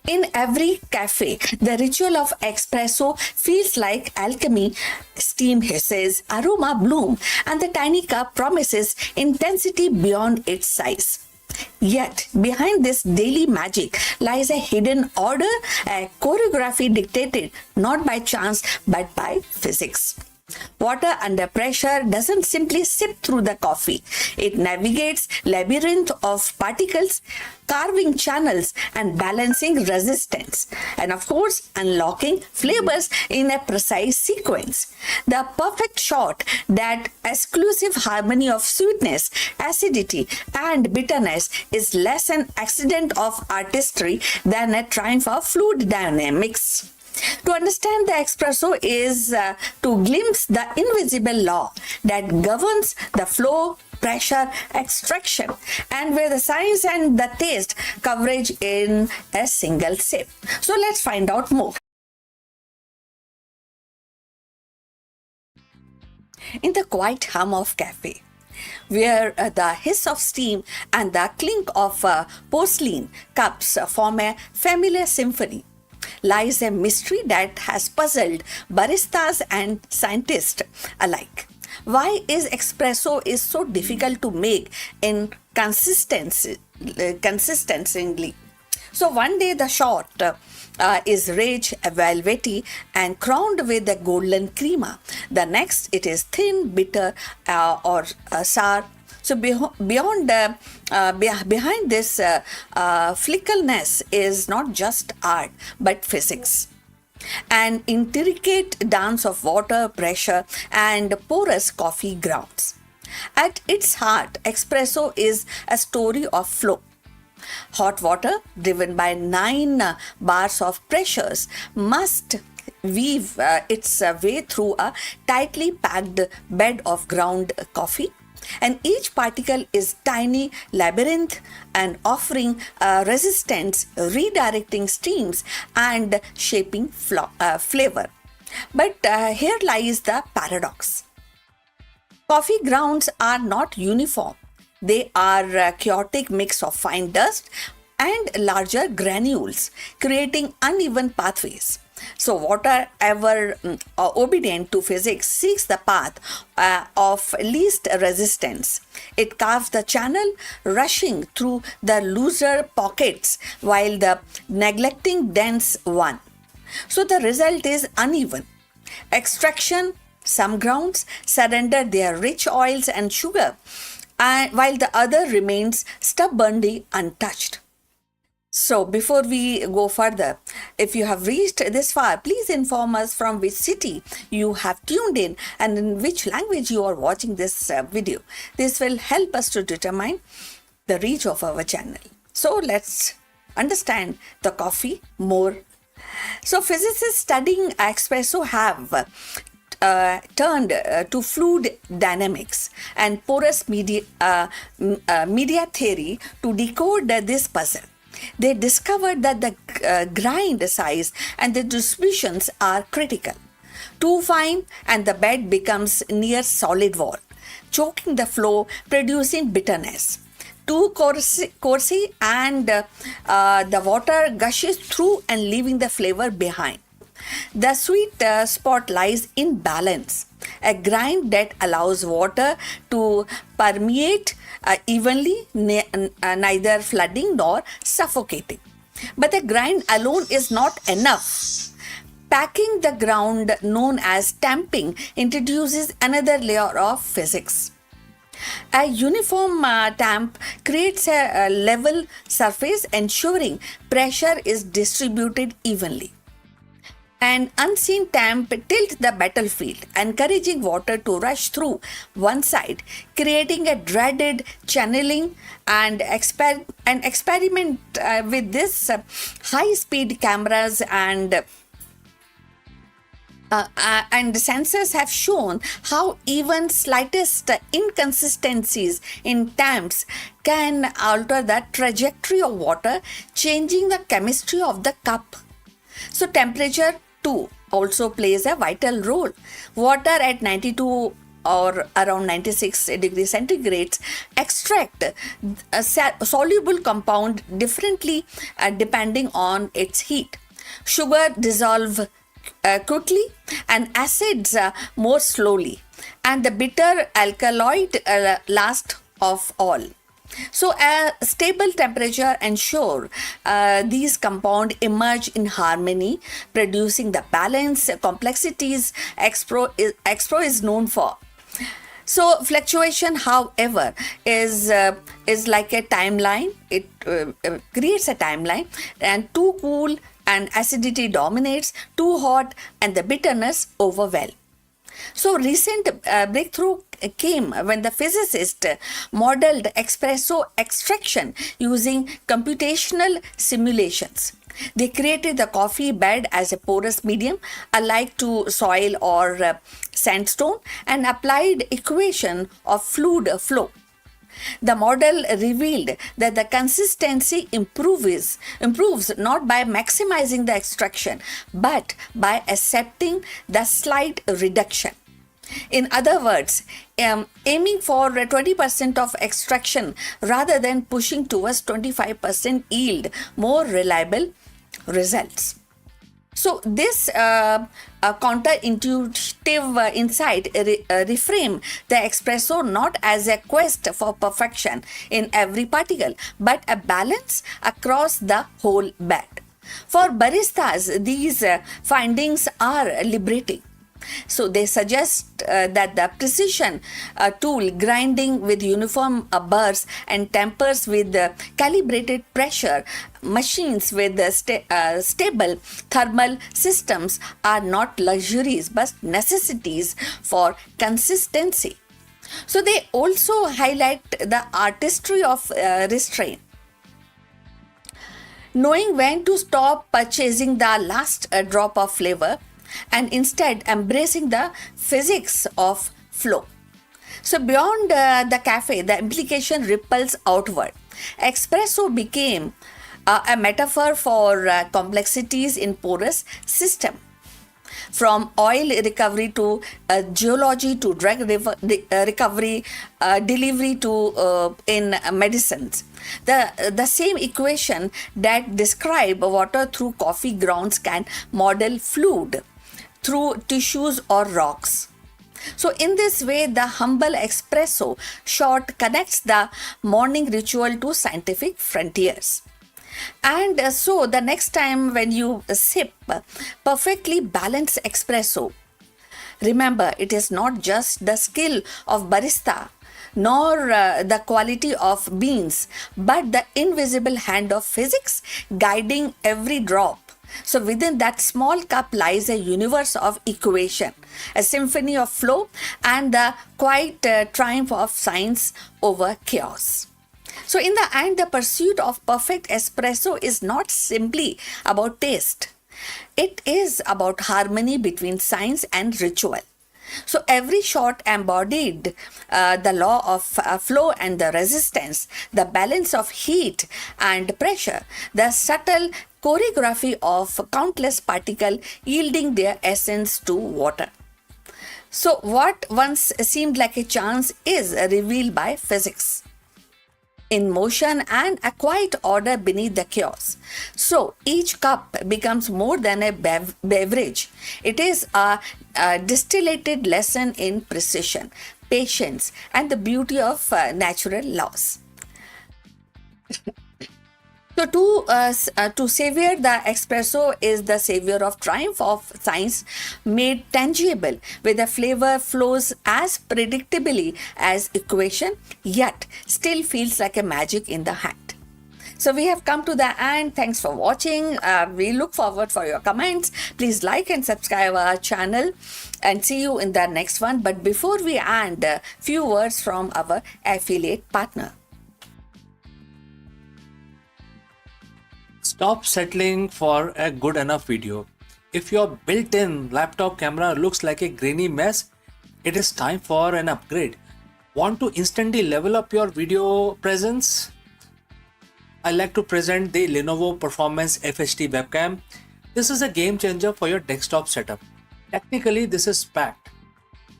In every cafe, the ritual of espresso feels like alchemy. Steam hisses, aroma bloom, and the tiny cup promises intensity beyond its size. Yet, behind this daily magic lies a hidden order, a choreography dictated not by chance but by physics. Water under pressure doesn't simply sip through the coffee. It navigates labyrinth of particles, carving channels and balancing resistance, and of course unlocking flavors in a precise sequence. The perfect shot, that exclusive harmony of sweetness, acidity and bitterness, is less an accident of artistry than a triumph of fluid dynamics. To understand the espresso is to glimpse the invisible law that governs the flow, pressure, extraction, and where the science and the taste coverage in a single sip. So let's find out more. In the quiet hum of cafe, where the hiss of steam and the clink of porcelain cups form a familiar symphony, lies a mystery that has puzzled baristas and scientists alike. Why is espresso is so difficult to make in consistently? So one day the shot is rich, velvety, and crowned with a golden crema. The next it is thin, bitter, or sour. So behind this fickleness is not just art but physics. An intricate dance of water, pressure, and porous coffee grounds. At its heart, espresso is a story of flow. Hot water, driven by 9 bars of pressures, must weave its way through a tightly packed bed of ground coffee, and each particle is tiny labyrinth and offering resistance, redirecting streams and shaping flavor. But here lies the paradox. Coffee grounds are not uniform. They are a chaotic mix of fine dust and larger granules, creating uneven pathways. So water, ever obedient to physics, seeks the path of least resistance. It carves the channel, rushing through the looser pockets while the neglecting dense one. So the result is uneven. Extraction, some grounds surrender their rich oils and sugar, while the other remains stubbornly untouched. So, before we go further, if you have reached this far, please inform us from which city you have tuned in and in which language you are watching this video. This will help us to determine the reach of our channel. So, let's understand the coffee more. So, physicists studying espresso have turned to fluid dynamics and porous media theory to decode this puzzle. They discovered that the grind size and the distributions are critical. Too fine and the bed becomes near solid wall, choking the flow, producing bitterness. Too coarse and the water gushes through and leaving the flavor behind. The sweet spot lies in balance, a grind that allows water to permeate evenly, neither flooding nor suffocating. But the grind alone is not enough. Packing the ground, known as tamping, introduces another layer of physics. A uniform tamp creates a level surface, ensuring pressure is distributed evenly. An unseen tamp tilts the battlefield, encouraging water to rush through one side, creating a dreaded channeling and experiment with this high-speed cameras and sensors have shown how even slightest inconsistencies in tamps can alter the trajectory of water, changing the chemistry of the cup. So temperature too also plays a vital role. Water at 92 or around 96 degrees centigrade extract a soluble compound differently depending on its heat. Sugar dissolve quickly and acids more slowly, and the bitter alkaloid last of all. So, a stable temperature ensure these compounds emerge in harmony, producing the balance complexities Expro is known for. So fluctuation, however, is like a timeline. It creates a timeline, and too cool and acidity dominates, too hot and the bitterness overwhelm. So recent breakthrough came when the physicist modeled espresso extraction using computational simulations. They created the coffee bed as a porous medium, alike to soil or sandstone, and applied equation of fluid flow. The model revealed that the consistency improves not by maximizing the extraction but by accepting the slight reduction. In other words, aiming for 20% of extraction rather than pushing towards 25% yield more reliable results. So this counterintuitive insight reframe the espresso not as a quest for perfection in every particle, but a balance across the whole bed. For baristas, these findings are liberating. So they suggest that the precision tool grinding with uniform burrs and tempers with calibrated pressure machines with stable thermal systems are not luxuries but necessities for consistency. So they also highlight the artistry of restraint, knowing when to stop purchasing the last drop of flavor and instead embracing the physics of flow. So, beyond the cafe, the implication ripples outward. Espresso became a metaphor for complexities in porous system, from oil recovery to geology to drug recovery, delivery to in medicines. The same equation that describe water through coffee grounds can model fluid through tissues or rocks. So, in this way, the humble espresso shot connects the morning ritual to scientific frontiers. And so, the next time when you sip perfectly balanced espresso, remember it is not just the skill of barista nor the quality of beans, but the invisible hand of physics guiding every drop. So within that small cup lies a universe of equation, a symphony of flow, and the quiet triumph of science over chaos. So in the end, the pursuit of perfect espresso is not simply about taste. It is about harmony between science and ritual. So every shot embodied the law of flow and the resistance, the balance of heat and pressure, the subtle choreography of countless particles yielding their essence to water. So what once seemed like a chance is revealed by physics in motion and a quiet order beneath the chaos. So each cup becomes more than a beverage. It is a distillated lesson in precision, patience, and the beauty of natural laws. So to savor the espresso is the savior of triumph of science made tangible, where the flavor flows as predictably as equation, yet still feels like a magic in the hand. So we have come to the end. Thanks for watching. We look forward for your comments. Please like and subscribe our channel and see you in the next one. But before we end, a few words from our affiliate partner. Stop settling for a good enough video. If your built-in laptop camera looks like a grainy mess, it is time for an upgrade. Want to instantly level up your video presence? I like to present the Lenovo Performance FHD webcam. This is a game changer for your desktop setup. Technically, this is packed.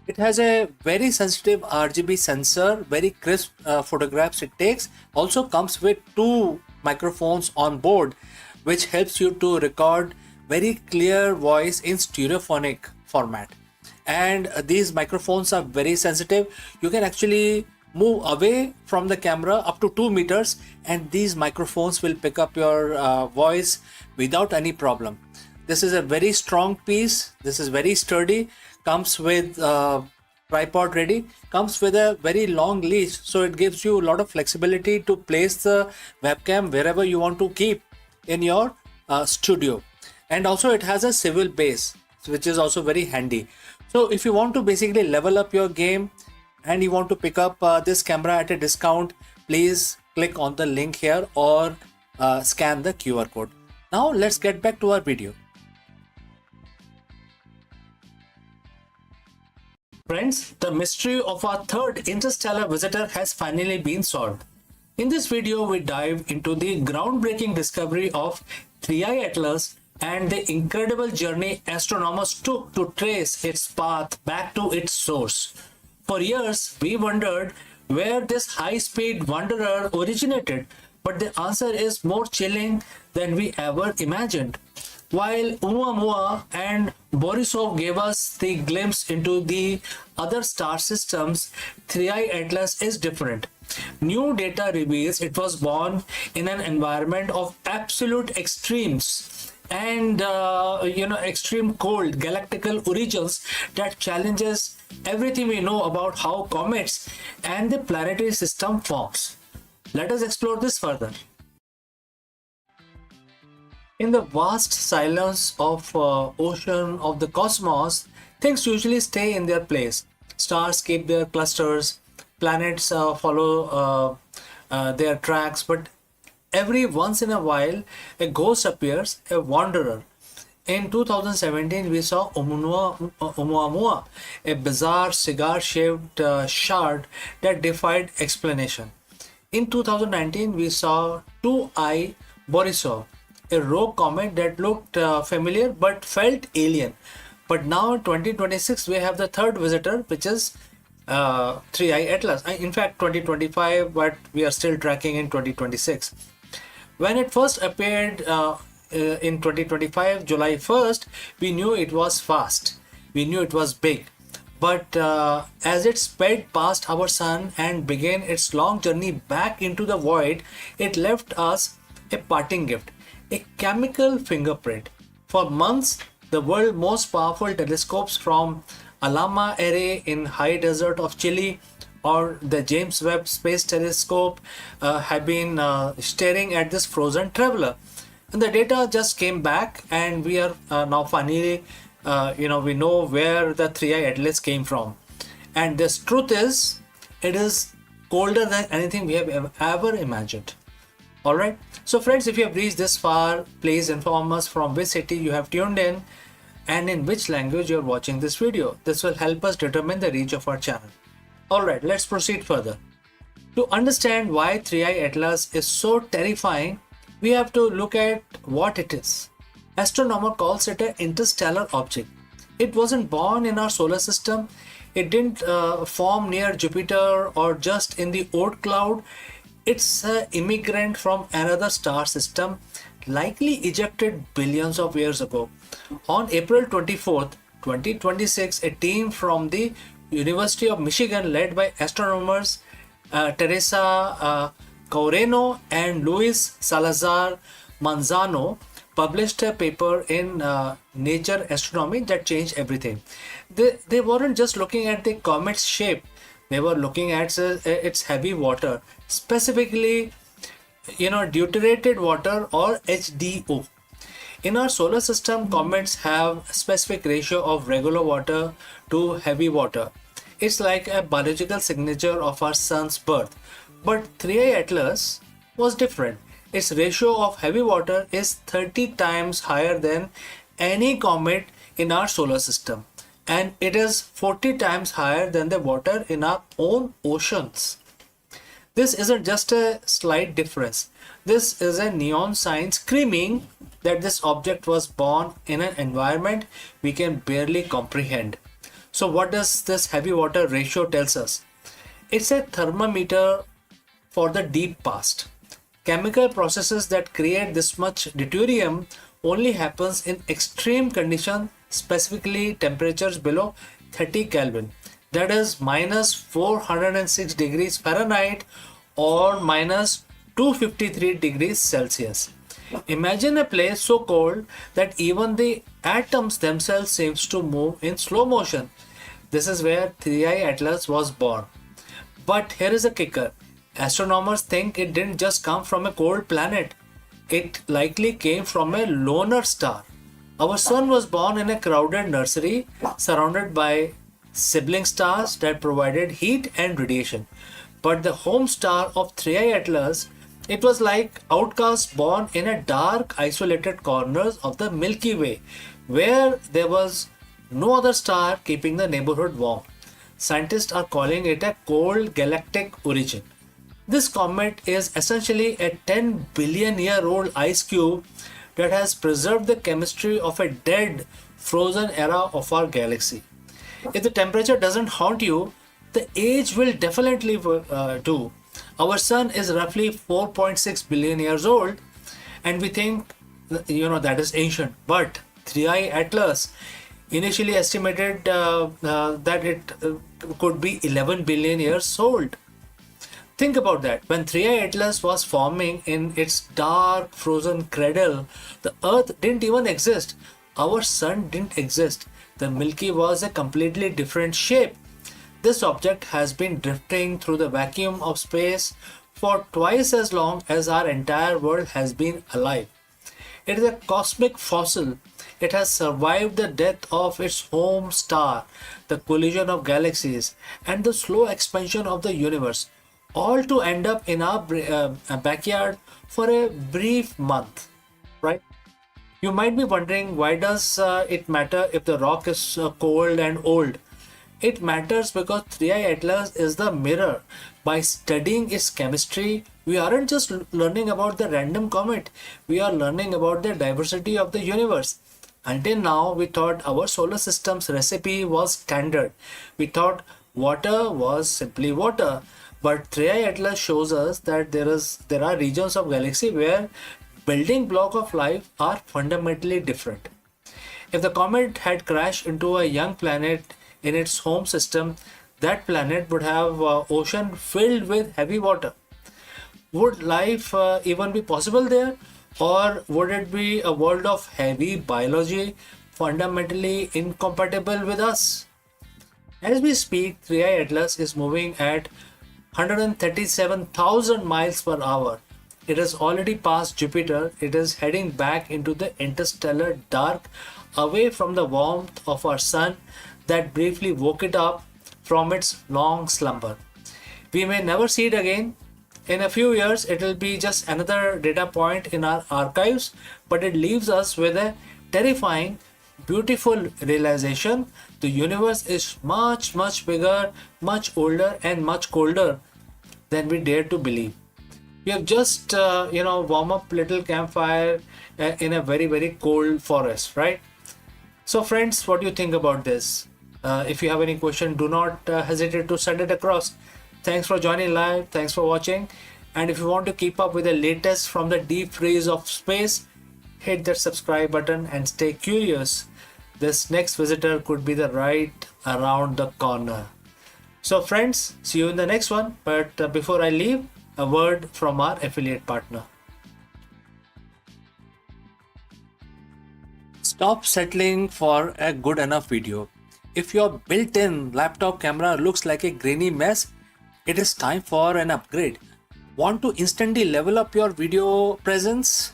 It has a very sensitive RGB sensor, very crisp photographs it takes. Also comes with two microphones on board, which helps you to record very clear voice in stereophonic format. And these microphones are very sensitive. You can actually move away from the camera up to 2 meters, and these microphones will pick up your voice without any problem. This is a very strong piece. This is very sturdy. Comes with tripod ready. Comes with a very long leash, so it gives you a lot of flexibility to place the webcam wherever you want to keep in your studio. And also it has a swivel base, which is also very handy. So if you want to basically level up your game and you want to pick up this camera at a discount, please click on the link here or scan the QR code. Now let's get back to our video. Friends, the mystery of our third interstellar visitor has finally been solved. In this video, we dive into the groundbreaking discovery of 3I Atlas and the incredible journey astronomers took to trace its path back to its source. For years, we wondered where this high-speed wanderer originated, but the answer is more chilling than we ever imagined. While Oumuamua and Borisov gave us the glimpse into the other star systems, 3I Atlas is different. New data reveals it was born in an environment of absolute extremes and extreme cold galactical origins that challenges everything we know about how comets and the planetary system forms. Let us explore this further. In the vast silence of ocean of the cosmos, things usually stay in their place. Stars keep their clusters, planets follow their tracks, but every once in a while, a ghost appears, a wanderer. In 2017, we saw Oumuamua, a bizarre cigar-shaped shard that defied explanation. In 2019, we saw 2I Borisov, a rogue comet that looked familiar but felt alien. But now in 2026, we have the third visitor, which is 3I Atlas. In fact, 2025, but we are still tracking in 2026. When it first appeared in 2025, July 1st, we knew it was fast. We knew it was big. But as it sped past our sun and began its long journey back into the void, it left us a parting gift, a chemical fingerprint. For months, the world's most powerful telescopes from Alama Array in high desert of Chile or the James Webb Space Telescope have been staring at this frozen traveler. And the data just came back, and we are now finally, we know where the 3I Atlas came from. And this truth is, it is colder than anything we have ever imagined. Alright, so friends, if you have reached this far, please inform us from which city you have tuned in and in which language you are watching this video. This will help us determine the reach of our channel. Alright, let's proceed further. To understand why 3I Atlas is so terrifying, we have to look at what it is. Astronomer calls it an interstellar object. It wasn't born in our solar system. It didn't form near Jupiter or just in the Oort cloud. It's an immigrant from another star system, likely ejected billions of years ago. On April 24th, 2026, a team from the University of Michigan led by astronomers Teresa Caureno and Luis Salazar Manzano published a paper in Nature Astronomy that changed everything. They weren't just looking at the comet's shape, they were looking at its heavy water, specifically deuterated water or HDO. In our solar system, comets have a specific ratio of regular water to heavy water. It's like a biological signature of our sun's birth. But 3I Atlas was different. Its ratio of heavy water is 30 times higher than any comet in our solar system, and it is 40 times higher than the water in our own oceans. This isn't just a slight difference. This is a neon sign screaming that this object was born in an environment we can barely comprehend. So what does this heavy water ratio tells us? It's a thermometer for the deep past. Chemical processes that create this much deuterium only happens in extreme conditions, specifically temperatures below 30 Kelvin. that is minus 406 degrees Fahrenheit or minus 253 degrees Celsius. Imagine a place so cold that even the atoms themselves seems to move in slow motion. This is where 3i Atlas was born. But here is a kicker. Astronomers think it didn't just come from a cold planet. It likely came from a loner star. Our sun was born in a crowded nursery surrounded by sibling stars that provided heat and radiation. But the home star of 3i Atlas, it was like outcast born in a dark, isolated corners of the Milky Way, where there was no other star keeping the neighborhood warm. Scientists are calling it a cold galactic origin. This comet is essentially a 10 billion year old ice cube that has preserved the chemistry of a dead, frozen era of our galaxy. If the temperature doesn't haunt you, the age will definitely do. Our sun is roughly 4.6 billion years old, and we think that is ancient. But 3i Atlas initially estimated that it could be 11 billion years old. Think about that. When 3i Atlas was forming in its dark, frozen cradle, the Earth didn't even exist. Our sun didn't exist. The Milky was a completely different shape. This object has been drifting through the vacuum of space for twice as long as our entire world has been alive. It is a cosmic fossil. It has survived the death of its home star, the collision of galaxies, and the slow expansion of the universe, all to end up in our backyard for a brief month, right? You might be wondering, why does it matter if the rock is cold and old? It matters because 3i Atlas is the mirror. By studying its chemistry, we aren't just learning about the random comet, we are learning about the diversity of the universe. Until now, we thought our solar system's recipe was standard. We thought water was simply water. But 3i Atlas shows us that there are regions of galaxy where building block of life are fundamentally different. If the comet had crashed into a young planet in its home system, that planet would have ocean filled with heavy water. Would life even be possible there? Or would it be a world of heavy biology fundamentally incompatible with us? As we speak, 3i Atlas is moving at 137,000 miles per hour. It has already passed Jupiter. It is heading back into the interstellar dark, away from the warmth of our sun that briefly woke it up from its long slumber. We may never see it again. In a few years, it will be just another data point in our archives, but it leaves us with a terrifying, beautiful realization: the universe is much, much bigger, much older, and much colder than we dare to believe. We have just, warm up little campfire in a very, very cold forest, right? So, friends, what do you think about this? If you have any question, do not hesitate to send it across. Thanks for joining live. Thanks for watching. And if you want to keep up with the latest from the deep freeze of space, hit that subscribe button and stay curious. This next visitor could be the right around the corner. So friends, see you in the next one. But before I leave, a word from our affiliate partner. Stop settling for a good enough video. If your built-in laptop camera looks like a grainy mess, it is time for an upgrade. Want to instantly level up your video presence?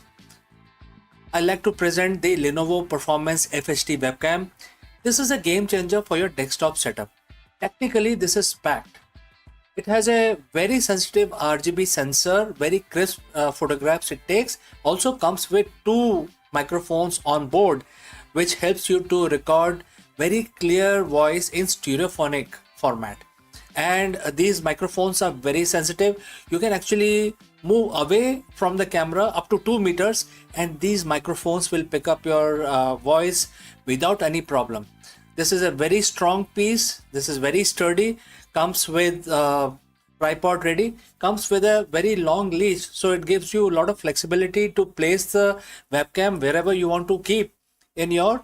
I like to present the Lenovo Performance FHD webcam. This is a game changer for your desktop setup. Technically, this is packed. It has a very sensitive RGB sensor, very crisp photographs it takes. Also comes with two microphones on board, which helps you to record very clear voice in stereophonic format. And these microphones are very sensitive. You can actually move away from the camera up to 2 meters and these microphones will pick up your voice without any problem. This is a very strong piece. This is very sturdy. Comes with tripod ready. Comes with a very long leash, so it gives you a lot of flexibility to place the webcam wherever you want to keep in your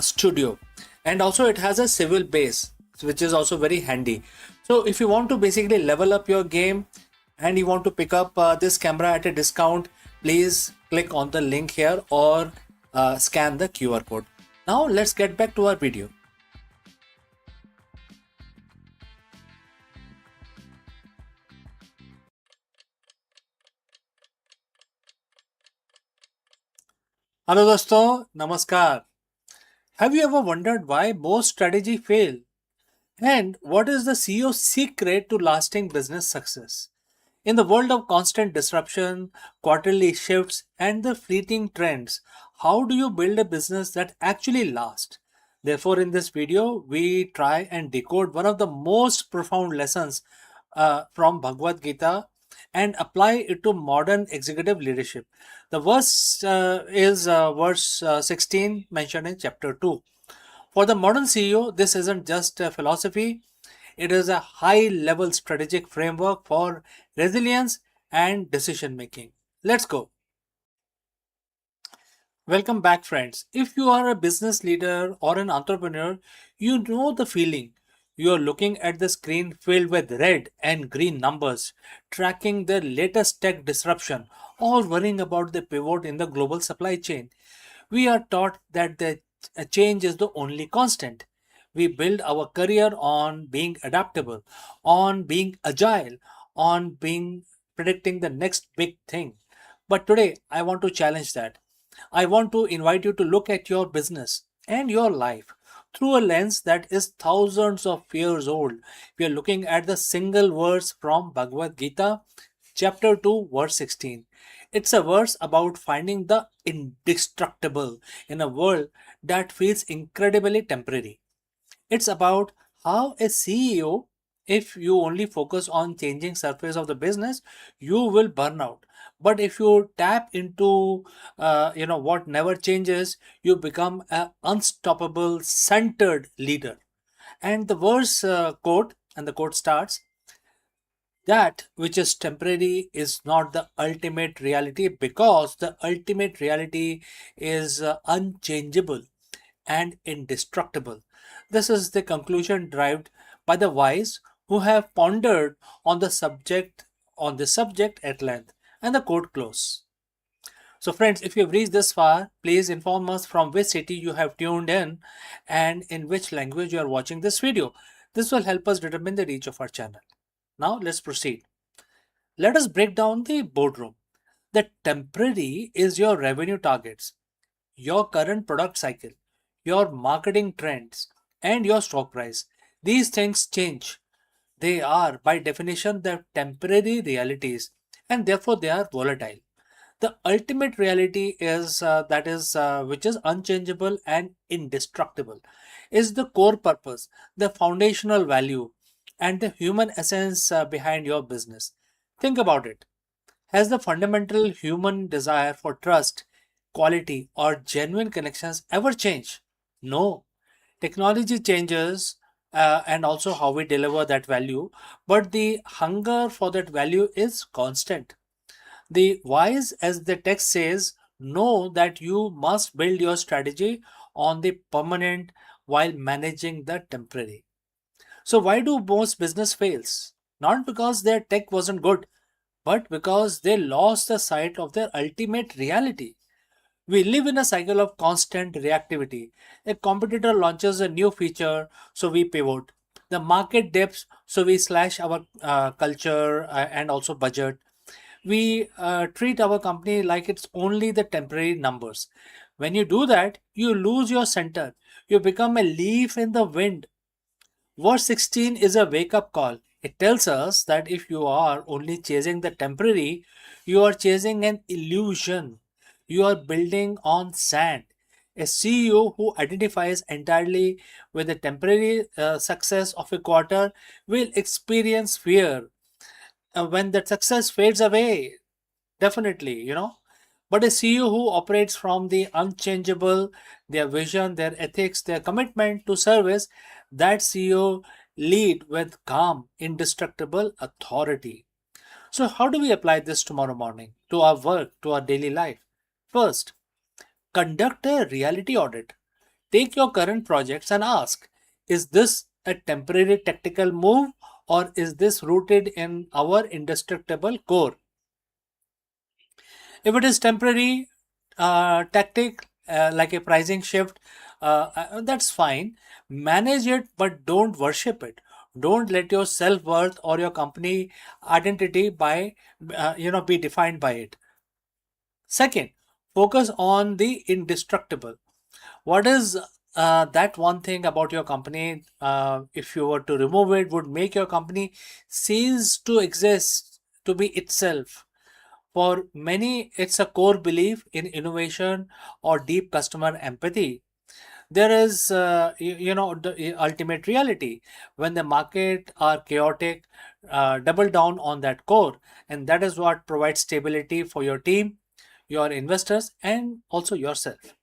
studio. And also it has a swivel base. which is also very handy. So if you want to basically level up your game and you want to pick up this camera at a discount, please click on the link here or scan the QR code. Now let's get back to our video. Hello दोस्तों, नमस्कार. Have you ever wondered why most strategy fail? And what is the CEO's secret to lasting business success? In the world of constant disruption, quarterly shifts, and the fleeting trends, how do you build a business that actually lasts? Therefore, in this video, we try and decode one of the most profound lessons from Bhagavad Gita and apply it to modern executive leadership. The verse is verse 16 mentioned in chapter 2. For the modern CEO, this isn't just a philosophy, it is a high level strategic framework for resilience and decision making. Let's go. Welcome back, friends. If you are a business leader or an entrepreneur, you know the feeling. You are looking at the screen filled with red and green numbers, tracking the latest tech disruption, or worrying about the pivot in the global supply chain. We are taught that the change is the only constant. We build our career on being adaptable, on being agile, on being predicting the next big thing. But today, I want to challenge that. I want to invite you to look at your business and your life through a lens that is thousands of years old. We are looking at the single verse from Bhagavad Gita, chapter 2, verse 16. It's a verse about finding the indestructible in a world that feels incredibly temporary. It's about how a CEO, if you only focus on changing surface of the business, you will burn out. But if you tap into what never changes, you become an unstoppable, centered leader. And the verse quote, and the quote starts, that which is temporary is not the ultimate reality because the ultimate reality is unchangeable and indestructible. This is the conclusion derived by the wise who have pondered on the subject at length. And the quote close. So, friends, if you have reached this far, please inform us from which city you have tuned in and in which language you are watching this video. This will help us determine the reach of our channel. Now, let's proceed. Let us break down the boardroom. The temporary is your revenue targets, your current product cycle, your marketing trends, and your stock price. These things change. They are, by definition, the temporary realities, and therefore they are volatile. The ultimate reality is which is unchangeable and indestructible, is the core purpose, the foundational value, and the human essence behind your business. Think about it. Has the fundamental human desire for trust, quality, or genuine connections ever changed? No. Technology changes and also how we deliver that value, but the hunger for that value is constant. The wise, as the text says, know that you must build your strategy on the permanent while managing the temporary. So why do most business fails? Not because their tech wasn't good, but because they lost the sight of their ultimate reality. We live in a cycle of constant reactivity. A competitor launches a new feature, so we pivot. The market dips, so we slash our culture and also budget. We treat our company like it's only the temporary numbers. When you do that, you lose your center. You become a leaf in the wind. Verse 16 is a wake up call. It tells us that if you are only chasing the temporary, you are chasing an illusion. You are building on sand. A CEO who identifies entirely with the temporary success of a quarter will experience fear when that success fades away. Definitely, But a CEO who operates from the unchangeable, their vision, their ethics, their commitment to service, that CEO lead with calm, indestructible authority. So, how do we apply this tomorrow morning to our work, to our daily life? First, conduct a reality audit. Take your current projects and ask, is this a temporary tactical move, or is this rooted in our indestructible core? If it is temporary tactic, like a pricing shift, that's fine. Manage it, but don't worship it. Don't let your self worth or your company identity be defined by it. Second, focus on the indestructible. What is that one thing about your company, if you were to remove it, would make your company cease to exist, to be itself? For many, it's a core belief in innovation or deep customer empathy. There is, the ultimate reality. When the market are chaotic, double down on that core, and that is what provides stability for your team, your investors, and also yourself.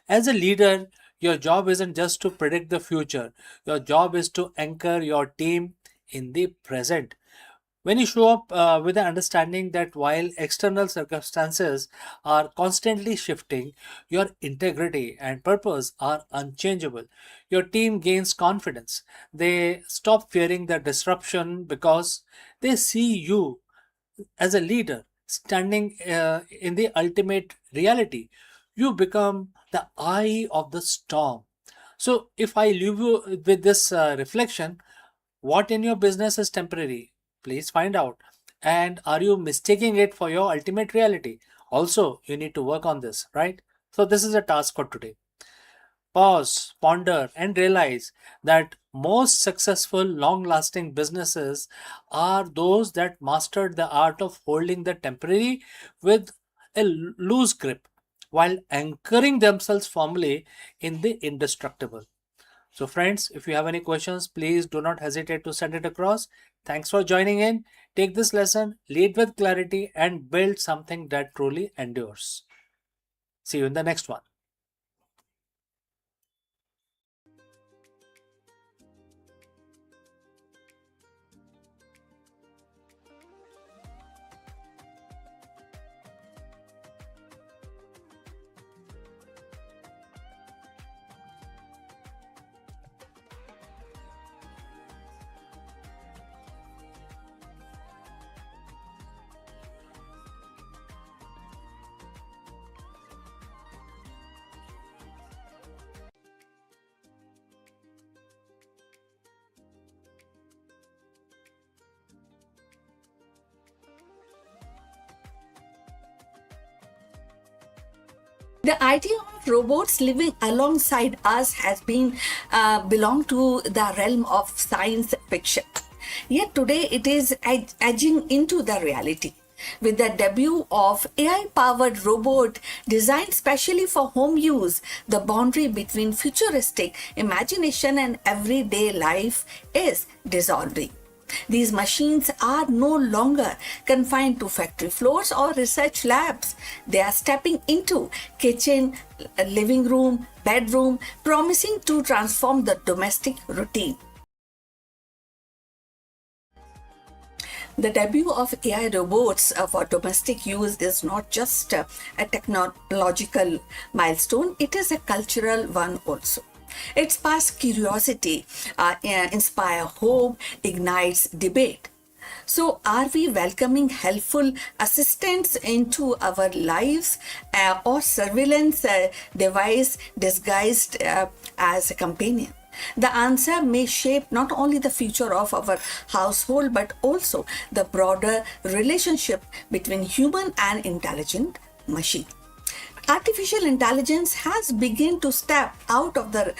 As a leader, your job isn't just to predict the future. Your job is to anchor your team in the present. When you show up with the understanding that while external circumstances are constantly shifting, your integrity and purpose are unchangeable. Your team gains confidence. They stop fearing the disruption because they see you as a leader standing in the ultimate reality. You become the eye of the storm. So, if I leave you with this reflection, what in your business is temporary? Please find out. And are you mistaking it for your ultimate reality? Also, you need to work on this, right? So, this is a task for today. Pause, ponder, and realize that most successful, long lasting businesses are those that mastered the art of holding the temporary with a loose grip while anchoring themselves firmly in the indestructible. So, friends, if you have any questions, please do not hesitate to send it across. Thanks for joining in. Take this lesson, lead with clarity, and build something that truly endures. See you in the next one. The idea of robots living alongside us has been belonged to the realm of science fiction. Yet today it is edging into the reality. With the debut of AI-powered robot designed specially for home use, the boundary between futuristic imagination and everyday life is dissolving. These machines are no longer confined to factory floors or research labs. They are stepping into kitchen, living room, bedroom, promising to transform the domestic routine. The debut of AI robots for domestic use is not just a technological milestone, it is a cultural one also. It sparks curiosity, inspires hope, ignites debate. So, are we welcoming helpful assistants into our lives or surveillance device disguised as a companion? The answer may shape not only the future of our household but also the broader relationship between human and intelligent machine. Artificial intelligence has begun to step out of the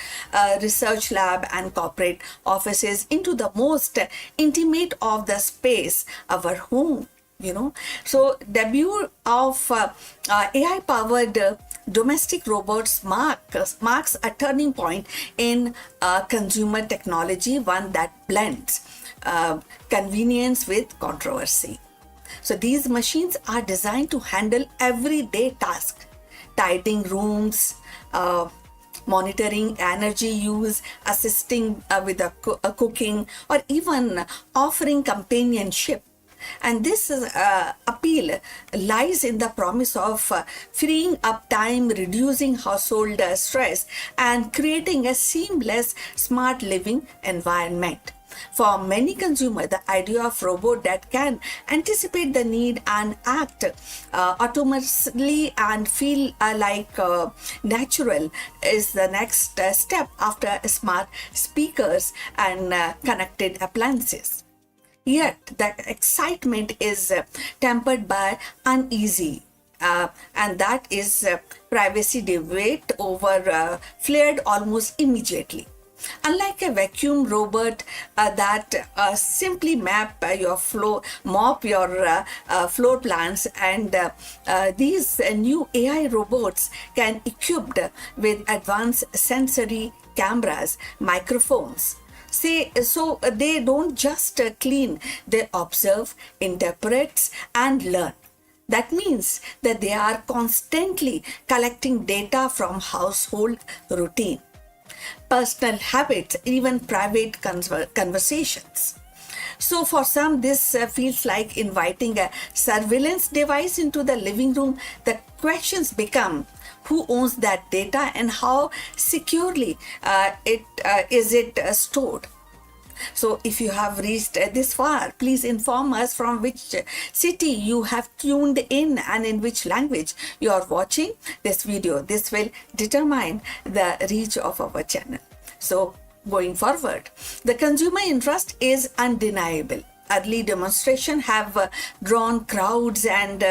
research lab and corporate offices into the most intimate of the space, our home. So debut of AI powered domestic robots marks a turning point in consumer technology, one that blends convenience with controversy. So these machines are designed to handle everyday tasks, tidying rooms, monitoring energy use, assisting with cooking, or even offering companionship. And this appeal lies in the promise of freeing up time, reducing household stress, and creating a seamless, smart living environment. For many consumers, the idea of robot that can anticipate the need and act autonomously and feel natural is the next step after smart speakers and connected appliances. Yet, the excitement is tempered by uneasy, and that is privacy debate over flared almost immediately. Unlike a vacuum robot that simply mop your floor plans, and these new AI robots can equipped with advanced sensory cameras, microphones. So they don't just clean, they observe, interpret, and learn. That means that they are constantly collecting data from household routine, personal habits, even private conversations. So, for some, this feels like inviting a surveillance device into the living room. The questions become who owns that data and how securely it is stored. So, if you have reached this far, please inform us from which city you have tuned in and in which language you are watching this video. This will determine the reach of our channel. So, going forward, the consumer interest is undeniable. Early demonstrations have drawn crowds, and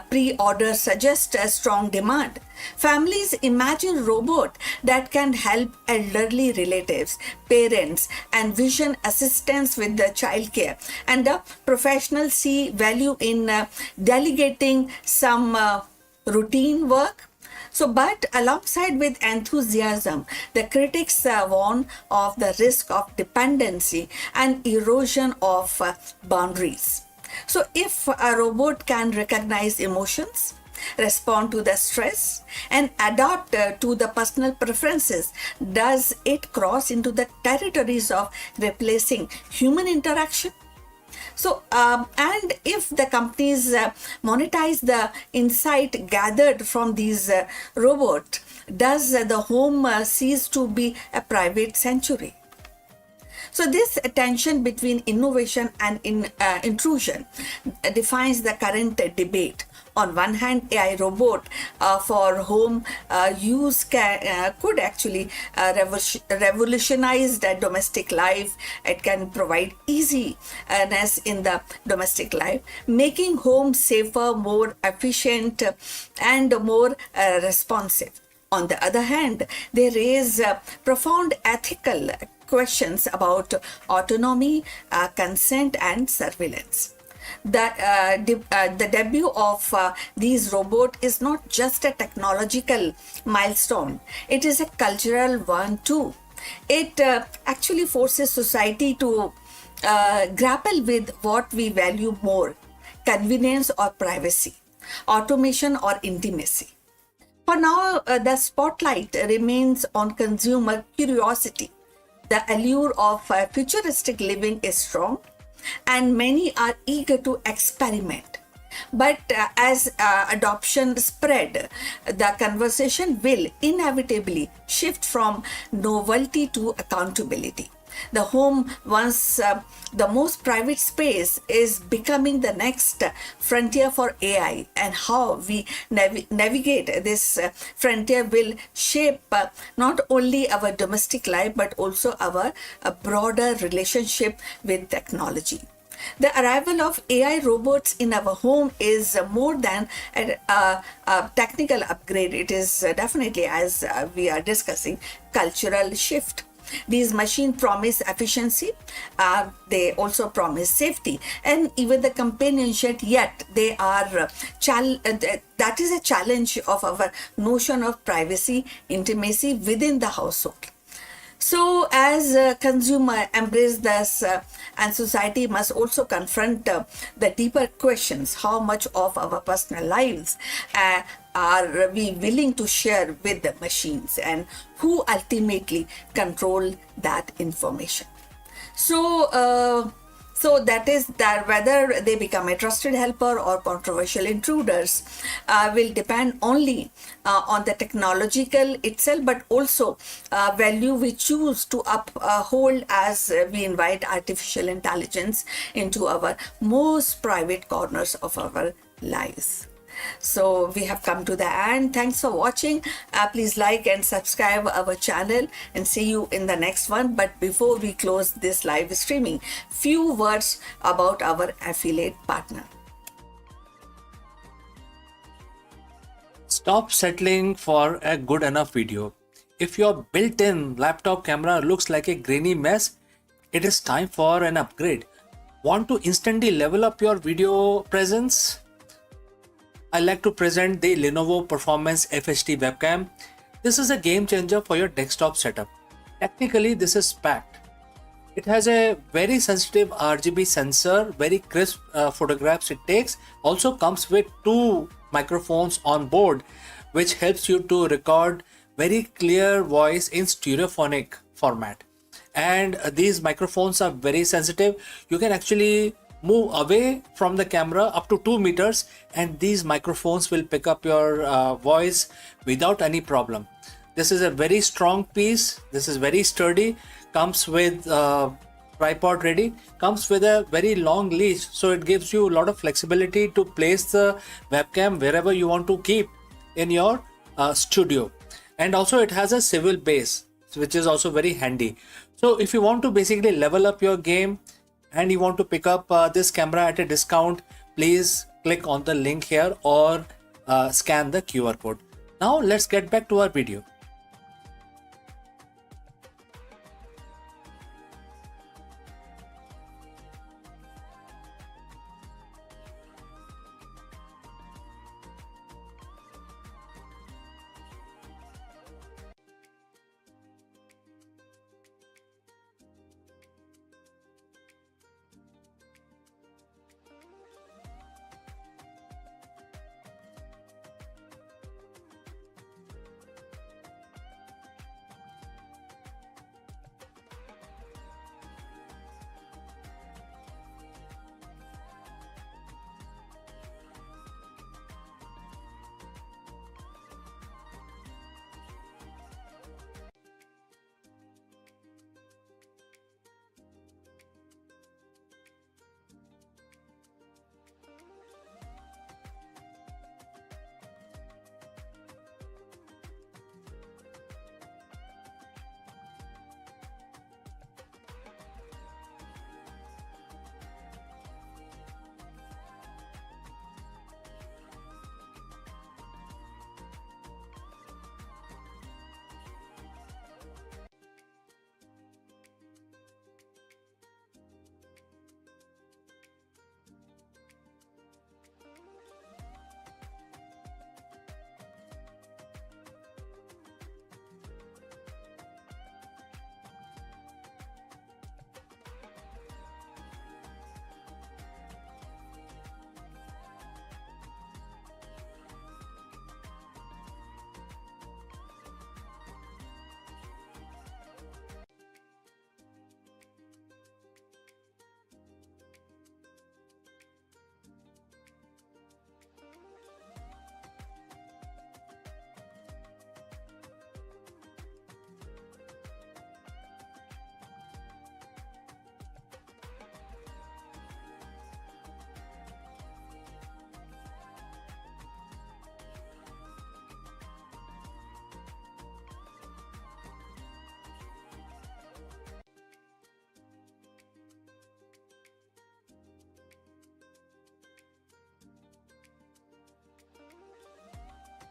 pre-orders suggest a strong demand. Families imagine robot that can help elderly relatives, parents, and vision assistants with the childcare. And the professionals see value in delegating some routine work. So, but alongside with enthusiasm, the critics warn of the risk of dependency and erosion of boundaries. So, if a robot can recognize emotions, respond to the stress, and adapt to the personal preferences, does it cross into the territories of replacing human interaction? So, and if the companies monetize the insight gathered from these robots, does the home cease to be a private sanctuary? So, this tension between innovation and intrusion defines the current debate. On one hand, AI robot for home use could actually revolutionize the domestic life. It can provide easiness in the domestic life, making home safer, more efficient, and more responsive. On the other hand, they raise profound ethical questions about autonomy, consent, and surveillance. The debut of these robots is not just a technological milestone, it is a cultural one too. It actually forces society to grapple with what we value more: convenience or privacy, automation or intimacy. For now, the spotlight remains on consumer curiosity. The allure of futuristic living is strong, and many are eager to experiment. But as adoption spread, the conversation will inevitably shift from novelty to accountability. The home, once the most private space, is becoming the next frontier for AI, and how we navigate this frontier will shape not only our domestic life but also our broader relationship with technology. The arrival of AI robots in our home is more than a technical upgrade. It is definitely, as we are discussing, cultural shift. These machines promise efficiency, they also promise safety, and even the companionship, yet they are that is a challenge of our notion of privacy, intimacy within the household. So, as consumer embrace this, and society must also confront the deeper questions: how much of our personal lives are we willing to share with the machines, and who ultimately control that information? So, So that is that whether they become a trusted helper or controversial intruders will depend only on the technological itself, but also value we choose to uphold as we invite artificial intelligence into our most private corners of our lives. So we have come to the end. Thanks for watching. Please like and subscribe our channel, and see you in the next one. But before we close this live streaming, few words about our affiliate partner. Stop settling for a good enough video. If your built-in laptop camera looks like a grainy mess, it is time for an upgrade. Want to instantly level up your video presence? I like to present the Lenovo Performance FHD webcam. This is a game changer for your desktop setup. Technically, this is packed. It has a very sensitive RGB sensor, very crisp photographs it takes. Also comes with 2 microphones on board, which helps you to record very clear voice in stereophonic format. And these microphones are very sensitive. You can actually move away from the camera up to 2 meters, and these microphones will pick up your voice without any problem. This is a very strong piece. This is very sturdy. Comes with tripod ready. Comes with a very long leash, so it gives you a lot of flexibility to place the webcam wherever you want to keep in your studio. And also it has a swivel base, which is also very handy. So if you want to basically level up your game and you want to pick up this camera at a discount, please click on the link here or scan the QR code. Now let's get back to our video.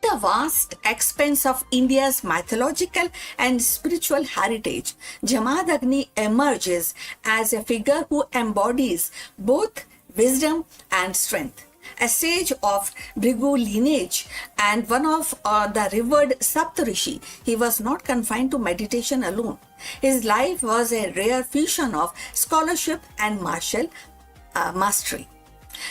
The vast expanse of India's mythological and spiritual heritage, Jamadagni emerges as a figure who embodies both wisdom and strength. A sage of Bhrigu lineage and one of the revered Saptarishi, he was not confined to meditation alone. His life was a rare fusion of scholarship and martial mastery.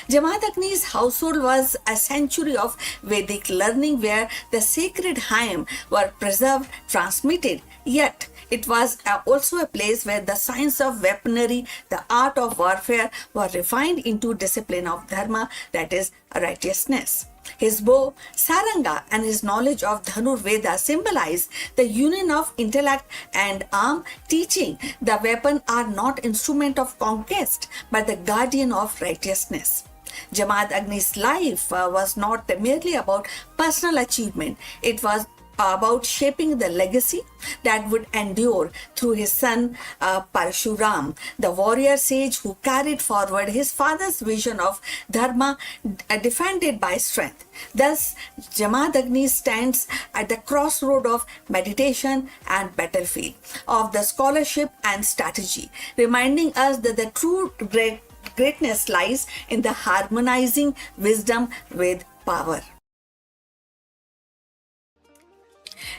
Jamadagni's household was a sanctuary of Vedic learning where the sacred hymns were preserved, transmitted, yet It was also a place where the science of weaponry, the art of warfare were refined into discipline of dharma, that is righteousness. His bow, Saranga, and his knowledge of Dhanur Veda symbolize the union of intellect and arm, teaching the weapon are not instrument of conquest, but the guardian of righteousness. Jamad Agni's life was not merely about personal achievement, it was about shaping the legacy that would endure through his son Parshuram, the warrior sage who carried forward his father's vision of dharma defended by strength. Thus, Jamadagni stands at the crossroad of meditation and battlefield, of the scholarship and strategy, reminding us that the true greatness lies in the harmonizing wisdom with power.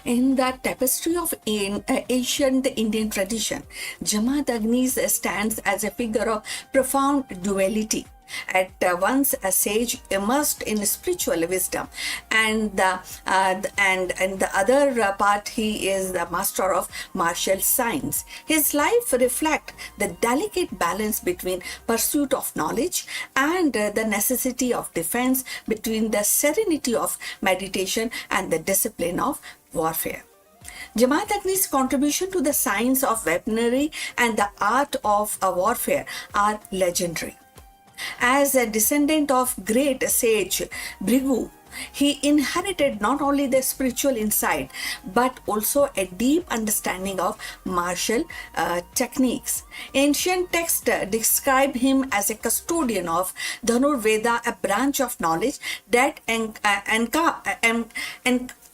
In the tapestry of ancient Indian tradition, Jamadagni stands as a figure of profound duality. At once a sage immersed in spiritual wisdom, and the other part he is the master of martial science. His life reflects the delicate balance between pursuit of knowledge and the necessity of defense, between the serenity of meditation and the discipline of warfare. Jamadagni's contribution to the science of weaponry and the art of warfare are legendary. As a descendant of great sage Bhrigu, he inherited not only the spiritual insight but also a deep understanding of martial techniques. Ancient texts describe him as a custodian of Dhanur Veda, a branch of knowledge that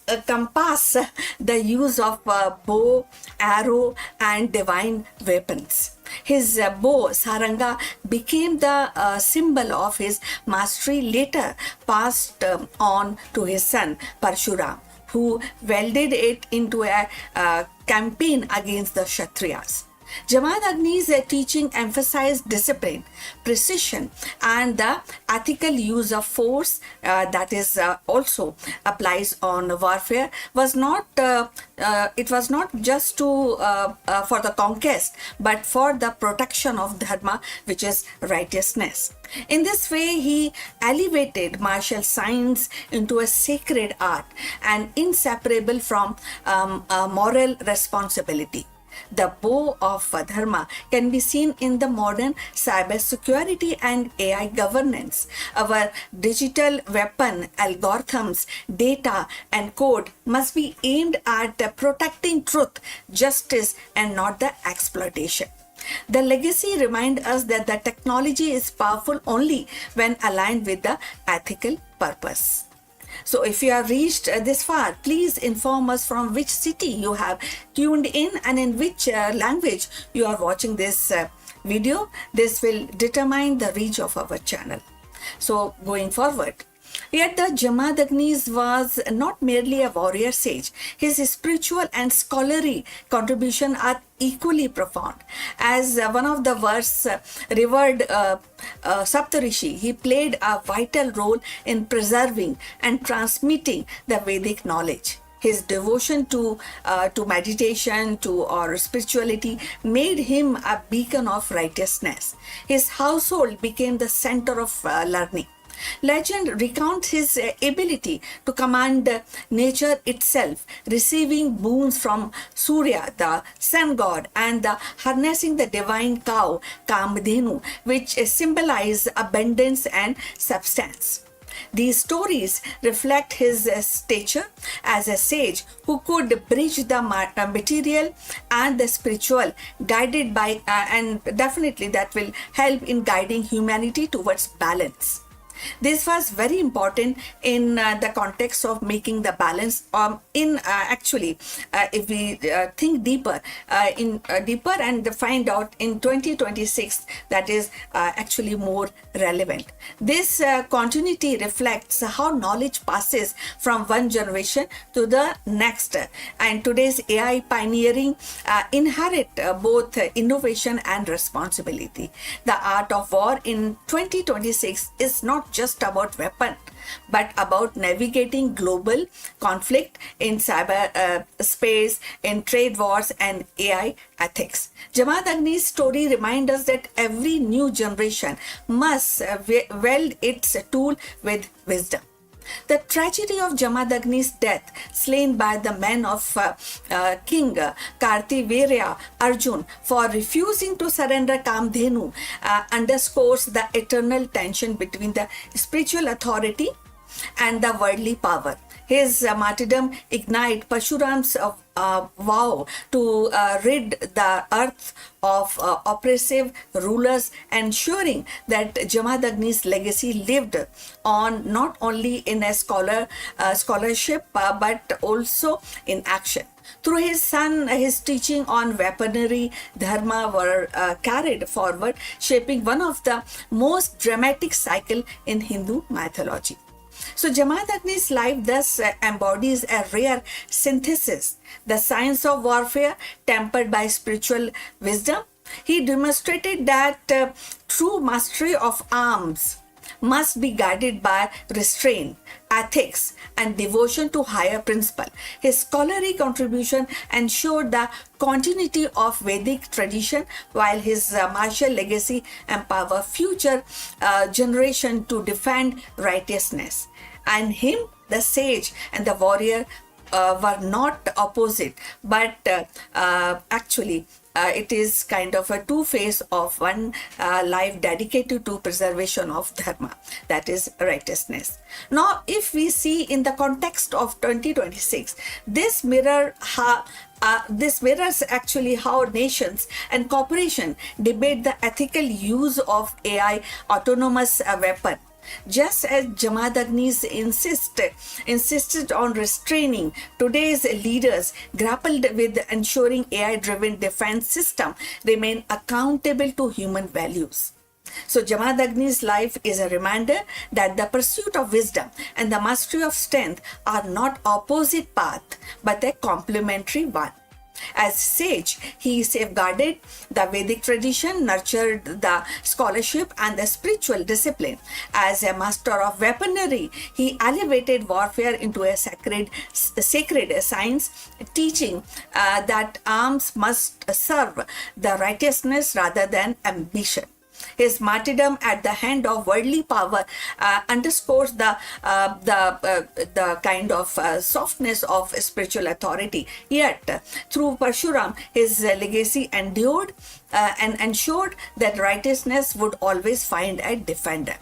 encompass the use of bow, arrow, and divine weapons. His bow, Saranga, became the symbol of his mastery, later passed on to his son Parshuram, who wielded it into a campaign against the Kshatriyas. Jamadagni's teaching emphasized discipline, precision, and the ethical use of force that is also applies on warfare. It was not just for the conquest, but for the protection of dharma, which is righteousness. In this way, he elevated martial science into a sacred art and inseparable from moral responsibility. The bow of dharma can be seen in the modern cybersecurity and AI governance. Our digital weapon, algorithms, data, and code must be aimed at protecting truth, justice, and not the exploitation. The legacy reminds us that the technology is powerful only when aligned with the ethical purpose. So if you have reached this far, please inform us from which city you have tuned in and in which language you are watching this video. This will determine the reach of our channel. So going forward, yet the Jamadagni was not merely a warrior sage. His spiritual and scholarly contribution are equally profound. As one of the world's revered Saptarishi, he played a vital role in preserving and transmitting the Vedic knowledge. His devotion to meditation, or spirituality made him a beacon of righteousness. His household became the center of learning. Legend recounts his ability to command nature itself, receiving boons from Surya, the sun god, and harnessing the divine cow, Kamadhenu, which symbolize abundance and substance. These stories reflect his stature as a sage who could bridge the material and the spiritual, guided by, and definitely that will help in guiding humanity towards balance. This was very important in the context of making the balance. If we think deeper and find out in 2026, that is actually more relevant. This continuity reflects how knowledge passes from one generation to the next, and today's AI pioneering inherit both innovation and responsibility. The art of war in 2026 is not not just about weapon, but about navigating global conflict in cyber space, in trade wars, and AI ethics. Jamaat Agni's story reminds us that every new generation must weld its tool with wisdom. The tragedy of Jamadagni's death, slain by the men of King Kartivirya Arjun for refusing to surrender Kamdhenu, underscores the eternal tension between the spiritual authority and the worldly power. His martyrdom ignited Pashuram's vow to rid the earth of oppressive rulers, ensuring that Jamadagni's legacy lived on not only in a scholarship but also in action. Through his son, his teaching on weaponry dharma were carried forward, shaping one of the most dramatic cycle in Hindu mythology. So Jamaat Agni's life thus embodies a rare synthesis, the science of warfare tempered by spiritual wisdom. He demonstrated that true mastery of arms must be guided by restraint, ethics, and devotion to higher principle. His scholarly contribution ensured the continuity of Vedic tradition, while his martial legacy empowered future generation to defend righteousness. And him, the sage and the warrior, were not opposite, but actually it is kind of a two-face of one life dedicated to preservation of dharma, that is righteousness. Now, if we see in the context of 2026, this mirrors actually how nations and corporations debate the ethical use of AI autonomous weapon. Just as Jamadagnis insisted on restraining, today's leaders grappled with ensuring AI-driven defense system remain accountable to human values. So Jamadagni's life is a reminder that the pursuit of wisdom and the mastery of strength are not opposite paths, but a complementary one. As sage, he safeguarded the Vedic tradition, nurtured the scholarship and the spiritual discipline. As a master of weaponry, he elevated warfare into a sacred science, teaching that arms must serve the righteousness rather than ambition. His martyrdom at the hand of worldly power underscores the kind of softness of spiritual authority. Yet, through Parshuram, his legacy endured and ensured that righteousness would always find a defender.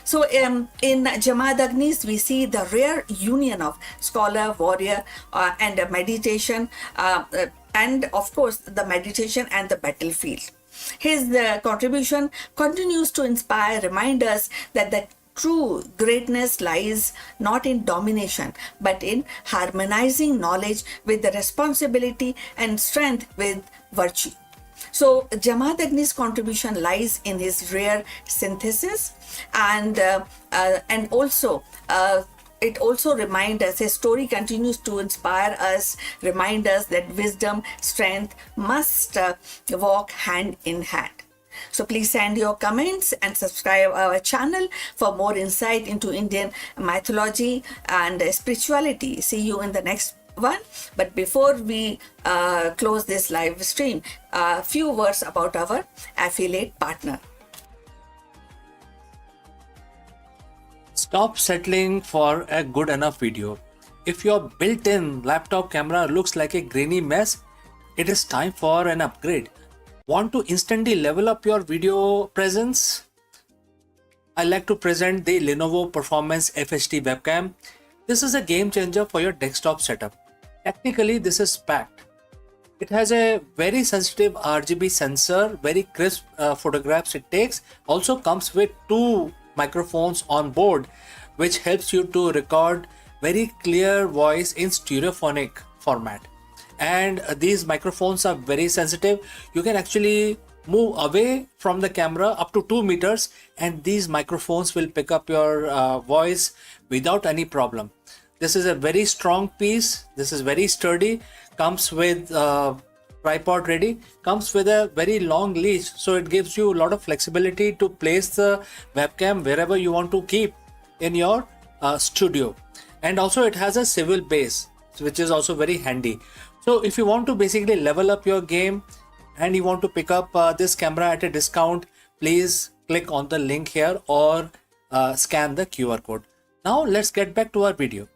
So in Jamadagnis, we see the rare union of scholar, warrior, and meditation, and of course the meditation and the battlefield. His contribution continues to inspire, remind us that the true greatness lies not in domination, but in harmonizing knowledge with the responsibility and strength with virtue. So Jamadagni's contribution lies in his rare synthesis, and also it also reminds us, his story continues to inspire us, remind us that wisdom, strength must walk hand in hand. So please send your comments and subscribe our channel for more insight into Indian mythology and spirituality. See you in the next one. But before we close this live stream, a few words about our affiliate partner. Stop settling for a good enough video. If your built-in laptop camera looks like a grainy mess, it is time for an upgrade. Want to instantly level up your video presence? I like to present the Lenovo Performance FHD webcam. This is a game changer for your desktop setup. Technically, this is packed. It has a very sensitive RGB sensor, very crisp photographs it takes. Also comes with two microphones on board, which helps you to record very clear voice in stereophonic format. And these microphones are very sensitive. You can actually move away from the camera up to 2 meters and these microphones will pick up your voice without any problem. This is a very strong piece. This is very sturdy. Comes with tripod ready, comes with a very long leash, so it gives you a lot of flexibility to place the webcam wherever you want to keep in your studio. And also it has a swivel base, which is also very handy. So if you want to basically level up your game and you want to pick up this camera at a discount, please click on the link here or scan the QR code. Now let's get back to our video.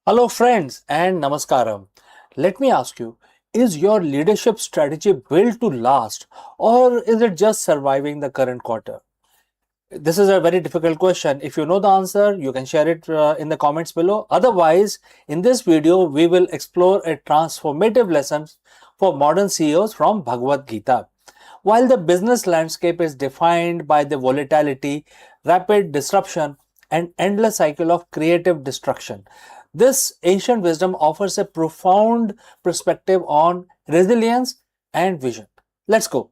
Hello friends and namaskaram. Let me ask you, is your leadership strategy built to last or is it just surviving the current quarter? This is a very difficult question. If you know the answer, you can share it in the comments below. Otherwise, in this video, we will explore a transformative lesson for modern CEOs from Bhagavad Gita. While the business landscape is defined by the volatility, rapid disruption, and endless cycle of creative destruction, this ancient wisdom offers a profound perspective on resilience and vision. Let's go.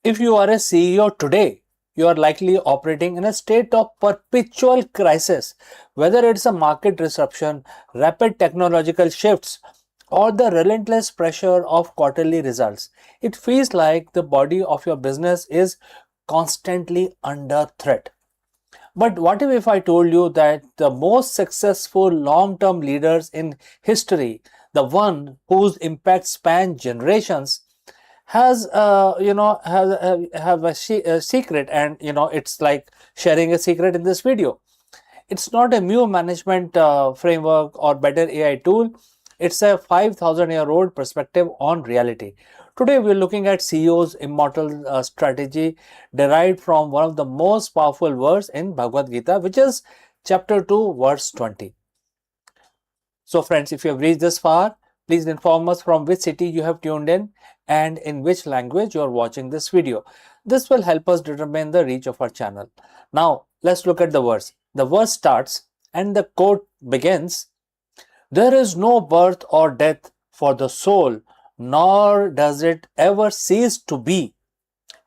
If you are a CEO today, you are likely operating in a state of perpetual crisis, whether it's a market disruption, rapid technological shifts, or the relentless pressure of quarterly results. It feels like the body of your business is constantly under threat. But what if I told you that the most successful long-term leaders in history, the one whose impact span generations, has have a secret, and it's like sharing a secret in this video. It's not a new management framework or better AI tool. It's a 5,000-year-old perspective on reality. Today, we're looking at CEO's immortal strategy derived from one of the most powerful verses in Bhagavad Gita, which is chapter 2, verse 20. So friends, if you have reached this far, please inform us from which city you have tuned in and in which language you are watching this video. This will help us determine the reach of our channel. Now, let's look at the verse. The verse starts and the quote begins, "There is no birth or death for the soul, nor does it ever cease to be.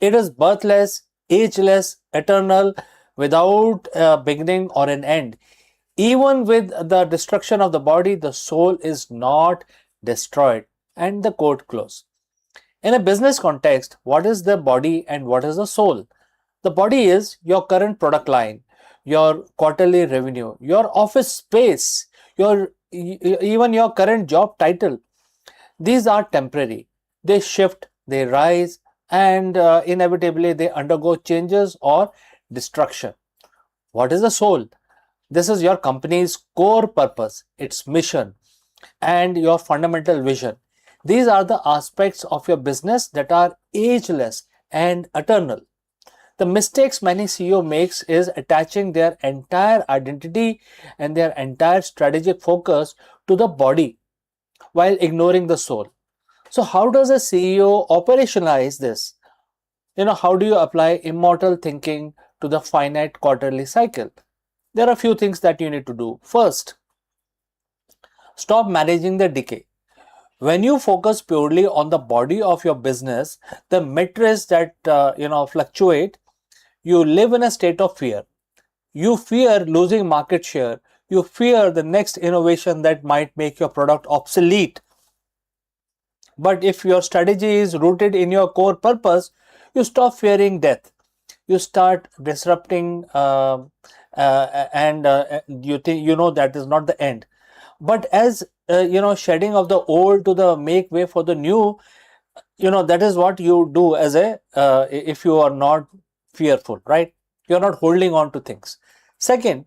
It is birthless, ageless, eternal, without a beginning or an end. Even with the destruction of the body, the soul is not destroyed." And the quote close. In a business context, what is the body and what is the soul? The body is your current product line, your quarterly revenue, your office space, even your current job title. These are temporary. They shift, they rise, and inevitably they undergo changes or destruction. What is the soul? This is your company's core purpose, its mission, and your fundamental vision. These are the aspects of your business that are ageless and eternal. The mistakes many CEO makes is attaching their entire identity and their entire strategic focus to the body while ignoring the soul. So how does a CEO operationalize this? How do you apply immortal thinking to the finite quarterly cycle? There are a few things that you need to do. First, stop managing the decay. When you focus purely on the body of your business, the metrics that fluctuate, you live in a state of fear. You fear losing market share. You fear the next innovation that might make your product obsolete. But if your strategy is rooted in your core purpose, you stop fearing death. You start disrupting, and you think that is not the end. But as shedding of the old to the make way for the new, that is what you do as a if you are not fearful, right? You're not holding on to things. Second,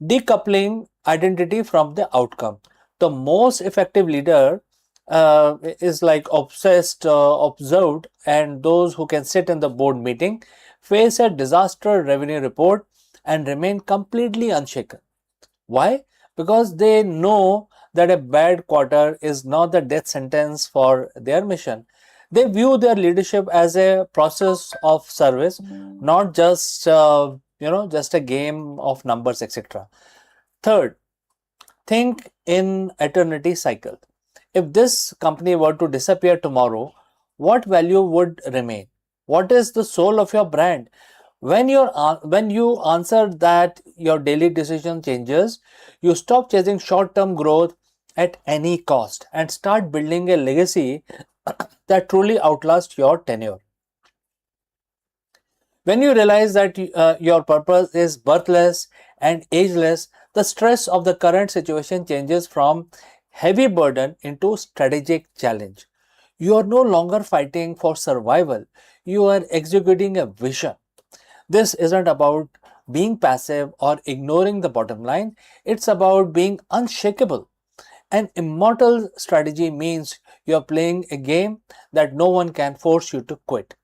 decoupling identity from the outcome. The most effective leader is like obsessed, observed, and those who can sit in the board meeting, face a disaster revenue report, and remain completely unshaken. Why? Because they know that a bad quarter is not the death sentence for their mission. They view their leadership as a process of service, not just just a game of numbers, etc. Third, think in eternity cycle. If this company were to disappear tomorrow, what value would remain? What is the soul of your brand? When you answer that, your daily decision changes. You stop chasing short-term growth at any cost and start building a legacy that truly outlasts your tenure. When you realize that your purpose is birthless and ageless, the stress of the current situation changes from heavy burden into strategic challenge. You are no longer fighting for survival, you are executing a vision. This isn't about being passive or ignoring the bottom line, it's about being unshakable. An immortal strategy means you're playing a game that no one can force you to quit.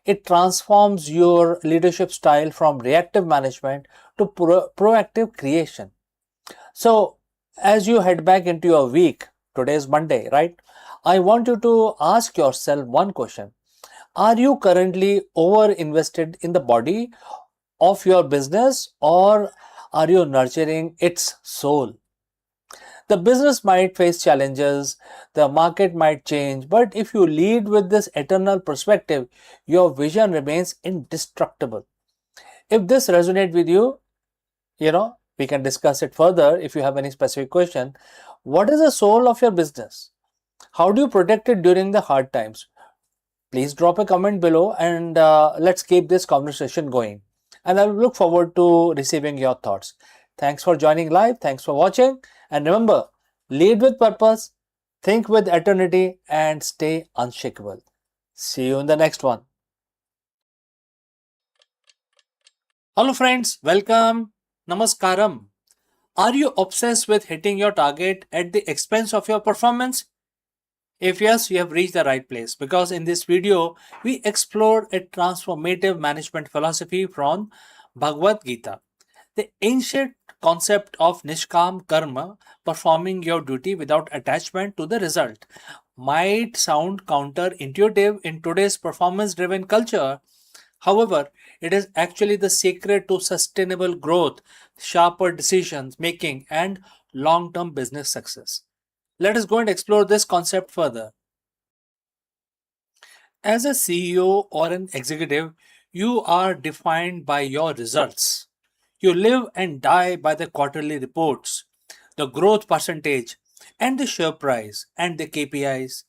It transforms your leadership style from reactive management to proactive creation. So, as you head back into your week, today is Monday, right? I want you to ask yourself one question. Are you currently over invested in the body of your business, or are you nurturing its soul? The business might face challenges, the market might change, but if you lead with this eternal perspective, your vision remains indestructible. If this resonates with you, we can discuss it further if you have any specific question. What is the soul of your business? How do you protect it during the hard times? Please drop a comment below and let's keep this conversation going. And I look forward to receiving your thoughts. Thanks for joining live. Thanks for watching. And remember, lead with purpose, think with eternity, and stay unshakable. See you in the next one. Hello, friends. Welcome. Namaskaram. Are you obsessed with hitting your target at the expense of your performance? If yes, you have reached the right place, because in this video, we explore a transformative management philosophy from Bhagavad Gita. The ancient concept of Nishkam Karma, performing your duty without attachment to the result, might sound counterintuitive in today's performance driven culture. However, it is actually the secret to sustainable growth, sharper decisions making, and long term business success. Let us go and explore this concept further. As a CEO or an executive, you are defined by your results. You live and die by the quarterly reports, the growth percentage, and the share price and the KPIs.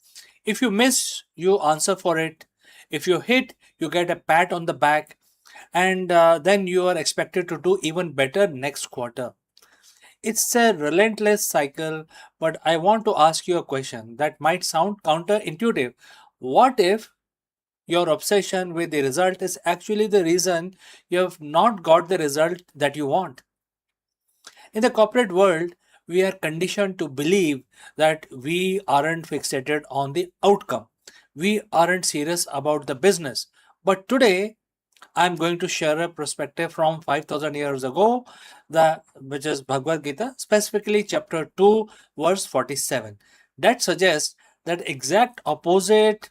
If you miss, you answer for it. If you hit, you get a pat on the back, and then you are expected to do even better next quarter. It's a relentless cycle, but I want to ask you a question that might sound counterintuitive. What if your obsession with the result is actually the reason you have not got the result that you want? In the corporate world, we are conditioned to believe that we aren't fixated on the outcome. We aren't serious about the business. But today, I'm going to share a perspective from 5,000 years ago, which is Bhagavad Gita, specifically chapter 2, verse 47. That suggests that exact opposite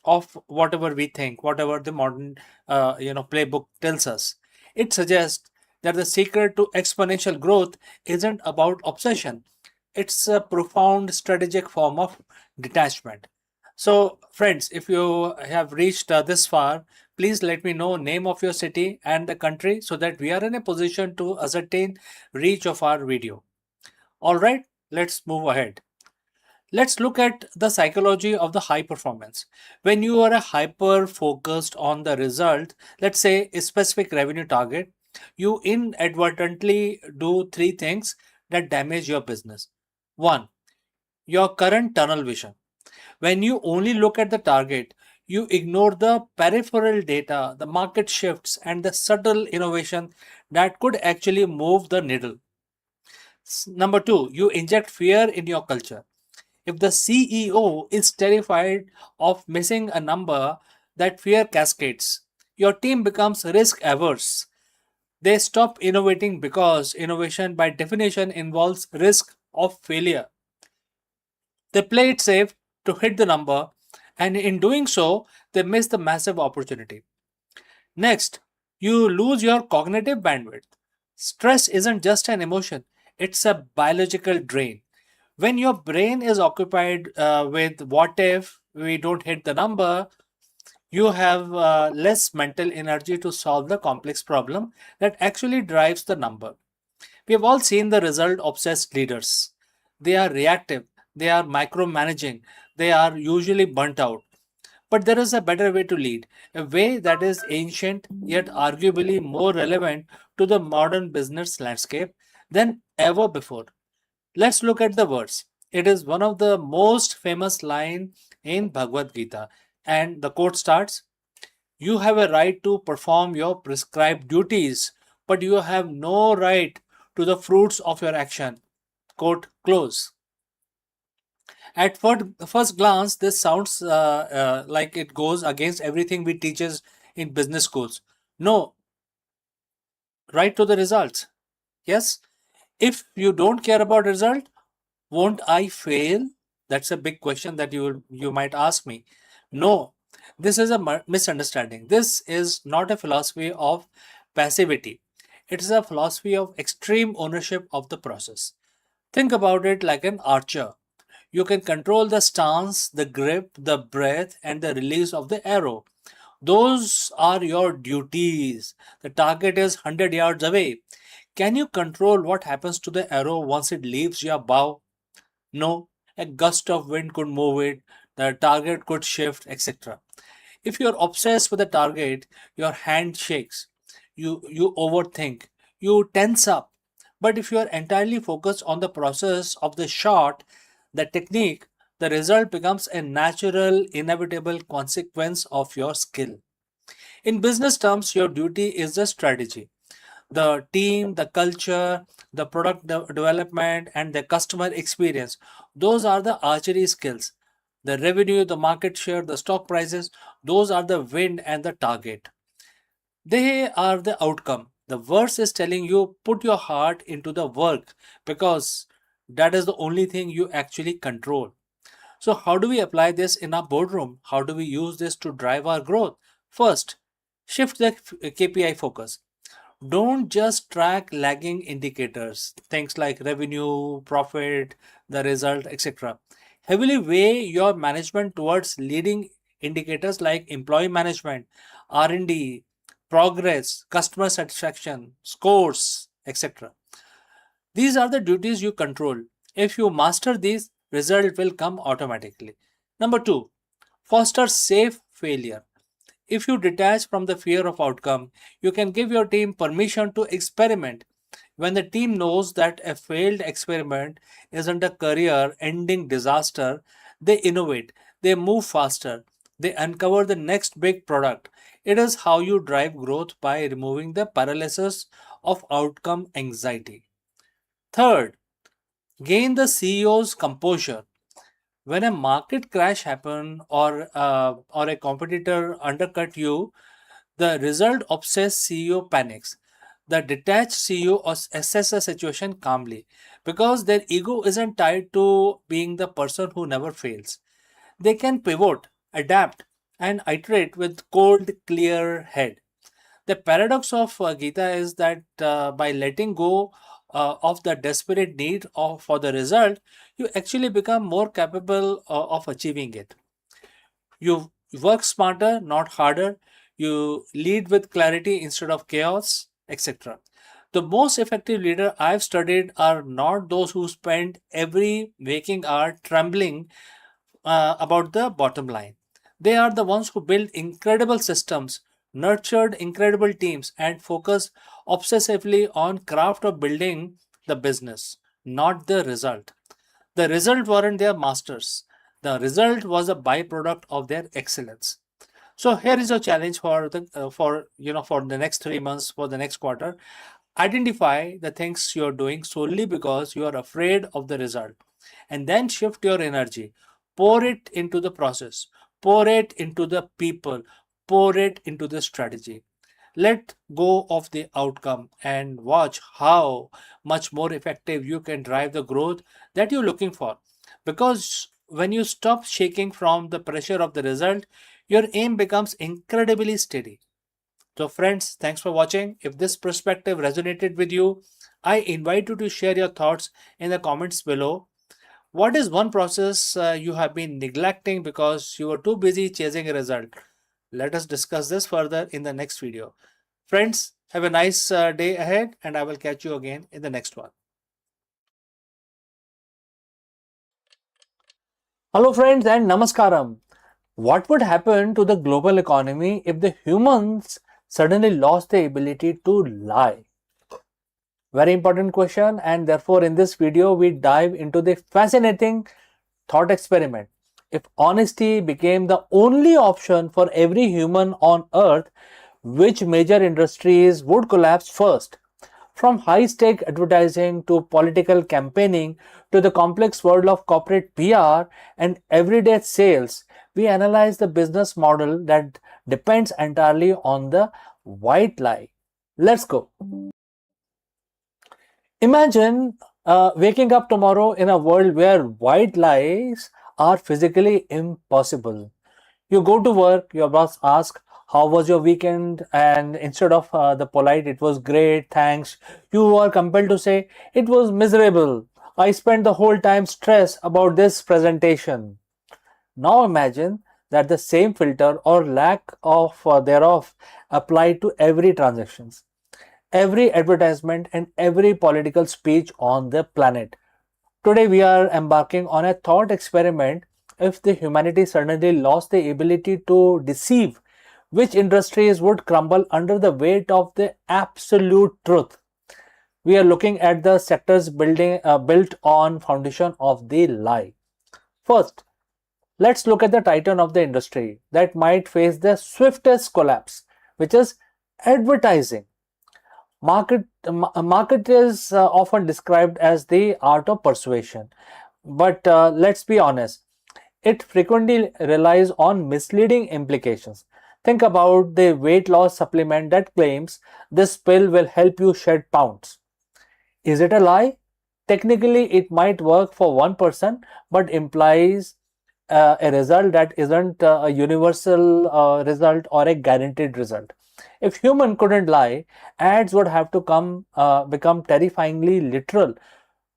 of whatever we think, whatever the modern playbook tells us. It suggests that the secret to exponential growth isn't about obsession. It's a profound strategic form of detachment. So, friends, if you have reached this far, please let me know name of your city and the country so that we are in a position to ascertain reach of our video. All right, let's move ahead. Let's look at the psychology of the high performance. When you are a hyper focused on the result, let's say a specific revenue target, you inadvertently do three things that damage your business. One, your current tunnel vision. When you only look at the target, you ignore the peripheral data, the market shifts, and the subtle innovation that could actually move the needle. Number two, you inject fear in your culture. If the CEO is terrified of missing a number, that fear cascades. Your team becomes risk averse. They stop innovating because innovation, by definition, involves risk of failure. They play it safe to hit the number, and in doing so, they miss the massive opportunity. Next, you lose your cognitive bandwidth. Stress isn't just an emotion, it's a biological drain. When your brain is occupied with what if, we don't hit the number, you have less mental energy to solve the complex problem that actually drives the number. We have all seen the result obsessed leaders. They are reactive, they are micromanaging, they are usually burnt out. But there is a better way to lead, a way that is ancient yet arguably more relevant to the modern business landscape than ever before. Let's look at the verse. It is one of the most famous line in Bhagavad Gita, and the quote starts, "You have a right to perform your prescribed duties, but you have no right to the fruits of your action." Quote close. At first glance, this sounds like it goes against everything we teaches in business schools. No, right to the results. Yes, if you don't care about result, won't I fail? That's a big question that you might ask me. No, this is a misunderstanding. This is not a philosophy of passivity. It is a philosophy of extreme ownership of the process. Think about it like an archer. You can control the stance, the grip, the breath, and the release of the arrow. Those are your duties. The target is 100 yards away. Can you control what happens to the arrow once it leaves your bow? No, a gust of wind could move it, the target could shift, etc. If you're obsessed with the target, your hand shakes, you overthink, you tense up. But if you are entirely focused on the process of the shot, the technique, the result becomes a natural, inevitable consequence of your skill. In business terms, your duty is the strategy, the team, the culture, the product development, and the customer experience. Those are the archery skills. The revenue, the market share, the stock prices, those are the wind and the target. They are the outcome. The verse is telling you put your heart into the work because that is the only thing you actually control. So, how do we apply this in our boardroom? How do we use this to drive our growth? First, shift the KPI focus. Don't just track lagging indicators, things like revenue, profit, the result, etc. Heavily weigh your management towards leading indicators like employee management, R&D, progress, customer satisfaction, scores, etc. These are the duties you control. If you master these, result will come automatically. Number 2, foster safe failure. If you detach from the fear of outcome, you can give your team permission to experiment. When the team knows that a failed experiment isn't a career ending disaster, they innovate, they move faster, they uncover the next big product. It is how you drive growth by removing the paralysis of outcome anxiety. Third, gain the CEO's composure. When a market crash happen or a competitor undercut you, the result obsessed CEO panics. The detached CEO assess the situation calmly because their ego isn't tied to being the person who never fails. They can pivot, adapt, and iterate with cold, clear head. The paradox of Gita is that by letting go of the desperate need for the result, you actually become more capable of achieving it. You work smarter, not harder. You lead with clarity instead of chaos, etc. The most effective leader I've studied are not those who spend every waking hour trembling about the bottom line. They are the ones who build incredible systems, nurtured incredible teams, and focus obsessively on craft of building the business, not the result. The result weren't their masters. The result was a byproduct of their excellence. So here is a challenge for the next 3 months, for the next quarter. Identify the things you're doing solely because you are afraid of the result, and then shift your energy. Pour it into the process, pour it into the people, pour it into the strategy. Let go of the outcome and watch how much more effective you can drive the growth that you're looking for. Because when you stop shaking from the pressure of the result, your aim becomes incredibly steady. So, friends, thanks for watching. If this perspective resonated with you, I invite you to share your thoughts in the comments below. What is one process you have been neglecting because you were too busy chasing a result? Let us discuss this further in the next video. Friends, have a nice day ahead, and I will catch you again in the next one. Hello, friends, and namaskaram. What would happen to the global economy if the humans suddenly lost the ability to lie? Very important question, and therefore, in this video, we dive into the fascinating thought experiment. If honesty became the only option for every human on earth, which major industries would collapse first? From high stake advertising to political campaigning to the complex world of corporate PR and everyday sales, we analyze the business model that depends entirely on the white lie. Let's go. Imagine waking up tomorrow in a world where white lies are physically impossible. You go to work, your boss asks, "How was your weekend?" And instead of the polite, "It was great, thanks," you are compelled to say, "It was miserable. I spent the whole time stressed about this presentation." Now imagine that the same filter or lack of thereof applied to every transactions, every advertisement, and every political speech on the planet. Today, we are embarking on a thought experiment. If the humanity suddenly lost the ability to deceive, which industries would crumble under the weight of the absolute truth? We are looking at the sectors built on foundation of the lie. First, let's look at the titan of the industry that might face the swiftest collapse, which is advertising. Market is often described as the art of persuasion, but let's be honest, it frequently relies on misleading implications. Think about the weight loss supplement that claims this pill will help you shed pounds. Is it a lie? Technically, it might work for one person, but implies a result that isn't a universal result or a guaranteed result. If human couldn't lie, ads would have to become terrifyingly literal.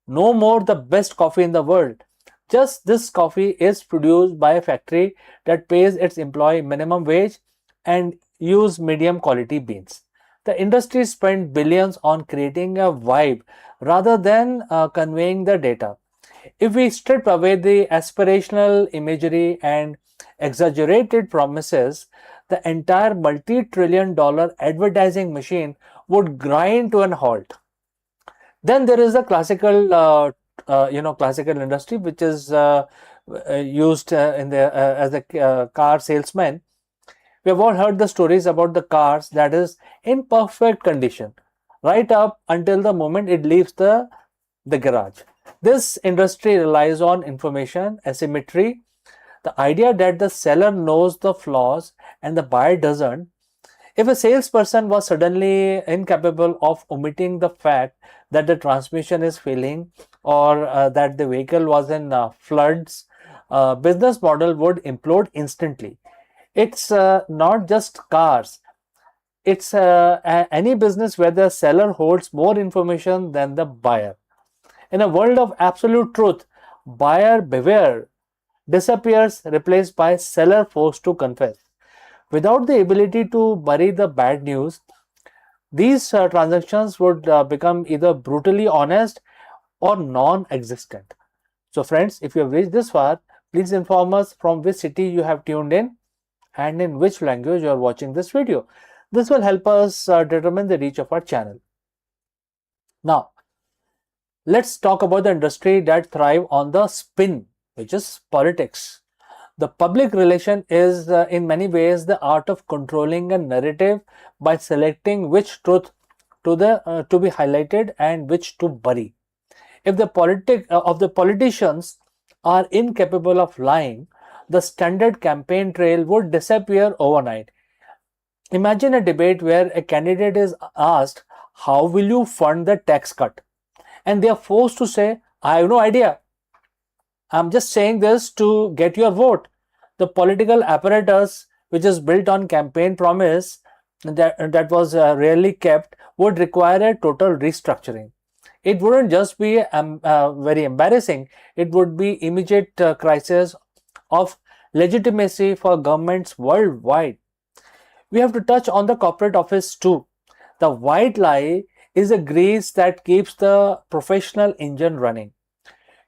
No more the best coffee in the world. Just this coffee is produced by a factory that pays its employee minimum wage and use medium quality beans. The industry spent billions on creating a vibe rather than conveying the data. If we strip away the aspirational imagery and exaggerated promises, the entire multi-trillion dollar advertising machine would grind to an halt. Then there is the classical industry, which is used in the as a car salesman. We have all heard the stories about the cars that is in perfect condition, right up until the moment it leaves the garage. This industry relies on information asymmetry, the idea that the seller knows the flaws and the buyer doesn't. If a salesperson was suddenly incapable of omitting the fact that the transmission is failing or that the vehicle was in floods, business model would implode instantly. It's not just cars. It's any business where the seller holds more information than the buyer. In a world of absolute truth, buyer beware disappears, replaced by seller forced to confess. Without the ability to bury the bad news, these transactions would become either brutally honest or non existent. So, friends, if you have reached this far, please inform us from which city you have tuned in and in which language you are watching this video. This will help us determine the reach of our channel. Now, let's talk about the industry that thrive on the spin, which is politics. The public relation is in many ways the art of controlling a narrative by selecting which truth to be highlighted and which to bury. If the politicians are incapable of lying, the standard campaign trail would disappear overnight. Imagine a debate where a candidate is asked, "How will you fund the tax cut?" And they are forced to say, "I have no idea. I'm just saying this to get your vote." The political apparatus, which is built on campaign promise that was rarely kept, would require a total restructuring. It wouldn't just be very embarrassing, it would be immediate crisis of legitimacy for governments worldwide. We have to touch on the corporate office too. The white lie is the grease that keeps the professional engine running.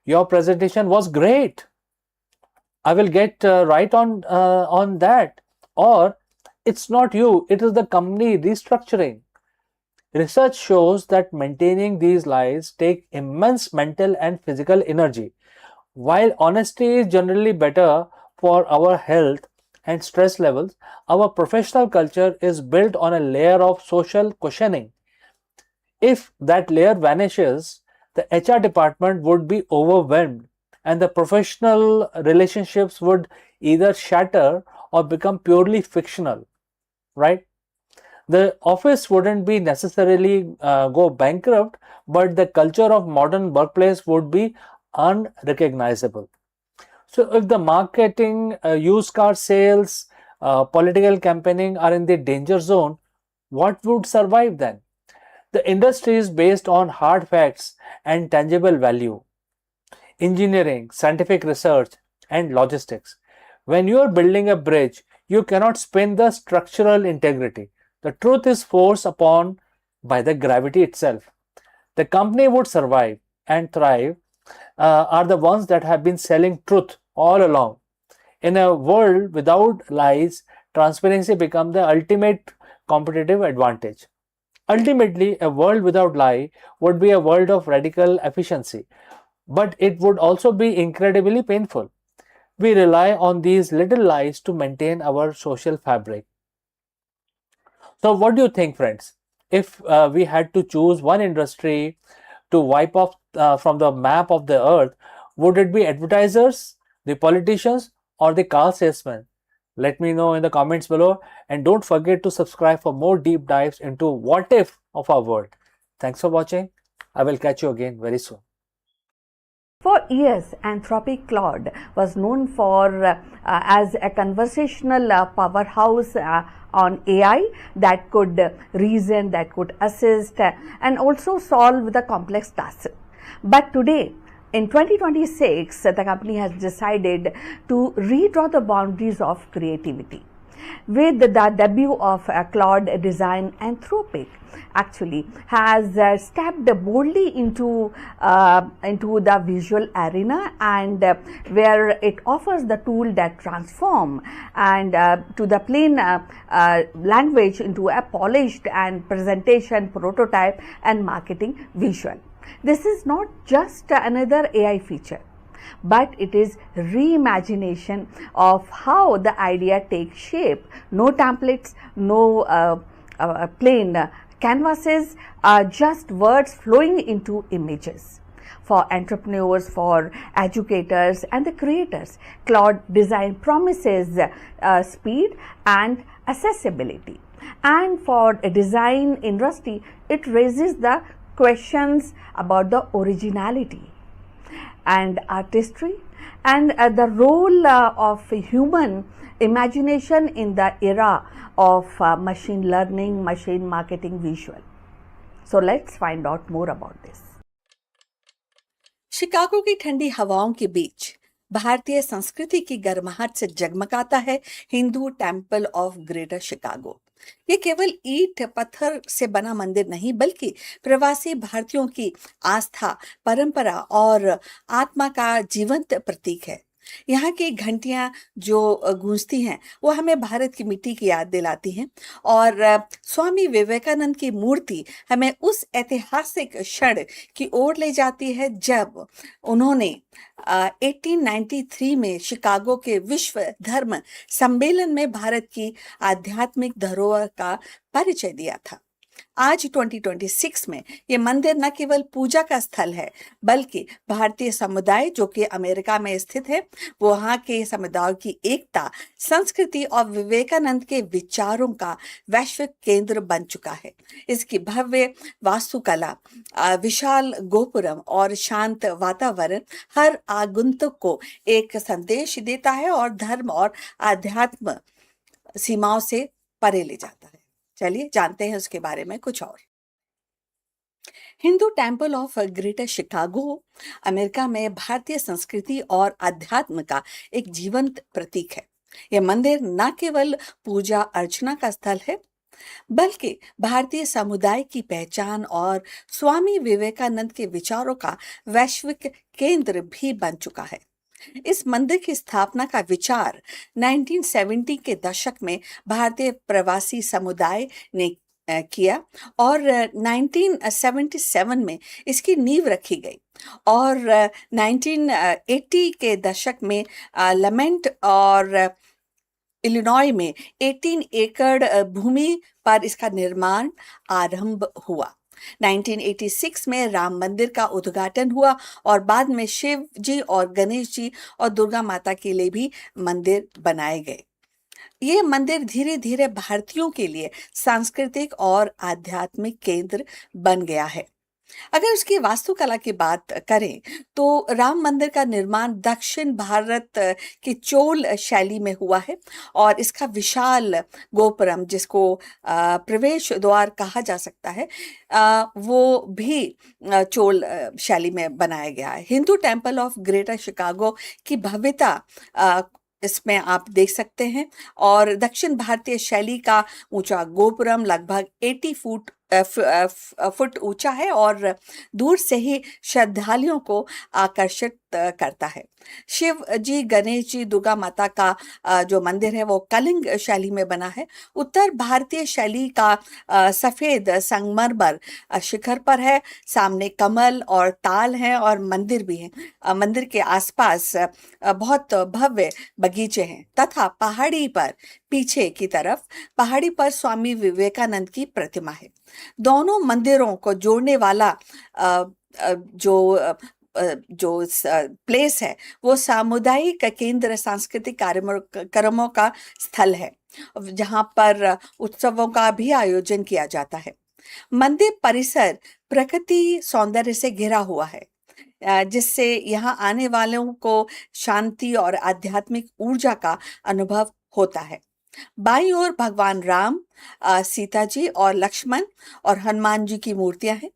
Your presentation was great. I will get right on that. Or it's not you, it is the company restructuring. Research shows that maintaining these lies take immense mental and physical energy. While honesty is generally better for our health and stress levels, our professional culture is built on a layer of social cushioning. If that layer vanishes, the HR department would be overwhelmed and the professional relationships would either shatter or become purely fictional, right? The office wouldn't be necessarily go bankrupt, but the culture of modern workplace would be unrecognizable. So if the marketing, used car sales, political campaigning are in the danger zone, what would survive then? The industry is based on hard facts and tangible value, engineering, scientific research, and logistics. When you are building a bridge, you cannot spin the structural integrity. The truth is forced upon by the gravity itself. The company would survive and thrive are the ones that have been selling truth all along. In a world without lies, transparency becomes the ultimate competitive advantage. Ultimately, a world without lie would be a world of radical efficiency, but it would also be incredibly painful. We rely on these little lies to maintain our social fabric. So, what do you think, friends? If we had to choose one industry to wipe off from the map of the earth, would it be advertisers, the politicians, or the car salesmen? Let me know in the comments below, and don't forget to subscribe for more deep dives into what if of our world. Thanks for watching. I will catch you again very soon. For years, Anthropic Claude was known for as a conversational powerhouse on AI that could reason, that could assist, and also solve the complex tasks. But today, in 2026, the company has decided to redraw the boundaries of creativity. With the debut of Claude Design, Anthropic actually has stepped boldly into the visual arena, and where it offers the tool that transform and to the plain language into a polished and presentation prototype and marketing visual. This is not just another AI feature, but it is reimagination of how the idea takes shape. No templates, no plain canvases, just words flowing into images. For entrepreneurs, for educators, and the creators, Claude Design promises speed and accessibility. And for a design industry, it raises the questions about the originality and artistry, and the role of human imagination in the era of machine learning, machine marketing, visual. So let's find out more about this. Chicago की ठंडी हवाओं के बीच भारतीय संस्कृति की गर्माहट से जगमगाता है Hindu temple of greater Chicago. ये केवल ईंट पत्थर से बना मंदिर नहीं, बल्कि प्रवासी भारतीयों की आस्था, परंपरा और आत्मा का जीवंत प्रतीक है। यहाँ की घंटियां जो गूंजती हैं वो हमें भारत की मिट्टी की याद दिलाती हैं, और स्वामी विवेकानंद की मूर्ति हमें उस ऐतिहासिक क्षण की ओर ले जाती है जब उन्होंने 1893 में शिकागो के विश्व धर्म सम्मेलन में भारत की आध्यात्मिक धरोहर का परिचय दिया था। आज 2026 में ये मंदिर न केवल पूजा का स्थल है, बल्कि भारतीय समुदाय जो कि अमेरिका में स्थित है, वहाँ के समुदाय की एकता, संस्कृति और विवेकानंद के विचारों का वैश्विक केंद्र बन चुका है। इसकी भव्य वास्तुकला, विशाल गोपुरम और शांत वातावरण हर आगंतुक को एक संदेश देता है और धर्म और आध्यात्म सीमाओं से परे ले जाता है। चलिए जानते हैं उसके बारे में कुछ और। Hindu temple of greater Chicago America में भारतीय संस्कृति और अध्यात्म का एक जीवंत प्रतीक है। यह मंदिर न केवल पूजा अर्चना का स्थल है, बल्कि भारतीय समुदाय की पहचान और स्वामी विवेकानंद के विचारों का वैश्विक केंद्र भी बन चुका है। इस मंदिर की स्थापना का विचार 1970 के दशक में भारतीय प्रवासी समुदाय ने किया और 1977 में इसकी नींव रखी गई और 1980 के दशक में लमेंट और इलिनॉय में 18 एकड़ भूमि पर इसका निर्माण आरंभ हुआ। 1986 में राम मंदिर का उद्घाटन हुआ और बाद में शिव जी और गणेश जी और दुर्गा माता के लिए भी मंदिर बनाए गए। ये मंदिर धीरे धीरे भारतीयों के लिए सांस्कृतिक और आध्यात्मिक केंद्र बन गया है। अगर उसकी वास्तुकला की बात करें तो राम मंदिर का निर्माण दक्षिण भारत की चोल शैली में हुआ है और इसका विशाल गोपुरम, जिसको प्रवेश द्वार कहा जा सकता है, वो भी चोल शैली में बनाया गया है। Hindu temple of greater Chicago की भव्यता इसमें आप देख सकते हैं और दक्षिण भारतीय शैली का ऊंचा गोपुरम लगभग 80 फुट ऊंचा है और दूर से ही श्रद्धालुओं को आकर्षित करता है। शिव जी, गणेश जी, दुर्गा माता का जो मंदिर है वो कलिंग शैली में बना है। उत्तर भारतीय शैली का सफेद संगमरमर शिखर पर है। सामने कमल और ताल हैं और मंदिर भी है। मंदिर के आसपास बहुत भव्य बगीचे हैं तथा पहाड़ी पर पीछे की तरफ पहाड़ी पर स्वामी विवेकानंद की प्रतिमा है। दोनों मंदिरों को जोड़ने वाला जो प्लेस है वो सामुदायिक केंद्र, सांस्कृतिक कार्यक्रमों का स्थल है जहां पर उत्सवों का भी आयोजन किया जाता है। मंदिर परिसर प्रकृति सौंदर्य से घिरा हुआ है, जिससे यहाँ आने वालों को शांति और आध्यात्मिक ऊर्जा का अनुभव होता है। बाईं ओर भगवान राम, सीता जी और लक्ष्मण और हनुमान जी की मूर्तियां हैं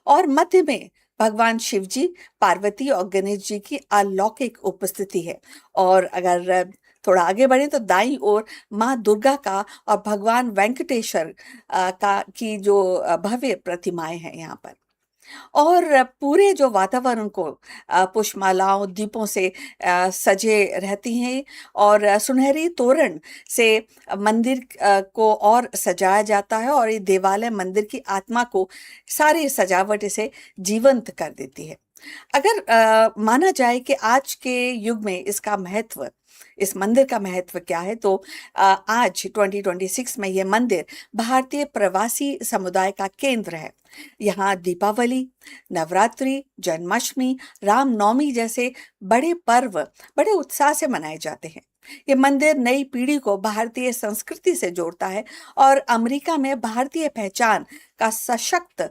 और मध्य में भगवान शिव जी, पार्वती और गणेश जी की अलौकिक उपस्थिति है। और अगर थोड़ा आगे बढ़े तो दाईं ओर माँ दुर्गा का और भगवान वेंकटेश्वर का की जो भव्य प्रतिमाएं हैं यहाँ पर। और पूरे जो वातावरण को पुष्पमालाओं, दीपों से सजे रहती हैं और सुनहरी तोरण से मंदिर को और सजाया जाता है और ये देवालय मंदिर की आत्मा को, सारी सजावट इसे जीवंत कर देती है। अगर माना जाए कि आज के युग में इसका महत्व, इस मंदिर का महत्व क्या है, तो आज 2026 में यह मंदिर भारतीय प्रवासी समुदाय का केंद्र है। यहाँ दीपावली, नवरात्रि, जन्माष्टमी, रामनवमी जैसे बड़े पर्व बड़े उत्साह से मनाए जाते हैं। ये मंदिर नई पीढ़ी को भारतीय संस्कृति से जोड़ता है और अमेरिका में भारतीय पहचान का सशक्त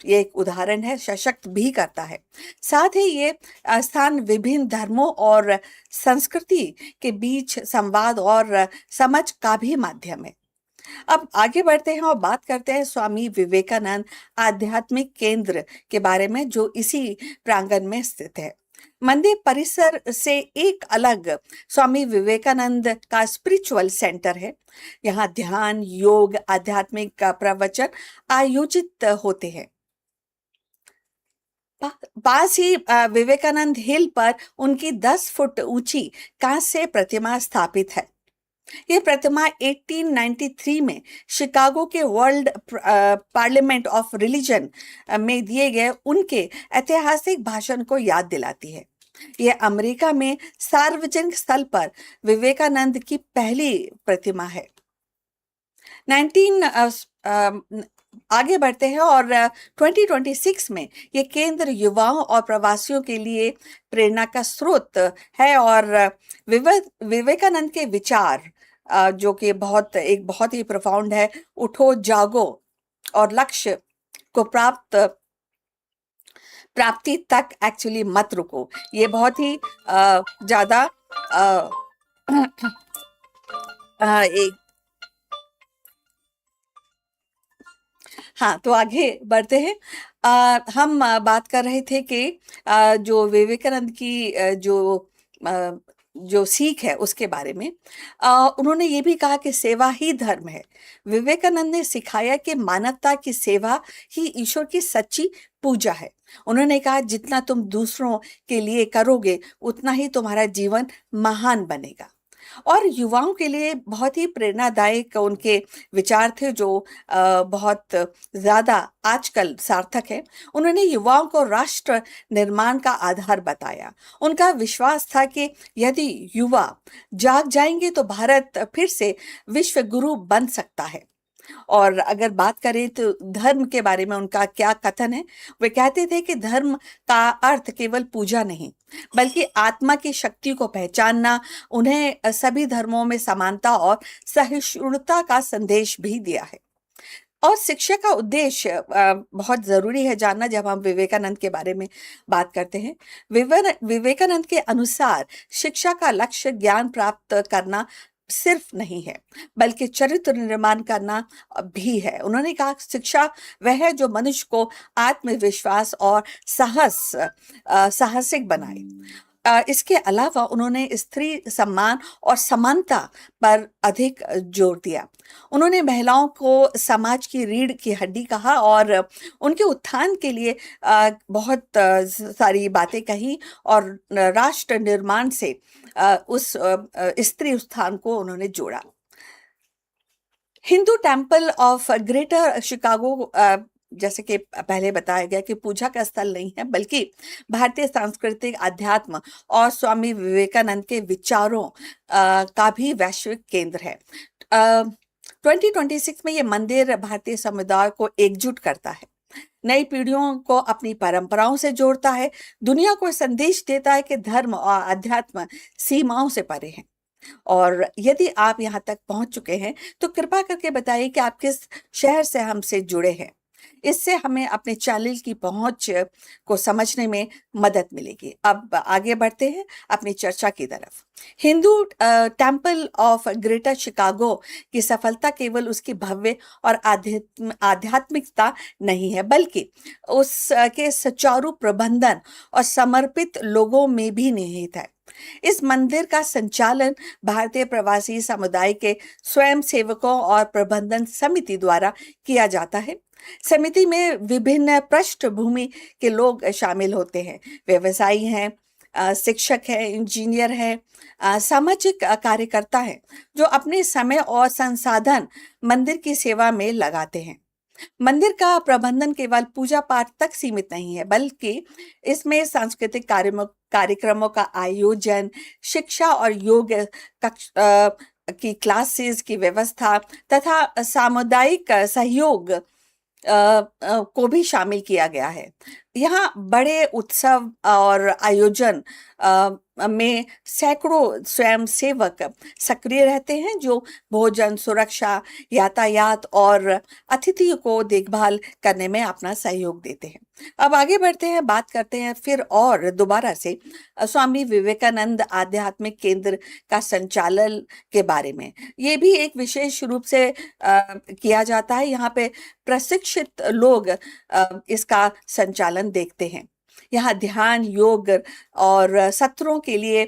ये एक उदाहरण है, सशक्त भी करता है। साथ ही ये स्थान विभिन्न धर्मों और संस्कृति के बीच संवाद और समझ का भी माध्यम है। अब आगे बढ़ते हैं और बात करते हैं स्वामी विवेकानंद आध्यात्मिक केंद्र के बारे में, जो इसी प्रांगण में स्थित है। मंदिर परिसर से एक अलग स्वामी विवेकानंद का स्पिरिचुअल सेंटर है। यहाँ ध्यान, योग, आध्यात्मिक प्रवचन आयोजित होते हैं। पास ही विवेकानंद हिल पर उनकी 10 फुट ऊंची कांस्य प्रतिमा स्थापित है। ये प्रतिमा 1893 में शिकागो के वर्ल्ड पार्लियामेंट ऑफ रिलीजन में दिए गए उनके ऐतिहासिक भाषण को याद दिलाती है। यह अमेरिका में सार्वजनिक स्थल पर विवेकानंद की पहली प्रतिमा है। 19 आगे बढ़ते हैं और 2026 में ये केंद्र युवाओं और प्रवासियों के लिए प्रेरणा का स्रोत है और विवेकानंद के विचार जो कि बहुत ही प्रोफाउंड है, उठो जागो और लक्ष्य को प्राप्ति तक एक्चुअली मत रुको, ये बहुत ही ज्यादा एक हाँ, तो आगे बढ़ते हैं। हम बात कर रहे थे कि जो विवेकानंद की अ, जो सीख है उसके बारे में। उन्होंने ये भी कहा कि सेवा ही धर्म है। विवेकानंद ने सिखाया कि मानवता की सेवा ही ईश्वर की सच्ची पूजा है। उन्होंने कहा जितना तुम दूसरों के लिए करोगे उतना ही तुम्हारा जीवन महान बनेगा। और युवाओं के लिए बहुत ही प्रेरणादायक उनके विचार थे, जो बहुत ज़्यादा आजकल सार्थक है। उन्होंने युवाओं को राष्ट्र निर्माण का आधार बताया। उनका विश्वास था कि यदि युवा जाग जाएंगे तो भारत फिर से विश्व गुरु बन सकता है। और अगर बात करें तो धर्म के बारे में उनका क्या कथन है, वे कहते थे कि धर्म का अर्थ केवल पूजा नहीं बल्कि आत्मा की शक्ति को पहचानना। उन्हें सभी धर्मों में समानता और सहिष्णुता का संदेश भी दिया है। और शिक्षा का उद्देश्य बहुत जरूरी है जानना जब हम विवेकानंद के बारे में बात करते हैं। विवेकानंद के अनुसार शिक्षा का लक्ष्य ज्ञान प्राप्त करना सिर्फ नहीं है बल्कि चरित्र निर्माण करना भी है। उन्होंने कहा शिक्षा वह है जो मनुष्य को आत्मविश्वास और साहसिक बनाए। इसके अलावा उन्होंने स्त्री सम्मान और समानता पर अधिक जोर दिया। उन्होंने महिलाओं को समाज की रीढ़ की हड्डी कहा और उनके उत्थान के लिए बहुत सारी बातें कही। और राष्ट्र निर्माण से उस स्त्री उत्थान को उन्होंने जोड़ा। Hindu temple of greater Chicago, जैसे कि पहले बताया गया कि पूजा का स्थल नहीं है बल्कि भारतीय सांस्कृतिक अध्यात्म और स्वामी विवेकानंद के विचारों का भी वैश्विक केंद्र है। 2026 में ये मंदिर भारतीय समुदाय को एकजुट करता है, नई पीढ़ियों को अपनी परंपराओं से जोड़ता है, दुनिया को संदेश देता है कि धर्म और अध्यात्म सीमाओं से परे हैं। और यदि आप यहाँ तक पहुंच चुके हैं तो कृपा करके बताइए कि आप किस शहर से हमसे जुड़े हैं। इससे हमें अपने चैनल की पहुंच को समझने में मदद मिलेगी। अब आगे बढ़ते हैं अपनी चर्चा की तरफ। Hindu temple of greater Chicago की सफलता केवल उसकी भव्य और आध्यात्मिकता नहीं है बल्कि उसके सुचारू प्रबंधन और समर्पित लोगों में भी निहित है। इस मंदिर का संचालन भारतीय प्रवासी समुदाय के स्वयं सेवकों और प्रबंधन समिति द्वारा किया जाता है। समिति में विभिन्न पृष्ठभूमि के लोग शामिल होते हैं। व्यवसायी हैं, शिक्षक हैं, इंजीनियर हैं, सामाजिक कार्यकर्ता हैं, जो अपने समय और संसाधन मंदिर की सेवा में लगाते हैं। मंदिर का प्रबंधन केवल पूजा पाठ तक सीमित नहीं है बल्कि इसमें सांस्कृतिक कार्यक्रमों का आयोजन, शिक्षा और योग कक्ष की क्लासेस की व्यवस्था तथा सामुदायिक सहयोग को भी शामिल किया गया है। यहाँ बड़े उत्सव और आयोजन में सैकड़ों स्वयंसेवक सक्रिय रहते हैं, जो भोजन, सुरक्षा, यातायात और अतिथियों को देखभाल करने में अपना सहयोग देते हैं। अब आगे बढ़ते हैं, बात करते हैं फिर और दोबारा से स्वामी विवेकानंद आध्यात्मिक केंद्र का संचालन के बारे में। ये भी एक विशेष रूप से किया जाता है। यहाँ पे प्रशिक्षित लोग इसका संचालन देखते हैं। यहाँ ध्यान, योग और सत्रों के लिए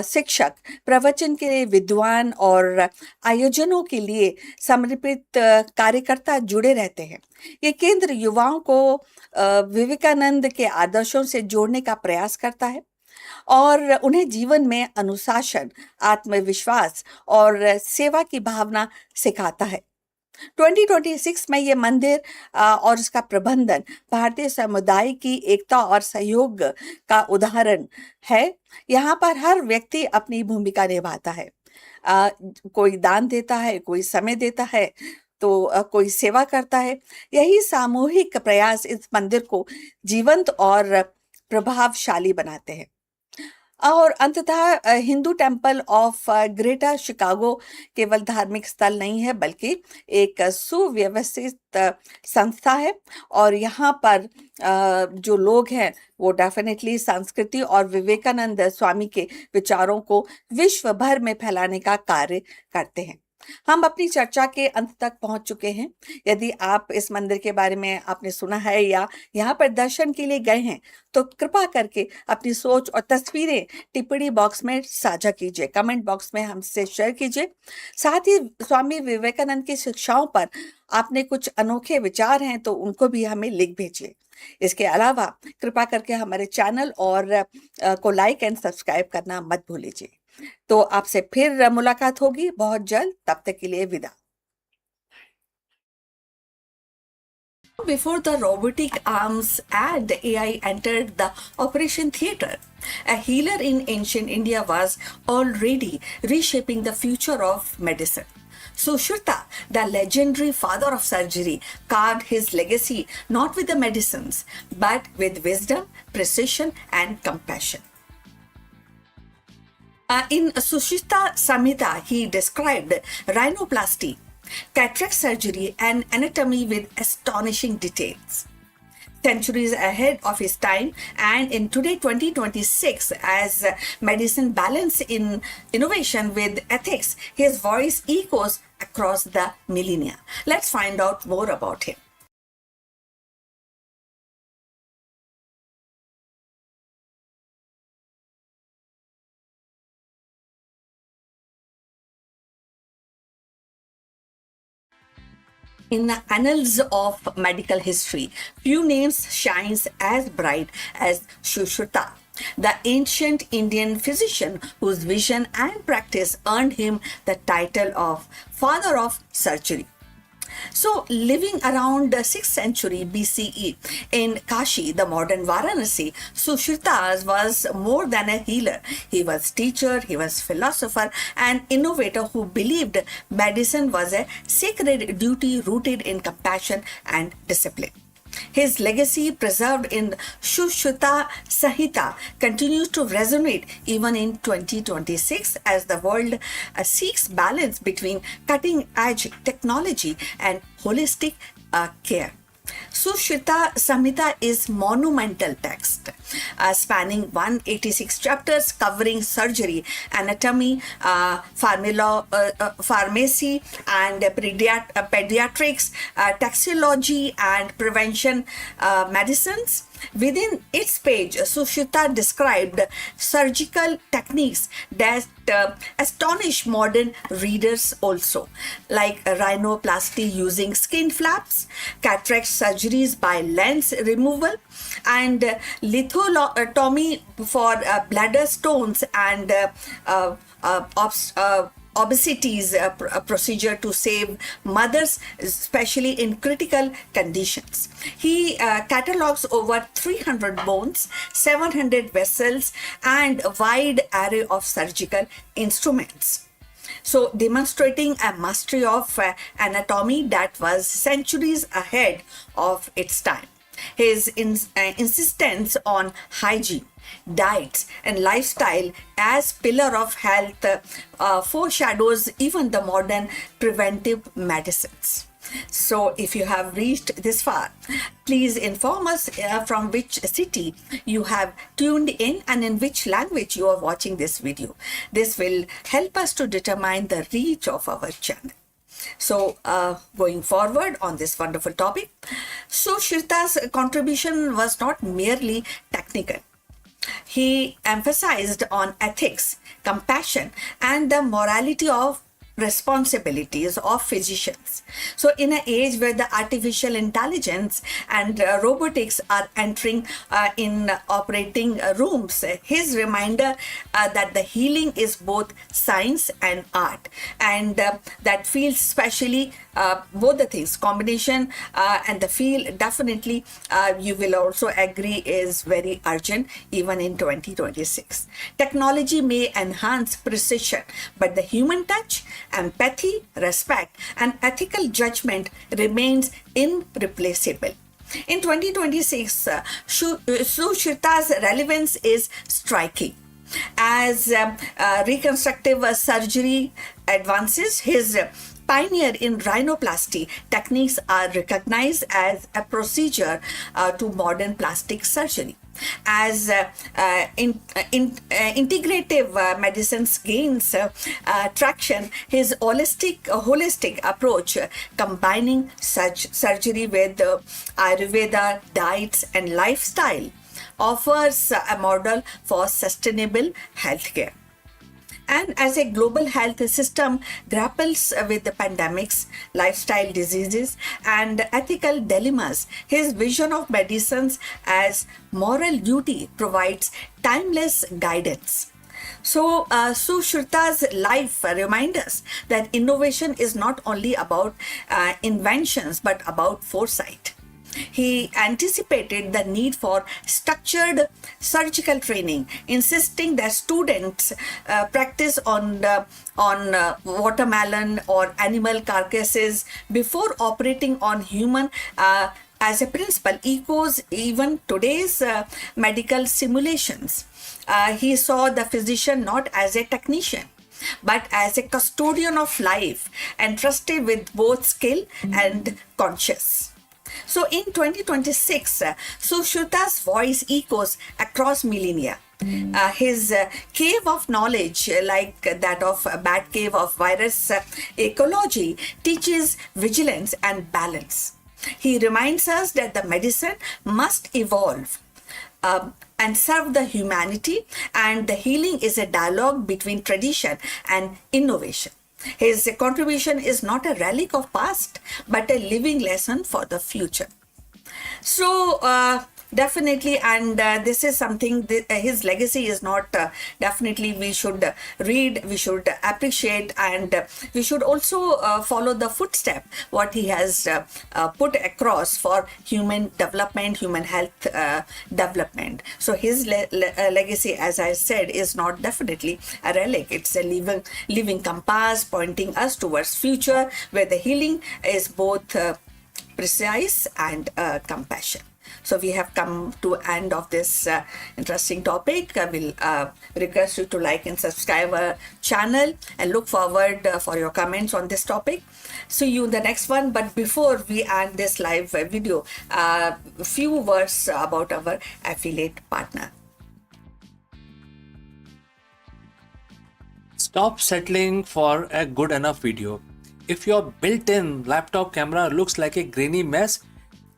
शिक्षक, प्रवचन के लिए विद्वान और आयोजनों के लिए समर्पित कार्यकर्ता जुड़े रहते हैं। ये केंद्र युवाओं को विवेकानंद के आदर्शों से जोड़ने का प्रयास करता है और उन्हें जीवन में अनुशासन, आत्मविश्वास और सेवा की भावना सिखाता है। 2026 में ये मंदिर और इसका प्रबंधन भारतीय समुदाय की एकता और सहयोग का उदाहरण है। यहाँ पर हर व्यक्ति अपनी भूमिका निभाता है। कोई दान देता है, कोई समय देता है, तो कोई सेवा करता है। यही सामूहिक प्रयास इस मंदिर को जीवंत और प्रभावशाली बनाते हैं। और अंततः Hindu temple of greater Chicago केवल धार्मिक स्थल नहीं है बल्कि एक सुव्यवस्थित संस्था है। और यहाँ पर जो लोग हैं वो डेफिनेटली संस्कृति और विवेकानंद स्वामी के विचारों को विश्व भर में फैलाने का कार्य करते हैं। हम अपनी चर्चा के अंत तक पहुंच चुके हैं। यदि आप इस मंदिर के बारे में आपने सुना है या यहाँ पर दर्शन के लिए गए हैं, तो कृपा करके अपनी सोच और तस्वीरें टिप्पणी बॉक्स में साझा कीजिए, कमेंट बॉक्स में हमसे शेयर कीजिए। साथ ही स्वामी विवेकानंद की शिक्षाओं पर आपने कुछ अनोखे विचार हैं तो उनको भी हमें लिख भेजिए। इसके अलावा कृपा करके हमारे चैनल और को लाइक एंड सब्सक्राइब करना मत भूलिए। तो आपसे फिर मुलाकात होगी बहुत जल्द, तब तक के लिए विदा। Before the robotic arms and AI entered the operation theater, a healer in ancient India was already reshaping the future of medicine. Sushruta, the legendary father of surgery, carved his legacy not with the medicines but with wisdom, precision, and compassion. In Sushruta Samhita, he described rhinoplasty, cataract surgery, and anatomy with astonishing details. Centuries ahead of his time, and in today 2026, as medicine balance in innovation with ethics, his voice echoes across the millennia. Let's find out more about him. In the annals of medical history, few names shines as bright as Sushruta, the ancient Indian physician whose vision and practice earned him the title of Father of Surgery. So, living around the 6th century BCE in Kashi, the modern Varanasi, Sushruta was more than a healer. He was teacher, he was philosopher and innovator who believed medicine was a sacred duty rooted in compassion and discipline. His legacy, preserved in Sushruta Sahita, continues to resonate even in 2026 as the world seeks balance between cutting edge technology and holistic care. Sushruta Samhita is monumental text spanning 186 chapters covering surgery, anatomy, pharmacy and pediatrics, taxology and prevention medicines. Within its page, Sushruta described surgical techniques that astonish modern readers also, like rhinoplasty using skin flaps, cataract surgeries by lens removal, and lithotomy for bladder stones and obesities, a procedure to save mothers, especially in critical conditions. He catalogs over 300 bones, 700 vessels, and a wide array of surgical instruments. So, demonstrating a mastery of anatomy that was centuries ahead of its time. His insistence on hygiene, diets, and lifestyle as pillar of health foreshadows even the modern preventive medicines. So, if you have reached this far, please inform us from which city you have tuned in and in which language you are watching this video. This will help us to determine the reach of our channel. So, going forward on this wonderful topic, Sushruta's contribution was not merely technical. He emphasized on ethics, compassion, and the morality of responsibilities of physicians. So, in an age where the artificial intelligence and robotics are entering in operating rooms, his reminder that the healing is both science and art, and that feels especially both the things combination and the field definitely you will also agree is very urgent even in 2026. Technology may enhance precision, but the human touch, empathy, respect, and ethical judgment remains irreplaceable. In 2026, Sushruta's relevance is striking. As reconstructive surgery advances, his pioneer in rhinoplasty, techniques are recognized as a procedure to modern plastic surgery. As integrative medicines gains traction, his holistic approach, combining such surgery with Ayurveda, diets, and lifestyle, offers a model for sustainable healthcare. And as a global health system grapples with the pandemics, lifestyle diseases, and ethical dilemmas, his vision of medicines as moral duty provides timeless guidance. So, Sushruta's life reminds us that innovation is not only about inventions but about foresight. He anticipated the need for structured surgical training, insisting that students practice on watermelon or animal carcasses before operating on human. As a principle, echoes even today's medical simulations. He saw the physician not as a technician but as a custodian of life, entrusted with both skill and conscience. So in 2026, Sushruta's voice echoes across millennia. His cave of knowledge, like that of Bat Cave of virus ecology, teaches vigilance and balance. He reminds us that the medicine must evolve and serve the humanity, and the healing is a dialogue between tradition and innovation. His contribution is not a relic of past, but a living lesson for the future. So, definitely, and this is something, his legacy is not definitely we should read, we should appreciate, and we should also follow the footstep what he has put across for human development, human health development. So his legacy, as I said, is not definitely a relic. It's a living compass pointing us towards future where the healing is both precise and compassion. So we have come to end of this interesting topic. I will request you to like and subscribe our channel and look forward for your comments on this topic. See you in the next one. But before we end this live video, a few words about our affiliate partner. Stop settling for a good enough video. If your built-in laptop camera looks like a grainy mess,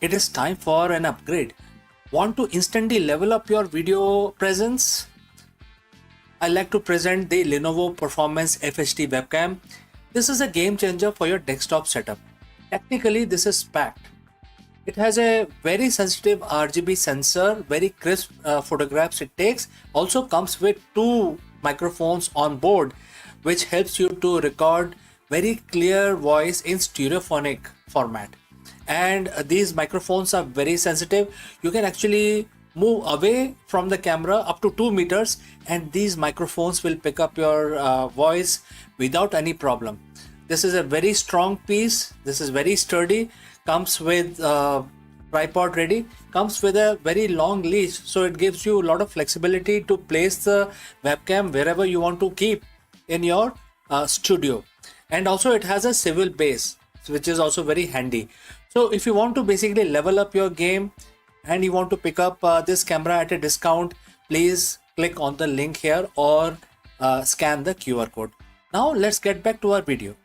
it is time for an upgrade. Want to instantly level up your video presence? I like to present the Lenovo Performance FHD webcam. This is a game changer for your desktop setup. Technically, this is packed. It has a very sensitive RGB sensor, very crisp photographs it takes. Also comes with 2 microphones on board, which helps you to record very clear voice in stereophonic format. And these microphones are very sensitive. You can actually move away from the camera up to 2 meters and these microphones will pick up your voice without any problem. This is a very strong piece. This is very sturdy. Comes with tripod ready. Comes with a very long leash, so it gives you a lot of flexibility to place the webcam wherever you want to keep in your studio. And also it has a swivel base, which is also very handy. So if you want to basically level up your game and you want to pick up this camera at a discount, please click on the link here or scan the QR code. Now let's get back to our video.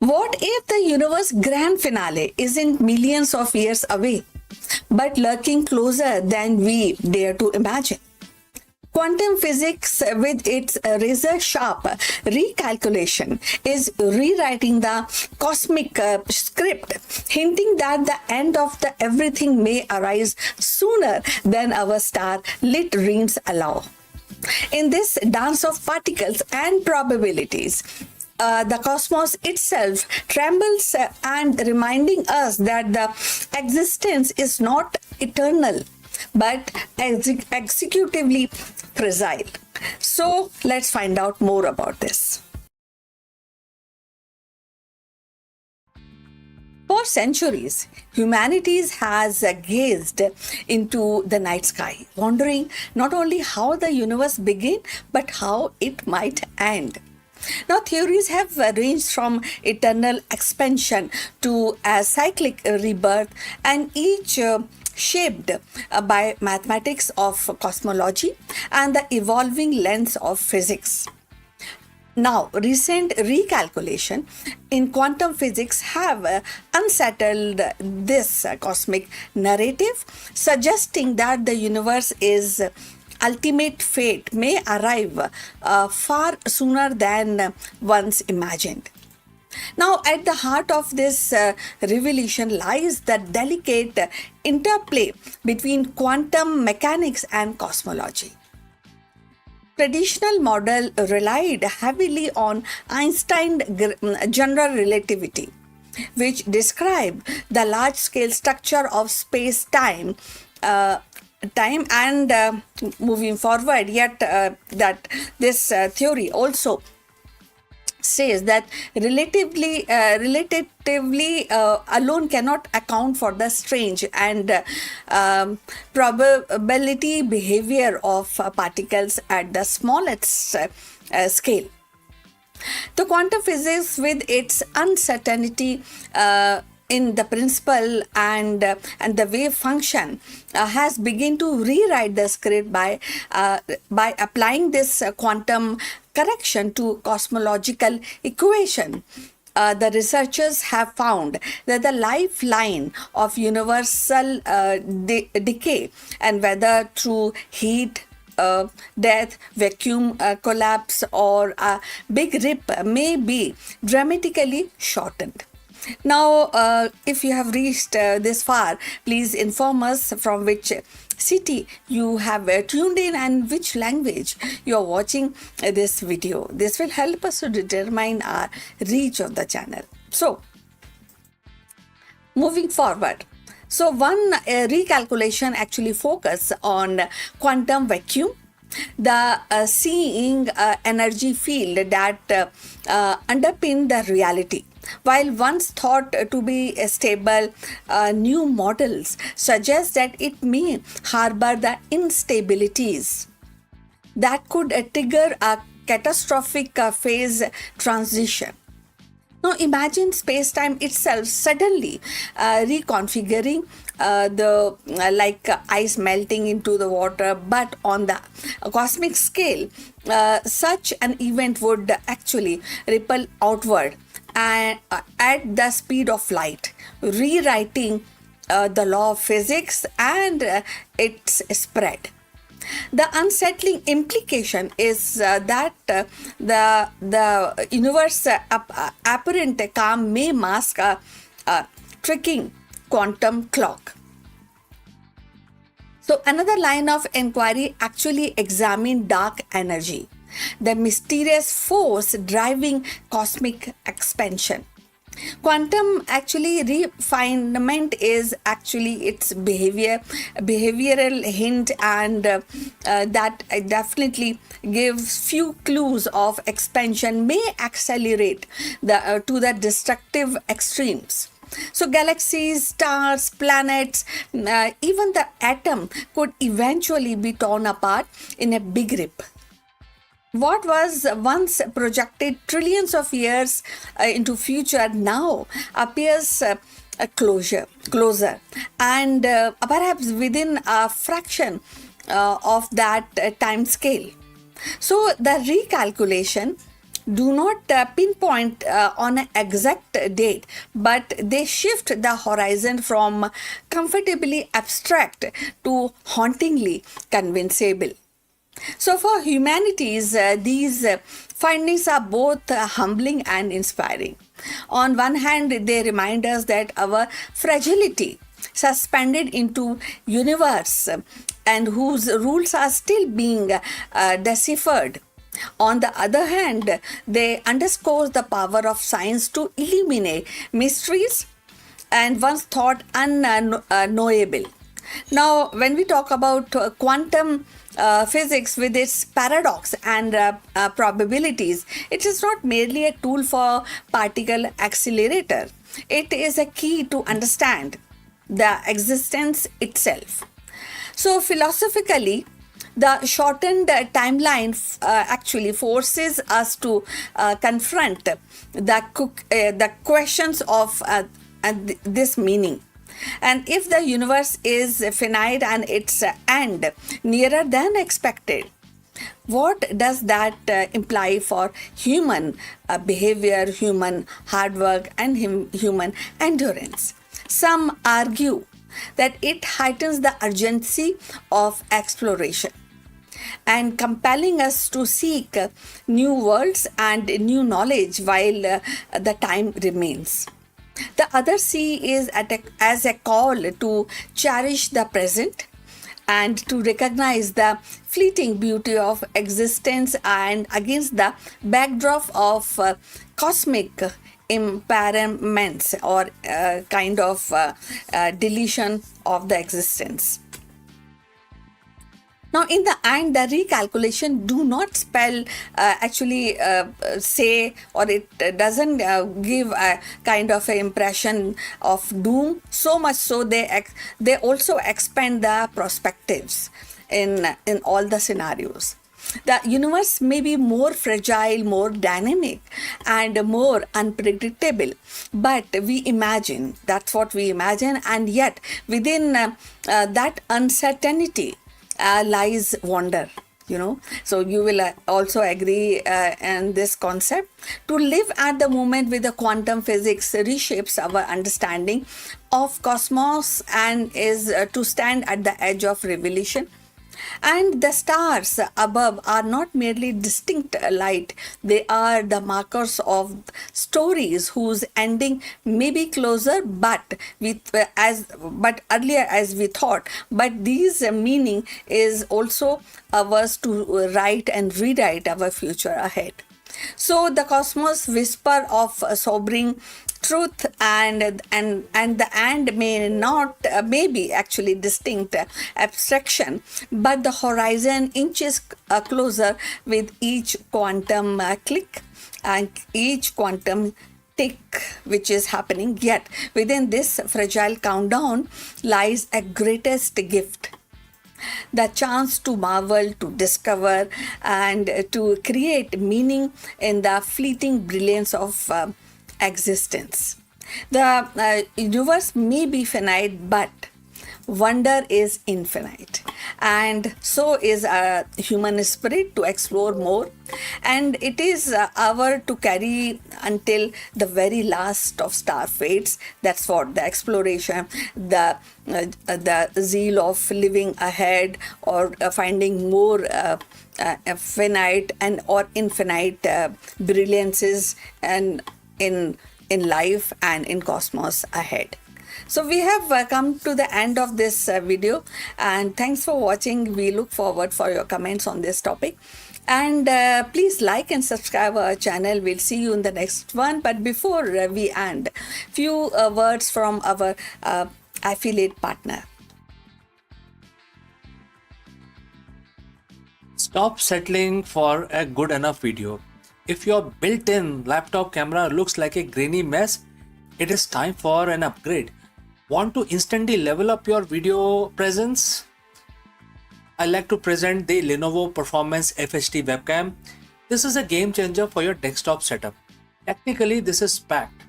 What if the universe grand finale isn't millions of years away, but lurking closer than we dare to imagine? Quantum physics, with its razor-sharp recalculation, is rewriting the cosmic script, hinting that the end of the everything may arise sooner than our star-lit dreams allow. In this dance of particles and probabilities, the cosmos itself trembles and reminding us that the existence is not eternal but executively fragile. So let's find out more about this. For centuries, humanity has gazed into the night sky, wondering not only how the universe began, but how it might end. Now, theories have ranged from eternal expansion to a cyclic rebirth, and each shaped by mathematics of cosmology and the evolving lens of physics. Now, recent recalculation in quantum physics have unsettled this cosmic narrative, suggesting that the universe is ultimate fate may arrive far sooner than once imagined. Now, at the heart of this revelation lies the delicate interplay between quantum mechanics and cosmology. Traditional model relied heavily on Einstein's general relativity, which described the large-scale structure of space-time time and moving forward. Yet that this theory also says that relatively alone cannot account for the strange and probability behavior of particles at the smallest scale. The quantum physics, with its uncertainty in the principle and the wave function, has begun to rewrite the script by applying this quantum correction to cosmological equation. The researchers have found that the lifeline of universal decay, and whether through heat, death, vacuum collapse, or a big rip, may be dramatically shortened. Now, if you have reached this far, please inform us from which city you have tuned in and which language you are watching this video. This will help us to determine our reach of the channel. So, moving forward. So, one recalculation actually focus on quantum vacuum, the seeing energy field that underpin the reality. While once thought to be stable, new models suggest that it may harbor the instabilities that could trigger a catastrophic phase transition. Now imagine space-time itself suddenly reconfiguring like ice melting into the water, but on the cosmic scale, such an event would actually ripple outward and at the speed of light, rewriting the law of physics and its spread. The unsettling implication is that the universe apparent calm may mask a tricking quantum clock. So another line of inquiry actually examined dark energy, the mysterious force driving cosmic expansion. Quantum actually refinement is actually its behavioral hint, and that definitely gives few clues of expansion may accelerate to the destructive extremes. So galaxies, stars, planets, even the atom could eventually be torn apart in a big rip. What was once projected trillions of years into future now appears closer, and perhaps within a fraction of that time scale. So the recalculation do not pinpoint on an exact date, but they shift the horizon from comfortably abstract to hauntingly convincible. So for humanities, these findings are both humbling and inspiring. On one hand, they remind us that our fragility, suspended into universe and whose rules are still being deciphered. On the other hand, they underscore the power of science to illuminate mysteries and once thought unknowable. Now, when we talk about quantum physics with its paradox and probabilities, it is not merely a tool for particle accelerator. It is a key to understand the existence itself. So, philosophically, the shortened timeline actually forces us to confront the questions of this meaning. And if the universe is finite and its end nearer than expected, what does that imply for human behavior, human hard work, and human endurance? Some argue that it heightens the urgency of exploration and compelling us to seek new worlds and new knowledge while the time remains. The other see is as a call to cherish the present and to recognize the fleeting beauty of existence and against the backdrop of cosmic impairments or kind of deletion of the existence. Now, in the end, the recalculation do not spell say, or it doesn't give a kind of an impression of doom. So much so they also expand the perspectives in all the scenarios. The universe may be more fragile, more dynamic, and more unpredictable. But we imagine, that's what we imagine, and yet within that uncertainty lies wonder. So you will also agree in this concept. To live at the moment with the quantum physics reshapes our understanding of cosmos and is to stand at the edge of revelation. And the stars above are not merely distinct light, they are the markers of stories whose ending may be closer but earlier as we thought. But this meaning is also ours to write and rewrite our future ahead. So the cosmos whisper of sobering truth and the and may be actually distinct abstraction, but the horizon inches closer with each quantum click and each quantum tick which is happening. Yet within this fragile countdown lies a greatest gift, the chance to marvel, to discover, and to create meaning in the fleeting brilliance of existence. The universe may be finite, but wonder is infinite, and so is a human spirit to explore more, and it is our to carry until the very last of star fades. That's what the exploration, the zeal of living ahead, or finding more finite and or infinite brilliances and in life and in cosmos ahead. So we have come to the end of this video, and thanks for watching. We look forward for your comments on this topic, and please like and subscribe our channel. We'll see you in the next one. But before we end, few words from our affiliate partner. Stop settling for a good enough video. If your built-in laptop camera looks like a grainy mess, it is time for an upgrade. Want to instantly level up your video presence? I like to present the Lenovo Performance FHD webcam. This is a game changer for your desktop setup. Technically, this is packed.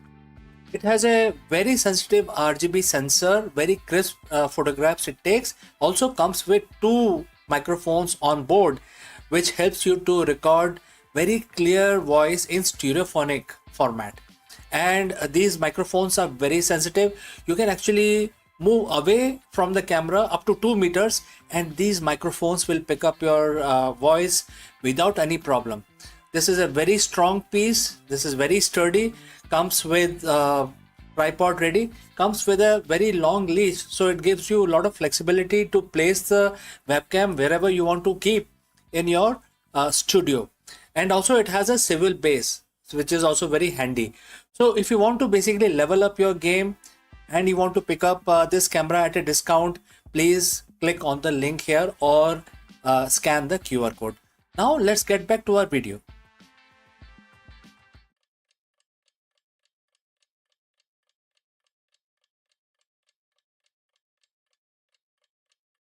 It has a very sensitive RGB sensor, very crisp photographs it takes. Also comes with 2 microphones on board, which helps you to record very clear voice in stereophonic format. And these microphones are very sensitive. You can actually move away from the camera up to 2 meters, and these microphones will pick up your voice without any problem. This is a very strong piece. This is very sturdy. Comes with tripod ready. Comes with a very long leash, so it gives you a lot of flexibility to place the webcam wherever you want to keep in your studio. And also it has a swivel base, which is also very handy. So if you want to basically level up your game and you want to pick up this camera at a discount, please click on the link here or scan the QR code. Now let's get back to our video.